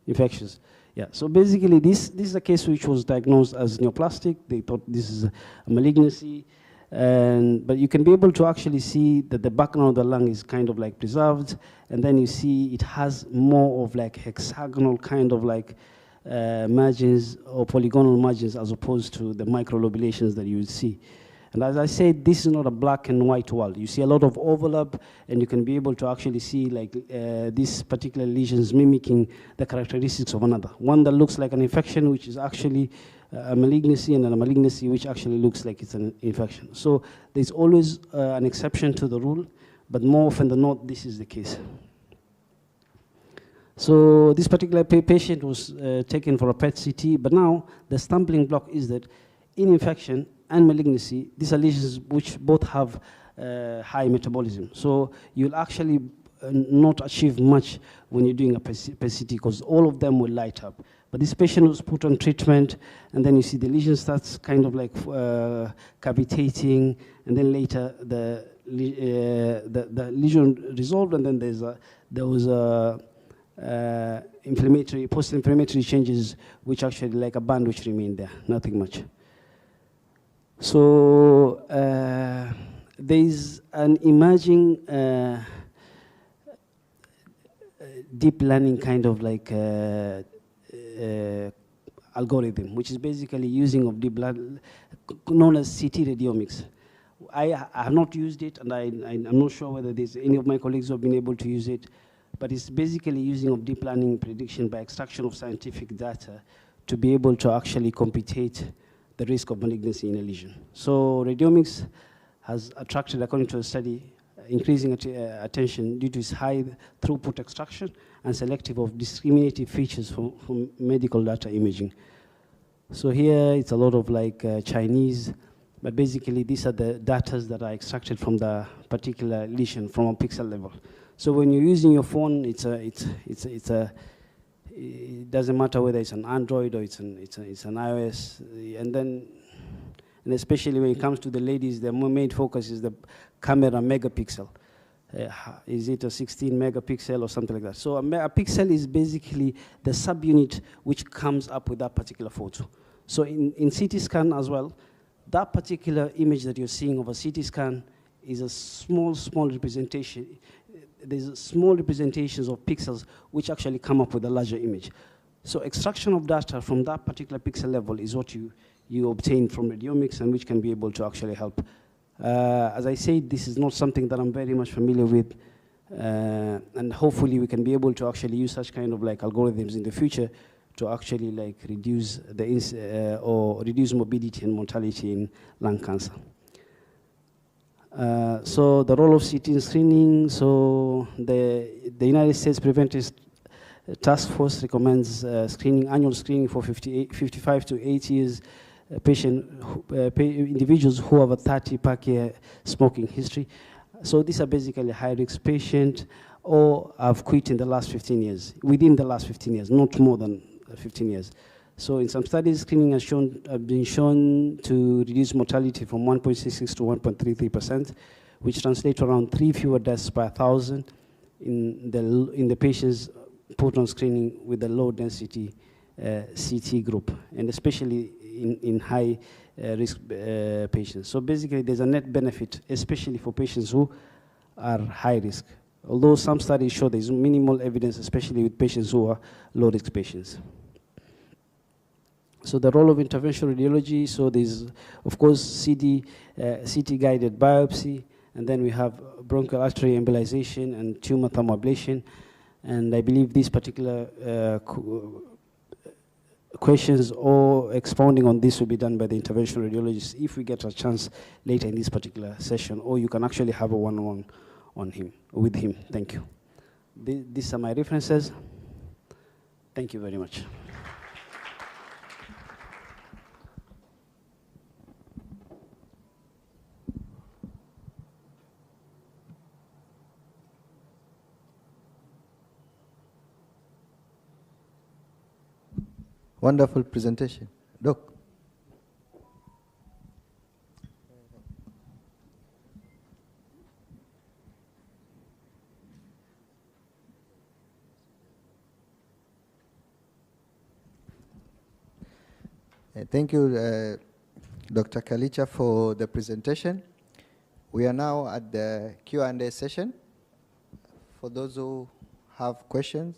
Infectious. Yeah, so basically this is a case which was diagnosed as neoplastic. They thought this is a malignancy. But you can be able to actually see that the background of the lung is kind of like preserved, and then you see it has more of like hexagonal kind of like margins or polygonal margins as opposed to the microlobulations that you would see. And as I said, this is not a black and white world. You see a lot of overlap, and you can be able to actually see like these particular lesions mimicking the characteristics of another. One that looks like an infection, which is actually a malignancy, and then a malignancy which actually looks like it's an infection. So there's always an exception to the rule, but more often than not, this is the case. So this particular patient was taken for a PET CT, but now the stumbling block is that in infection and malignancy, these are lesions which both have high metabolism. So you'll actually not achieve much when you're doing a PET CT because all of them will light up. But this patient was put on treatment, and then you see the lesion starts kind of like cavitating, and then later the lesion resolved, and then there was inflammatory, post-inflammatory changes, which actually like a band which remained there, nothing much. So there's an emerging deep learning kind of like algorithm, which is basically using of deep learning, known as CT radiomics. I have not used it, and I'm not sure whether there's any of my colleagues who have been able to use it, but it's basically using of deep learning prediction by extraction of scientific data to be able to actually computate the risk of malignancy in a lesion. So radiomics has attracted, according to a study, increasing attention due to its high throughput extraction and selective of discriminative features from medical data imaging. So here it's a lot of like Chinese, but basically these are the data that are extracted from the particular lesion from a pixel level. So when you're using your phone, it doesn't matter whether it's an Android or it's an iOS, and especially when it comes to the ladies, their main focus is the camera megapixel. Is it a 16 megapixel or something like that? So a pixel is basically the subunit which comes up with that particular photo. So in CT scan as well, that particular image that you're seeing of a CT scan is a small representation. There's small representations of pixels which actually come up with a larger image. So extraction of data from that particular pixel level is what you obtain from radiomics, and which can be able to actually help. As I said, this is not something that I'm very much familiar with, and hopefully we can be able to actually use such kind of like algorithms in the future to actually like reduce or reduce morbidity and mortality in lung cancer. So the role of CT screening, so the United States Preventive Task Force recommends annual screening for 55 to 80 years individuals who have a 30-pack year smoking history. So these are basically high-risk patients or have quit in the last 15 years, within the last 15 years, not more than 15 years. So in some studies, screening has been shown to reduce mortality from 1.66 to 1.33%, which translates to around 3 fewer deaths per 1,000 in the patients put on screening with the low density CT group, and especially in high risk patients. So basically there's a net benefit, especially for patients who are high risk. Although some studies show there's minimal evidence, especially with patients who are low risk patients. So the role of interventional radiology, so there's of course CT guided biopsy, and then we have bronchial artery embolization and tumor thermoablation. And I believe these particular questions or expounding on this will be done by the interventional radiologist if we get a chance later in this particular session, or you can actually have a one-on-one with him. Thank you. These are my references. Thank you very much. Wonderful presentation. Doc. Thank you, Dr. Kalicha, for the presentation. We are now at the Q&A session. For those who have questions,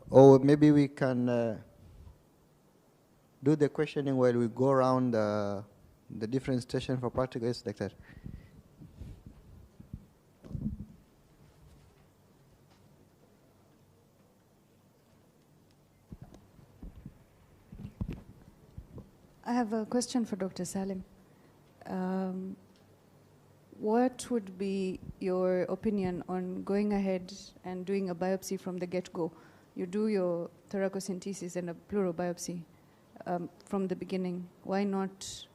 or maybe we can do the questioning while we go around the different stations for practical. Yes, Doctor. I have a question for Dr. Salim. What would be your opinion on going ahead and doing a biopsy from the get-go? You do your thoracocentesis and a pleural biopsy from the beginning. Why not?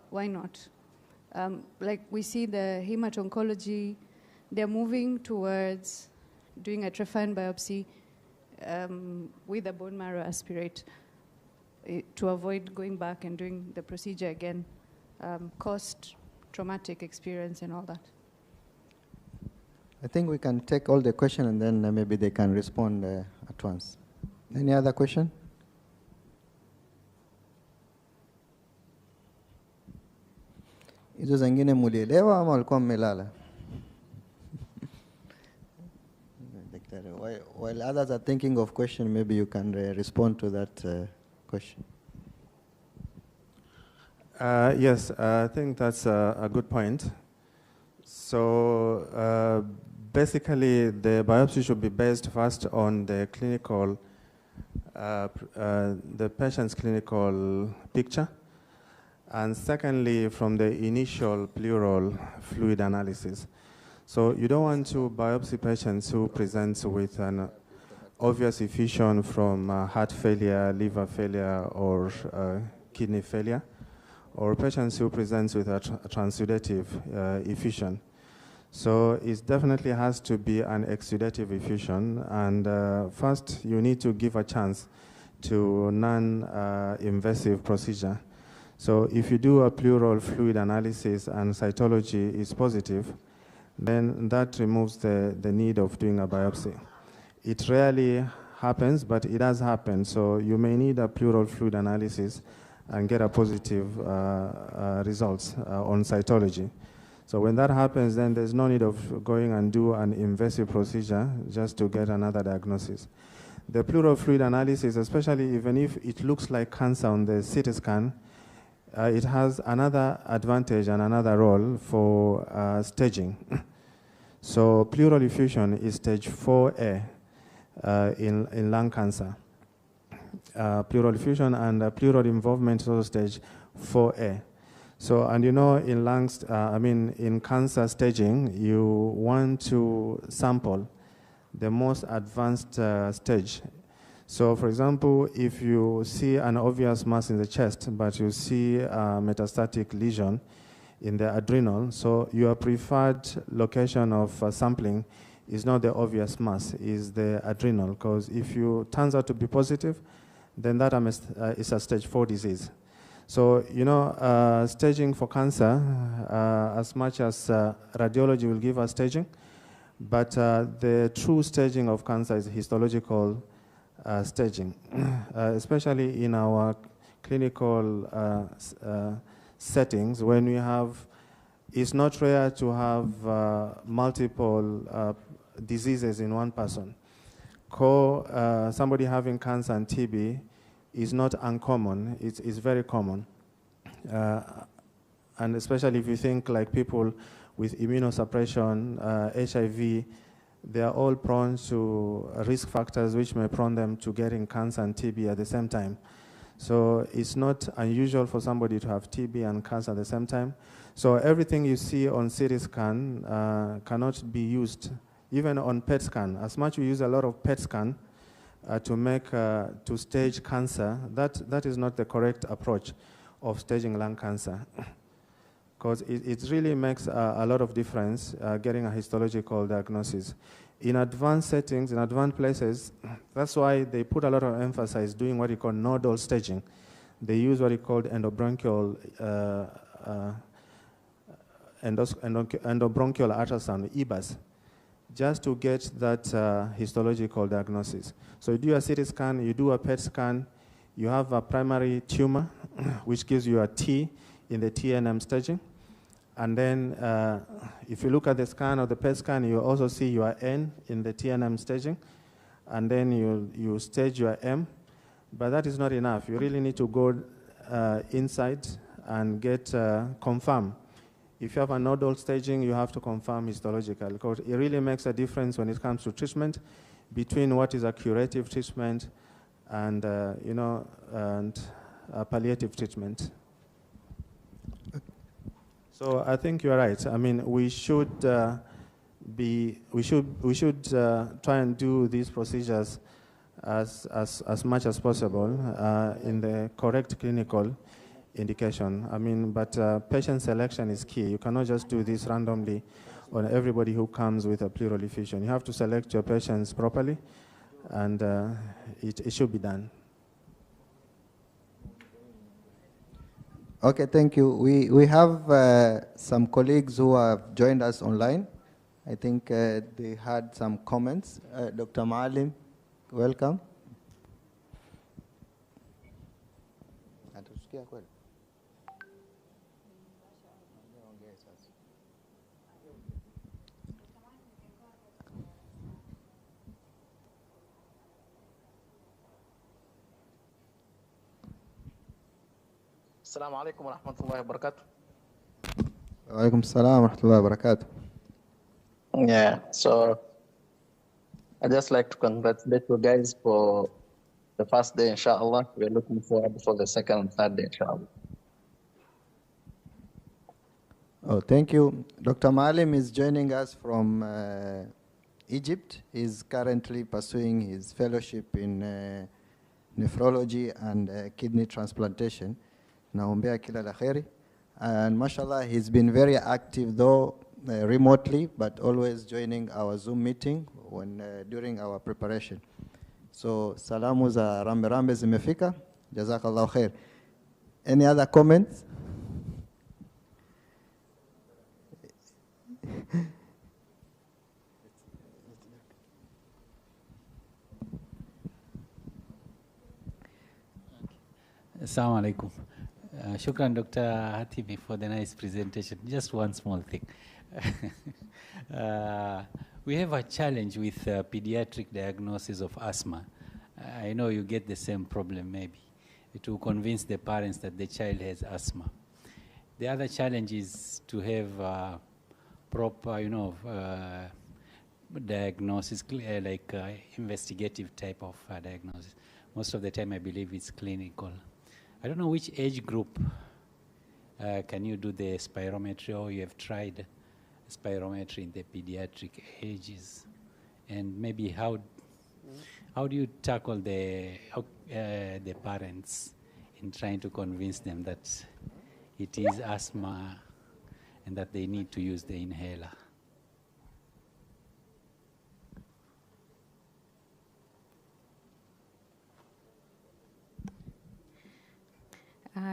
Why not? Like we see the hemat-oncology, they're moving towards doing a trephine biopsy with a bone marrow aspirate to avoid going back and doing the procedure again. Cost, traumatic experience and all that. I think we can take all the questions and then maybe they can respond at once. Any other question? Hizo zingine mulielewa ama walikuwa mmelala? While others are thinking of question, maybe you can respond to that question. Yes, I think that's a good point. So basically, the biopsy should be based first on the clinical, the patient's clinical picture, and secondly, from the initial pleural fluid analysis. So you don't want to biopsy patients who present with an obvious effusion from heart failure, liver failure, or kidney failure, or patients who present with a transudative effusion. So it definitely has to be an exudative effusion, and first you need to give a chance to non-invasive procedure. So if you do a pleural fluid analysis and cytology is positive, then that removes the need of doing a biopsy. It rarely happens, but it does happen. So you may need a pleural fluid analysis and get a positive results on cytology. So when that happens, then there's no need of going and do an invasive procedure just to get another diagnosis. The pleural fluid analysis, especially even if it looks like cancer on the CT scan, it has another advantage and another role for staging. So pleural effusion is stage 4A in lung cancer. Pleural effusion and pleural involvement is also stage 4A. So, and you know, in lungs, in cancer staging, you want to sample the most advanced stage. So, for example, if you see an obvious mass in the chest, but you see a metastatic lesion in the adrenal, so your preferred location of sampling is not the obvious mass, is the adrenal, because if you turns out to be positive, then that is a stage 4 disease. So, you know, staging for cancer, as much as radiology will give us staging, But the true staging of cancer is histological staging, especially in our clinical settings when we have, it's not rare to have multiple diseases in one person. Somebody having cancer and TB is not uncommon, it's very common. And especially if you think like people with immunosuppression, HIV, they are all prone to risk factors which may prone them to getting cancer and TB at the same time. So it's not unusual for somebody to have TB and cancer at the same time. So everything you see on CT scan cannot be used, even on PET scan. As much we use a lot of PET scan to stage cancer, that is not the correct approach of staging lung cancer. Because it really makes a lot of difference getting a histological diagnosis. In advanced settings, in advanced places, that's why they put a lot of emphasis doing what you call nodal staging. They use what you call endobronchial ultrasound, EBUS, just to get that histological diagnosis. So you do a CT scan, you do a PET scan, you have a primary tumor, which gives you a T in the TNM staging. And then if you look at the scan or the PET scan, you also see your N in the TNM staging. And then you stage your M. But that is not enough. You really need to go inside and get confirm. If you have a nodal staging, you have to confirm histological, because it really makes a difference when it comes to treatment between what is a curative treatment and palliative treatment. So I think you're right. I mean, we should try and do these procedures as much as possible in the correct clinical indication. I mean, but patient selection is key. You cannot just do this randomly on everybody who comes with a pleural effusion. You have to select your patients properly, and it should be done. Okay, thank you. We have some colleagues who have joined us online. I think they had some comments. Dr. Maalim, welcome. Assalamu alaikum wa rahmatullahi wa barakatuh. Wa alaikum assalam wa rahmatullahi wa barakatuh. Yeah, so I'd just like to congratulate you guys for the first day, inshallah. We're looking forward for the second and third day, inshallah. Oh, thank you. Dr. Maalim is joining us from Egypt. He's currently pursuing his fellowship in nephrology and kidney transplantation. Naombea kila la kheri. And mashallah, he's been very active though remotely, but always joining our Zoom meeting when during our preparation. So salamu za rambe rambe zimefika. Jazakallahu khair. Any other comments? Assalamu alaikum. Shukran, Dr. Hatibi, for the nice presentation. Just one small thing. We have a challenge with pediatric diagnosis of asthma. I know you get the same problem maybe, to convince the parents that the child has asthma. The other challenge is to have proper, diagnosis, like investigative type of diagnosis. Most of the time I believe it's clinical. I don't know which age group can you do the spirometry, or you have tried spirometry in the pediatric ages, and maybe how do you tackle the parents in trying to convince them that it is asthma and that they need to use the inhaler?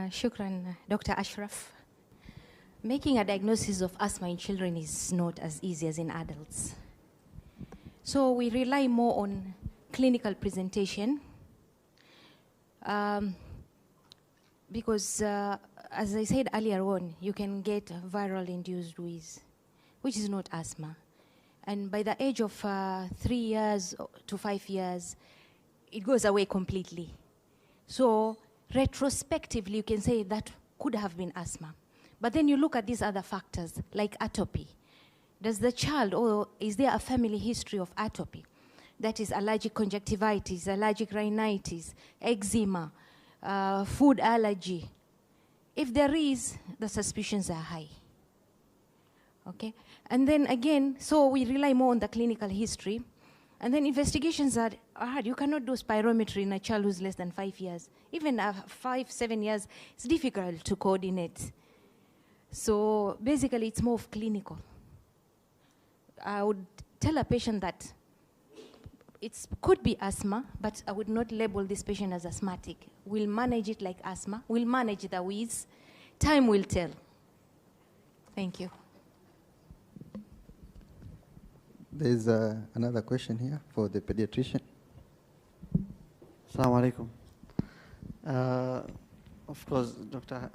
Shukran, Dr. Ashraf. Making a diagnosis of asthma in children is not as easy as in adults. So we rely more on clinical presentation because, as I said earlier on, you can get viral induced wheeze, which is not asthma. And by the age of 3 years to 5 years, it goes away completely. So retrospectively, you can say that could have been asthma. But then you look at these other factors, like atopy. Does the child, or is there a family history of atopy? That is allergic conjunctivitis, allergic rhinitis, eczema, food allergy. If there is, the suspicions are high. Okay? And then again, so we rely more on the clinical history. And then investigations are hard. You cannot do spirometry in a child who's less than 5 years. Even 5, 7 years, it's difficult to coordinate. So basically, it's more of clinical. I would tell a patient that it could be asthma, but I would not label this patient as asthmatic. We'll manage it like asthma. We'll manage the wheeze. Time will tell. Thank you. There's another question here for the pediatrician. Assalamu alaikum. Of course, Dr.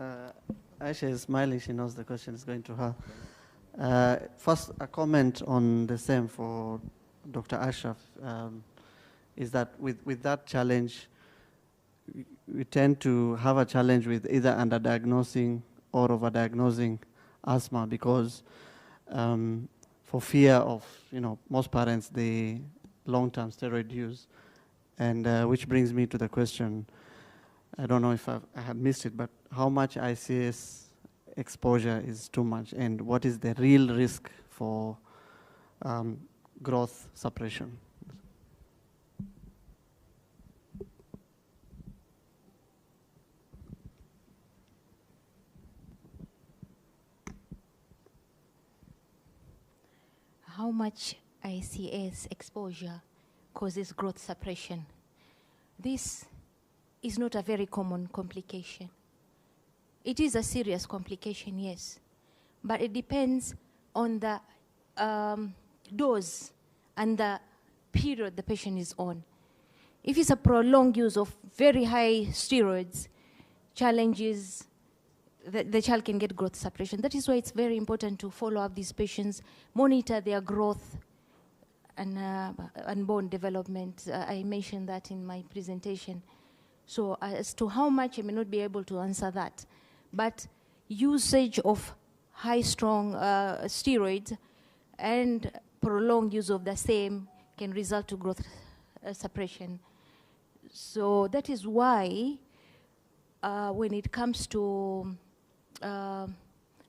Aisha is smiling. She knows the question is going to her. First, a comment on the same for Dr. Ashraf is that with that challenge, we tend to have a challenge with either underdiagnosing or overdiagnosing asthma because for fear of, most parents, the long-term steroid use. And which brings me to the question, I don't know if I had missed it, but how much ICS exposure is too much, and what is the real risk for growth suppression? How much ICS exposure causes growth suppression? This is not a very common complication. It is a serious complication, yes, but it depends on the dose and the period the patient is on. If it's a prolonged use of very high steroids, challenges, the child can get growth suppression. That is why it's very important to follow up these patients, monitor their growth and bone development. I mentioned that in my presentation. So as to how much, I may not be able to answer that. But usage of high strong steroids and prolonged use of the same can result to growth suppression. So that is why when it comes to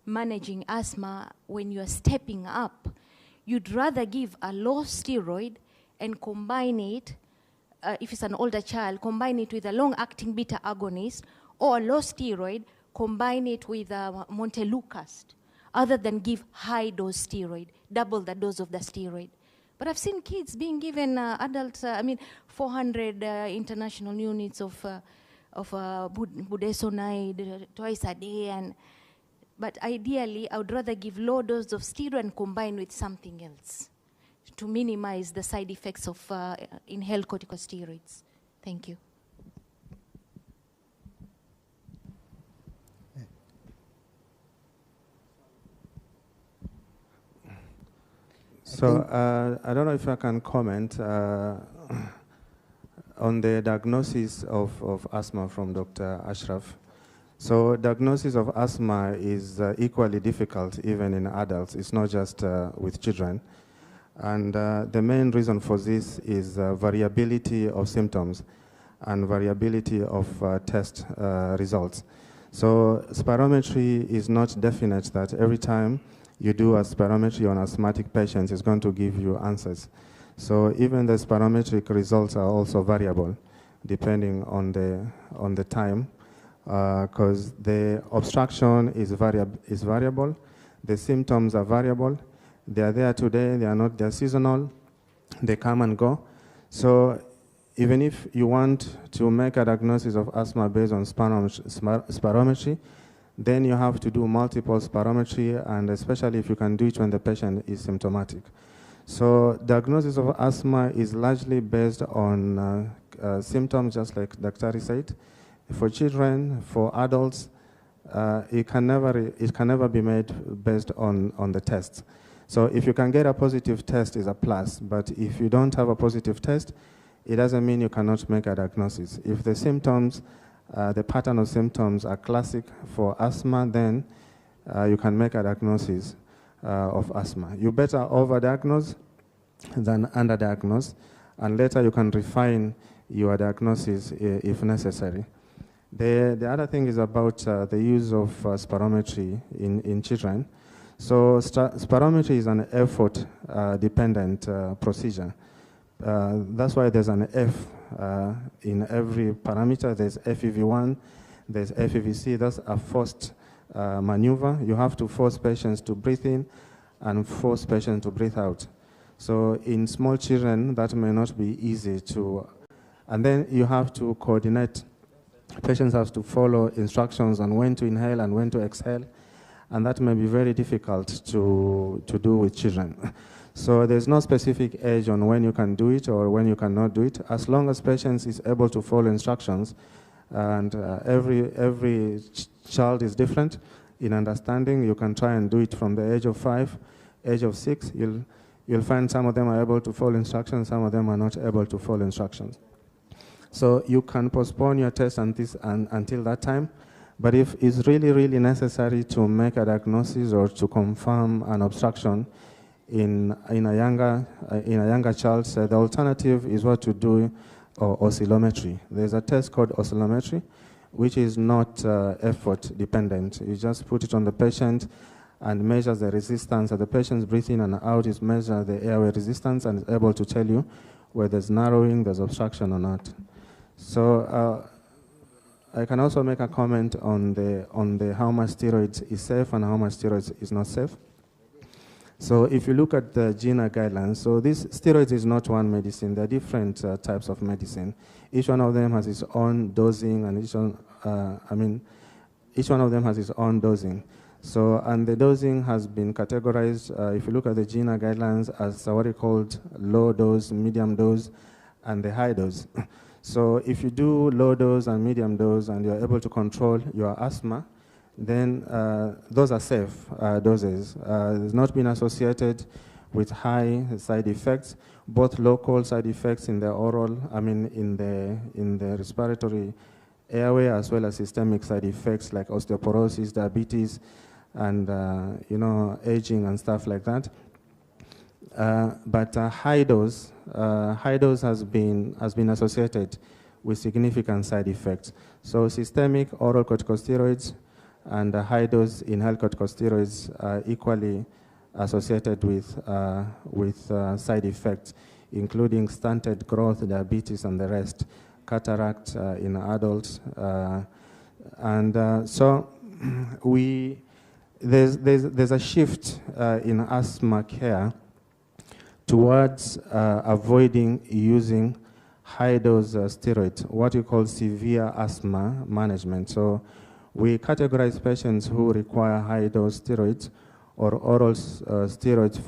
managing asthma, when you are stepping up, you'd rather give a low steroid and combine it, if it's an older child, combine it with a long-acting beta agonist, or a low steroid, combine it with montelukast, other than give high-dose steroid, double the dose of the steroid. But I've seen kids being given 400 international units of budesonide twice a day. But ideally, I would rather give low dose of steroid and combine with something else to minimize the side effects of inhaled corticosteroids. Thank you. So I don't know if I can comment on the diagnosis of asthma from Dr. Ashraf. So diagnosis of asthma is equally difficult even in adults. It's not just with children. And the main reason for this is variability of symptoms and variability of test results. So spirometry is not definite that every time you do a spirometry on asthmatic patients, it's going to give you answers. So even the spirometric results are also variable depending on the time, because the obstruction is variable, the symptoms are variable, they are there today, they are not, they're seasonal, they come and go. So even if you want to make a diagnosis of asthma based on spirometry, then you have to do multiple spirometry, and especially if you can do it when the patient is symptomatic. So diagnosis of asthma is largely based on symptoms, just like Dr. said. For children, for adults, it can never be made based on the tests. So if you can get a positive test, is a plus. But if you don't have a positive test, it doesn't mean you cannot make a diagnosis. If the symptoms, the pattern of symptoms are classic for asthma, then you can make a diagnosis of asthma. You better overdiagnose than underdiagnose, and later you can refine your diagnosis if necessary. The other thing is about the use of spirometry in children. So spirometry is an effort-dependent procedure. That's why there's an F in every parameter. There's FEV1, there's FEVC. That's a forced maneuver. You have to force patients to breathe in and force patients to breathe out. So in small children, that may not be easy to, and then you have to coordinate. Patients have to follow instructions on when to inhale and when to exhale, and that may be very difficult to do with children. So there's no specific age on when you can do it or when you cannot do it. As long as patient is able to follow instructions, and every child is different in understanding, you can try and do it from the age of 5, age of 6. You'll find some of them are able to follow instructions, some of them are not able to follow instructions. So you can postpone your test until that time. But if it's really, really necessary to make a diagnosis or to confirm an obstruction in a younger child, the alternative is what to do oscillometry. There's a test called oscillometry, which is not effort dependent. You just put it on the patient and measures the resistance. The patient's breathing and out is measure the airway resistance and is able to tell you whether there's narrowing, there's obstruction or not. So I can also make a comment on the how much steroids is safe and how much steroids is not safe. So if you look at the GINA guidelines, so this steroids is not one medicine. There are different types of medicine. Each one of them has its own dosing, and each one of them has its own dosing. So, and the dosing has been categorized, if you look at the GINA guidelines, as what are called low dose, medium dose, and the high dose. So if you do low dose and medium dose and you're able to control your asthma, then those are safe doses. It's not been associated with high side effects, both local side effects in the oral, in the respiratory airway, as well as systemic side effects like osteoporosis, diabetes, and aging and stuff like that. But high dose has been associated with significant side effects. So systemic oral corticosteroids and high dose inhaled corticosteroids are equally associated with side effects, including stunted growth, diabetes, and the rest, cataract in adults, so there's a shift in asthma care towards avoiding using high-dose steroids, what we call severe asthma management. So we categorize patients who require high-dose steroids or oral steroids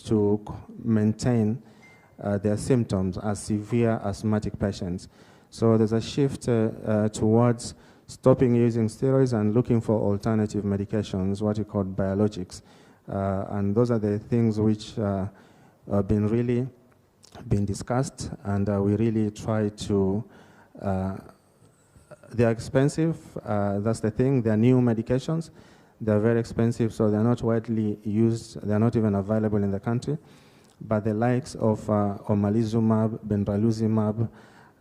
to maintain their symptoms as severe asthmatic patients. So there's a shift towards stopping using steroids and looking for alternative medications, what we call biologics. And those are the things which have been discussed, and we really try to, they're expensive, that's the thing. They're new medications. They're very expensive, so they're not widely used. They're not even available in the country. But the likes of omalizumab, benralizumab,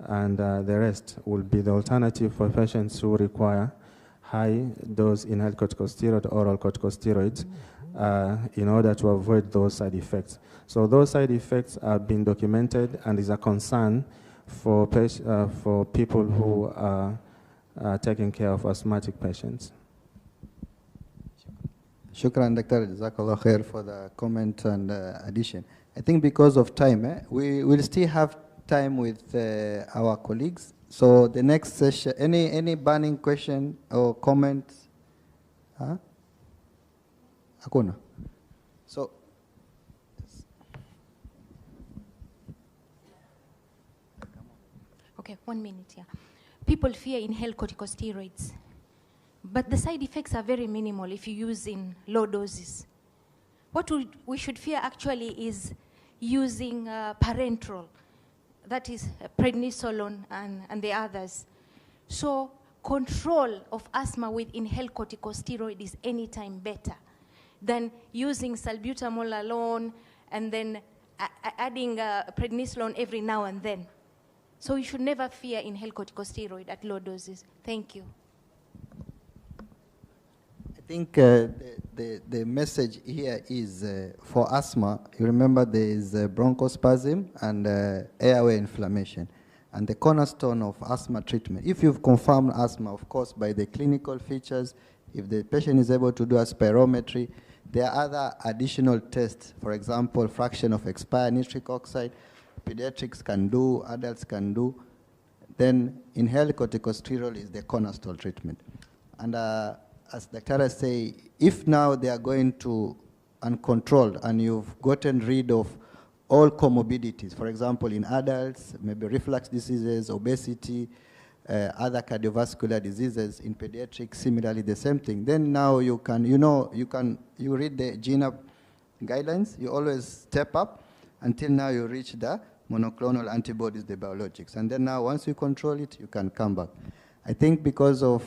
and the rest will be the alternative for patients who require high-dose inhaled corticosteroid, oral corticosteroids, in order to avoid those side effects. So those side effects have been documented and is a concern for people who are taking care of asthmatic patients. Shukran, Dr. Jazakallah khair for the comment and addition. I think because of time, we will still have time with our colleagues. So the next session, any burning question or comment? Hakuna. So 1 minute, yeah. People fear inhaled corticosteroids, but the side effects are very minimal if you use in low doses. What we should fear actually is using parenteral, that is prednisolone and the others. So control of asthma with inhaled corticosteroid is anytime better than using salbutamol alone and then adding prednisolone every now and then. So you should never fear inhaled corticosteroid at low doses. Thank you. I think the message here is for asthma, you remember there is bronchospasm and airway inflammation. And the cornerstone of asthma treatment, if you've confirmed asthma, of course, by the clinical features, if the patient is able to do a spirometry, there are other additional tests. For example, fraction of expired nitric oxide, pediatrics can do, adults can do. Then inhaled corticosteroid is the cornerstone treatment. And as Dr. say, if now they are going to uncontrolled and you've gotten rid of all comorbidities, for example, in adults, maybe reflux diseases, obesity, other cardiovascular diseases, in pediatrics, similarly the same thing. Then now you can, you read the GNAP guidelines, you always step up until now you reach the monoclonal antibodies, the biologics. And then now once you control it, you can come back. I think because of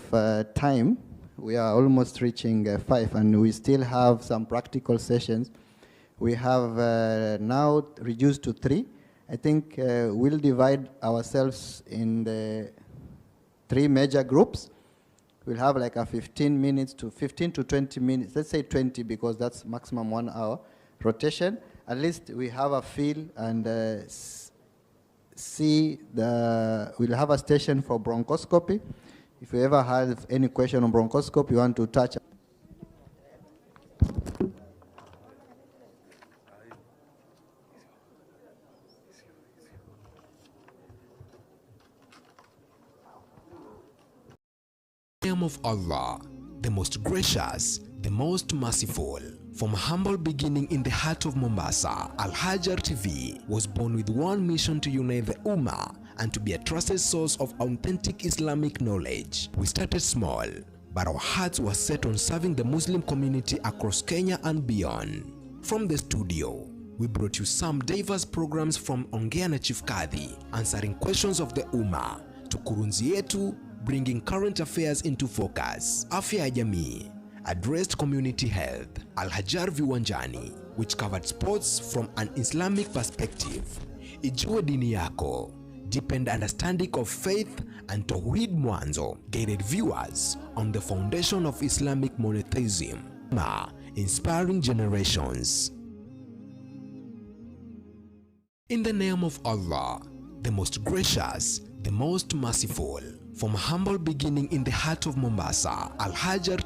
time, we are almost reaching 5 and we still have some practical sessions. We have now reduced to 3. I think we'll divide ourselves in the 3 major groups. We'll have like a 15 to 20 minutes, let's say 20 because that's maximum 1 hour rotation. At least we have a feel and we'll have a station for bronchoscopy. If you ever have any question on bronchoscopy, you want to touch. In the name of Allah, the most gracious, the most merciful. From a humble beginning in the heart of Mombasa, Al-Haajar TV was born with one mission to unite the Ummah and to be a trusted source of authentic Islamic knowledge. We started small, but our hearts were set on serving the Muslim community across Kenya and beyond. From the studio, we brought you some diverse programs from Ongea na Chief Kadhi, answering questions of the Ummah, to Kurunzi Yetu, bringing current affairs into focus, Afya ya Jamii, addressed community health, Al-Haajar Viwanjani, which covered sports from an Islamic perspective, Ijue Dini Yako, deepened understanding of faith, and Tawhid Mwanzo guided viewers on the foundation of Islamic monotheism, inspiring generations. In the name of Allah, the most gracious, the most merciful. From a humble beginning in the heart of Mombasa, Al-Haajar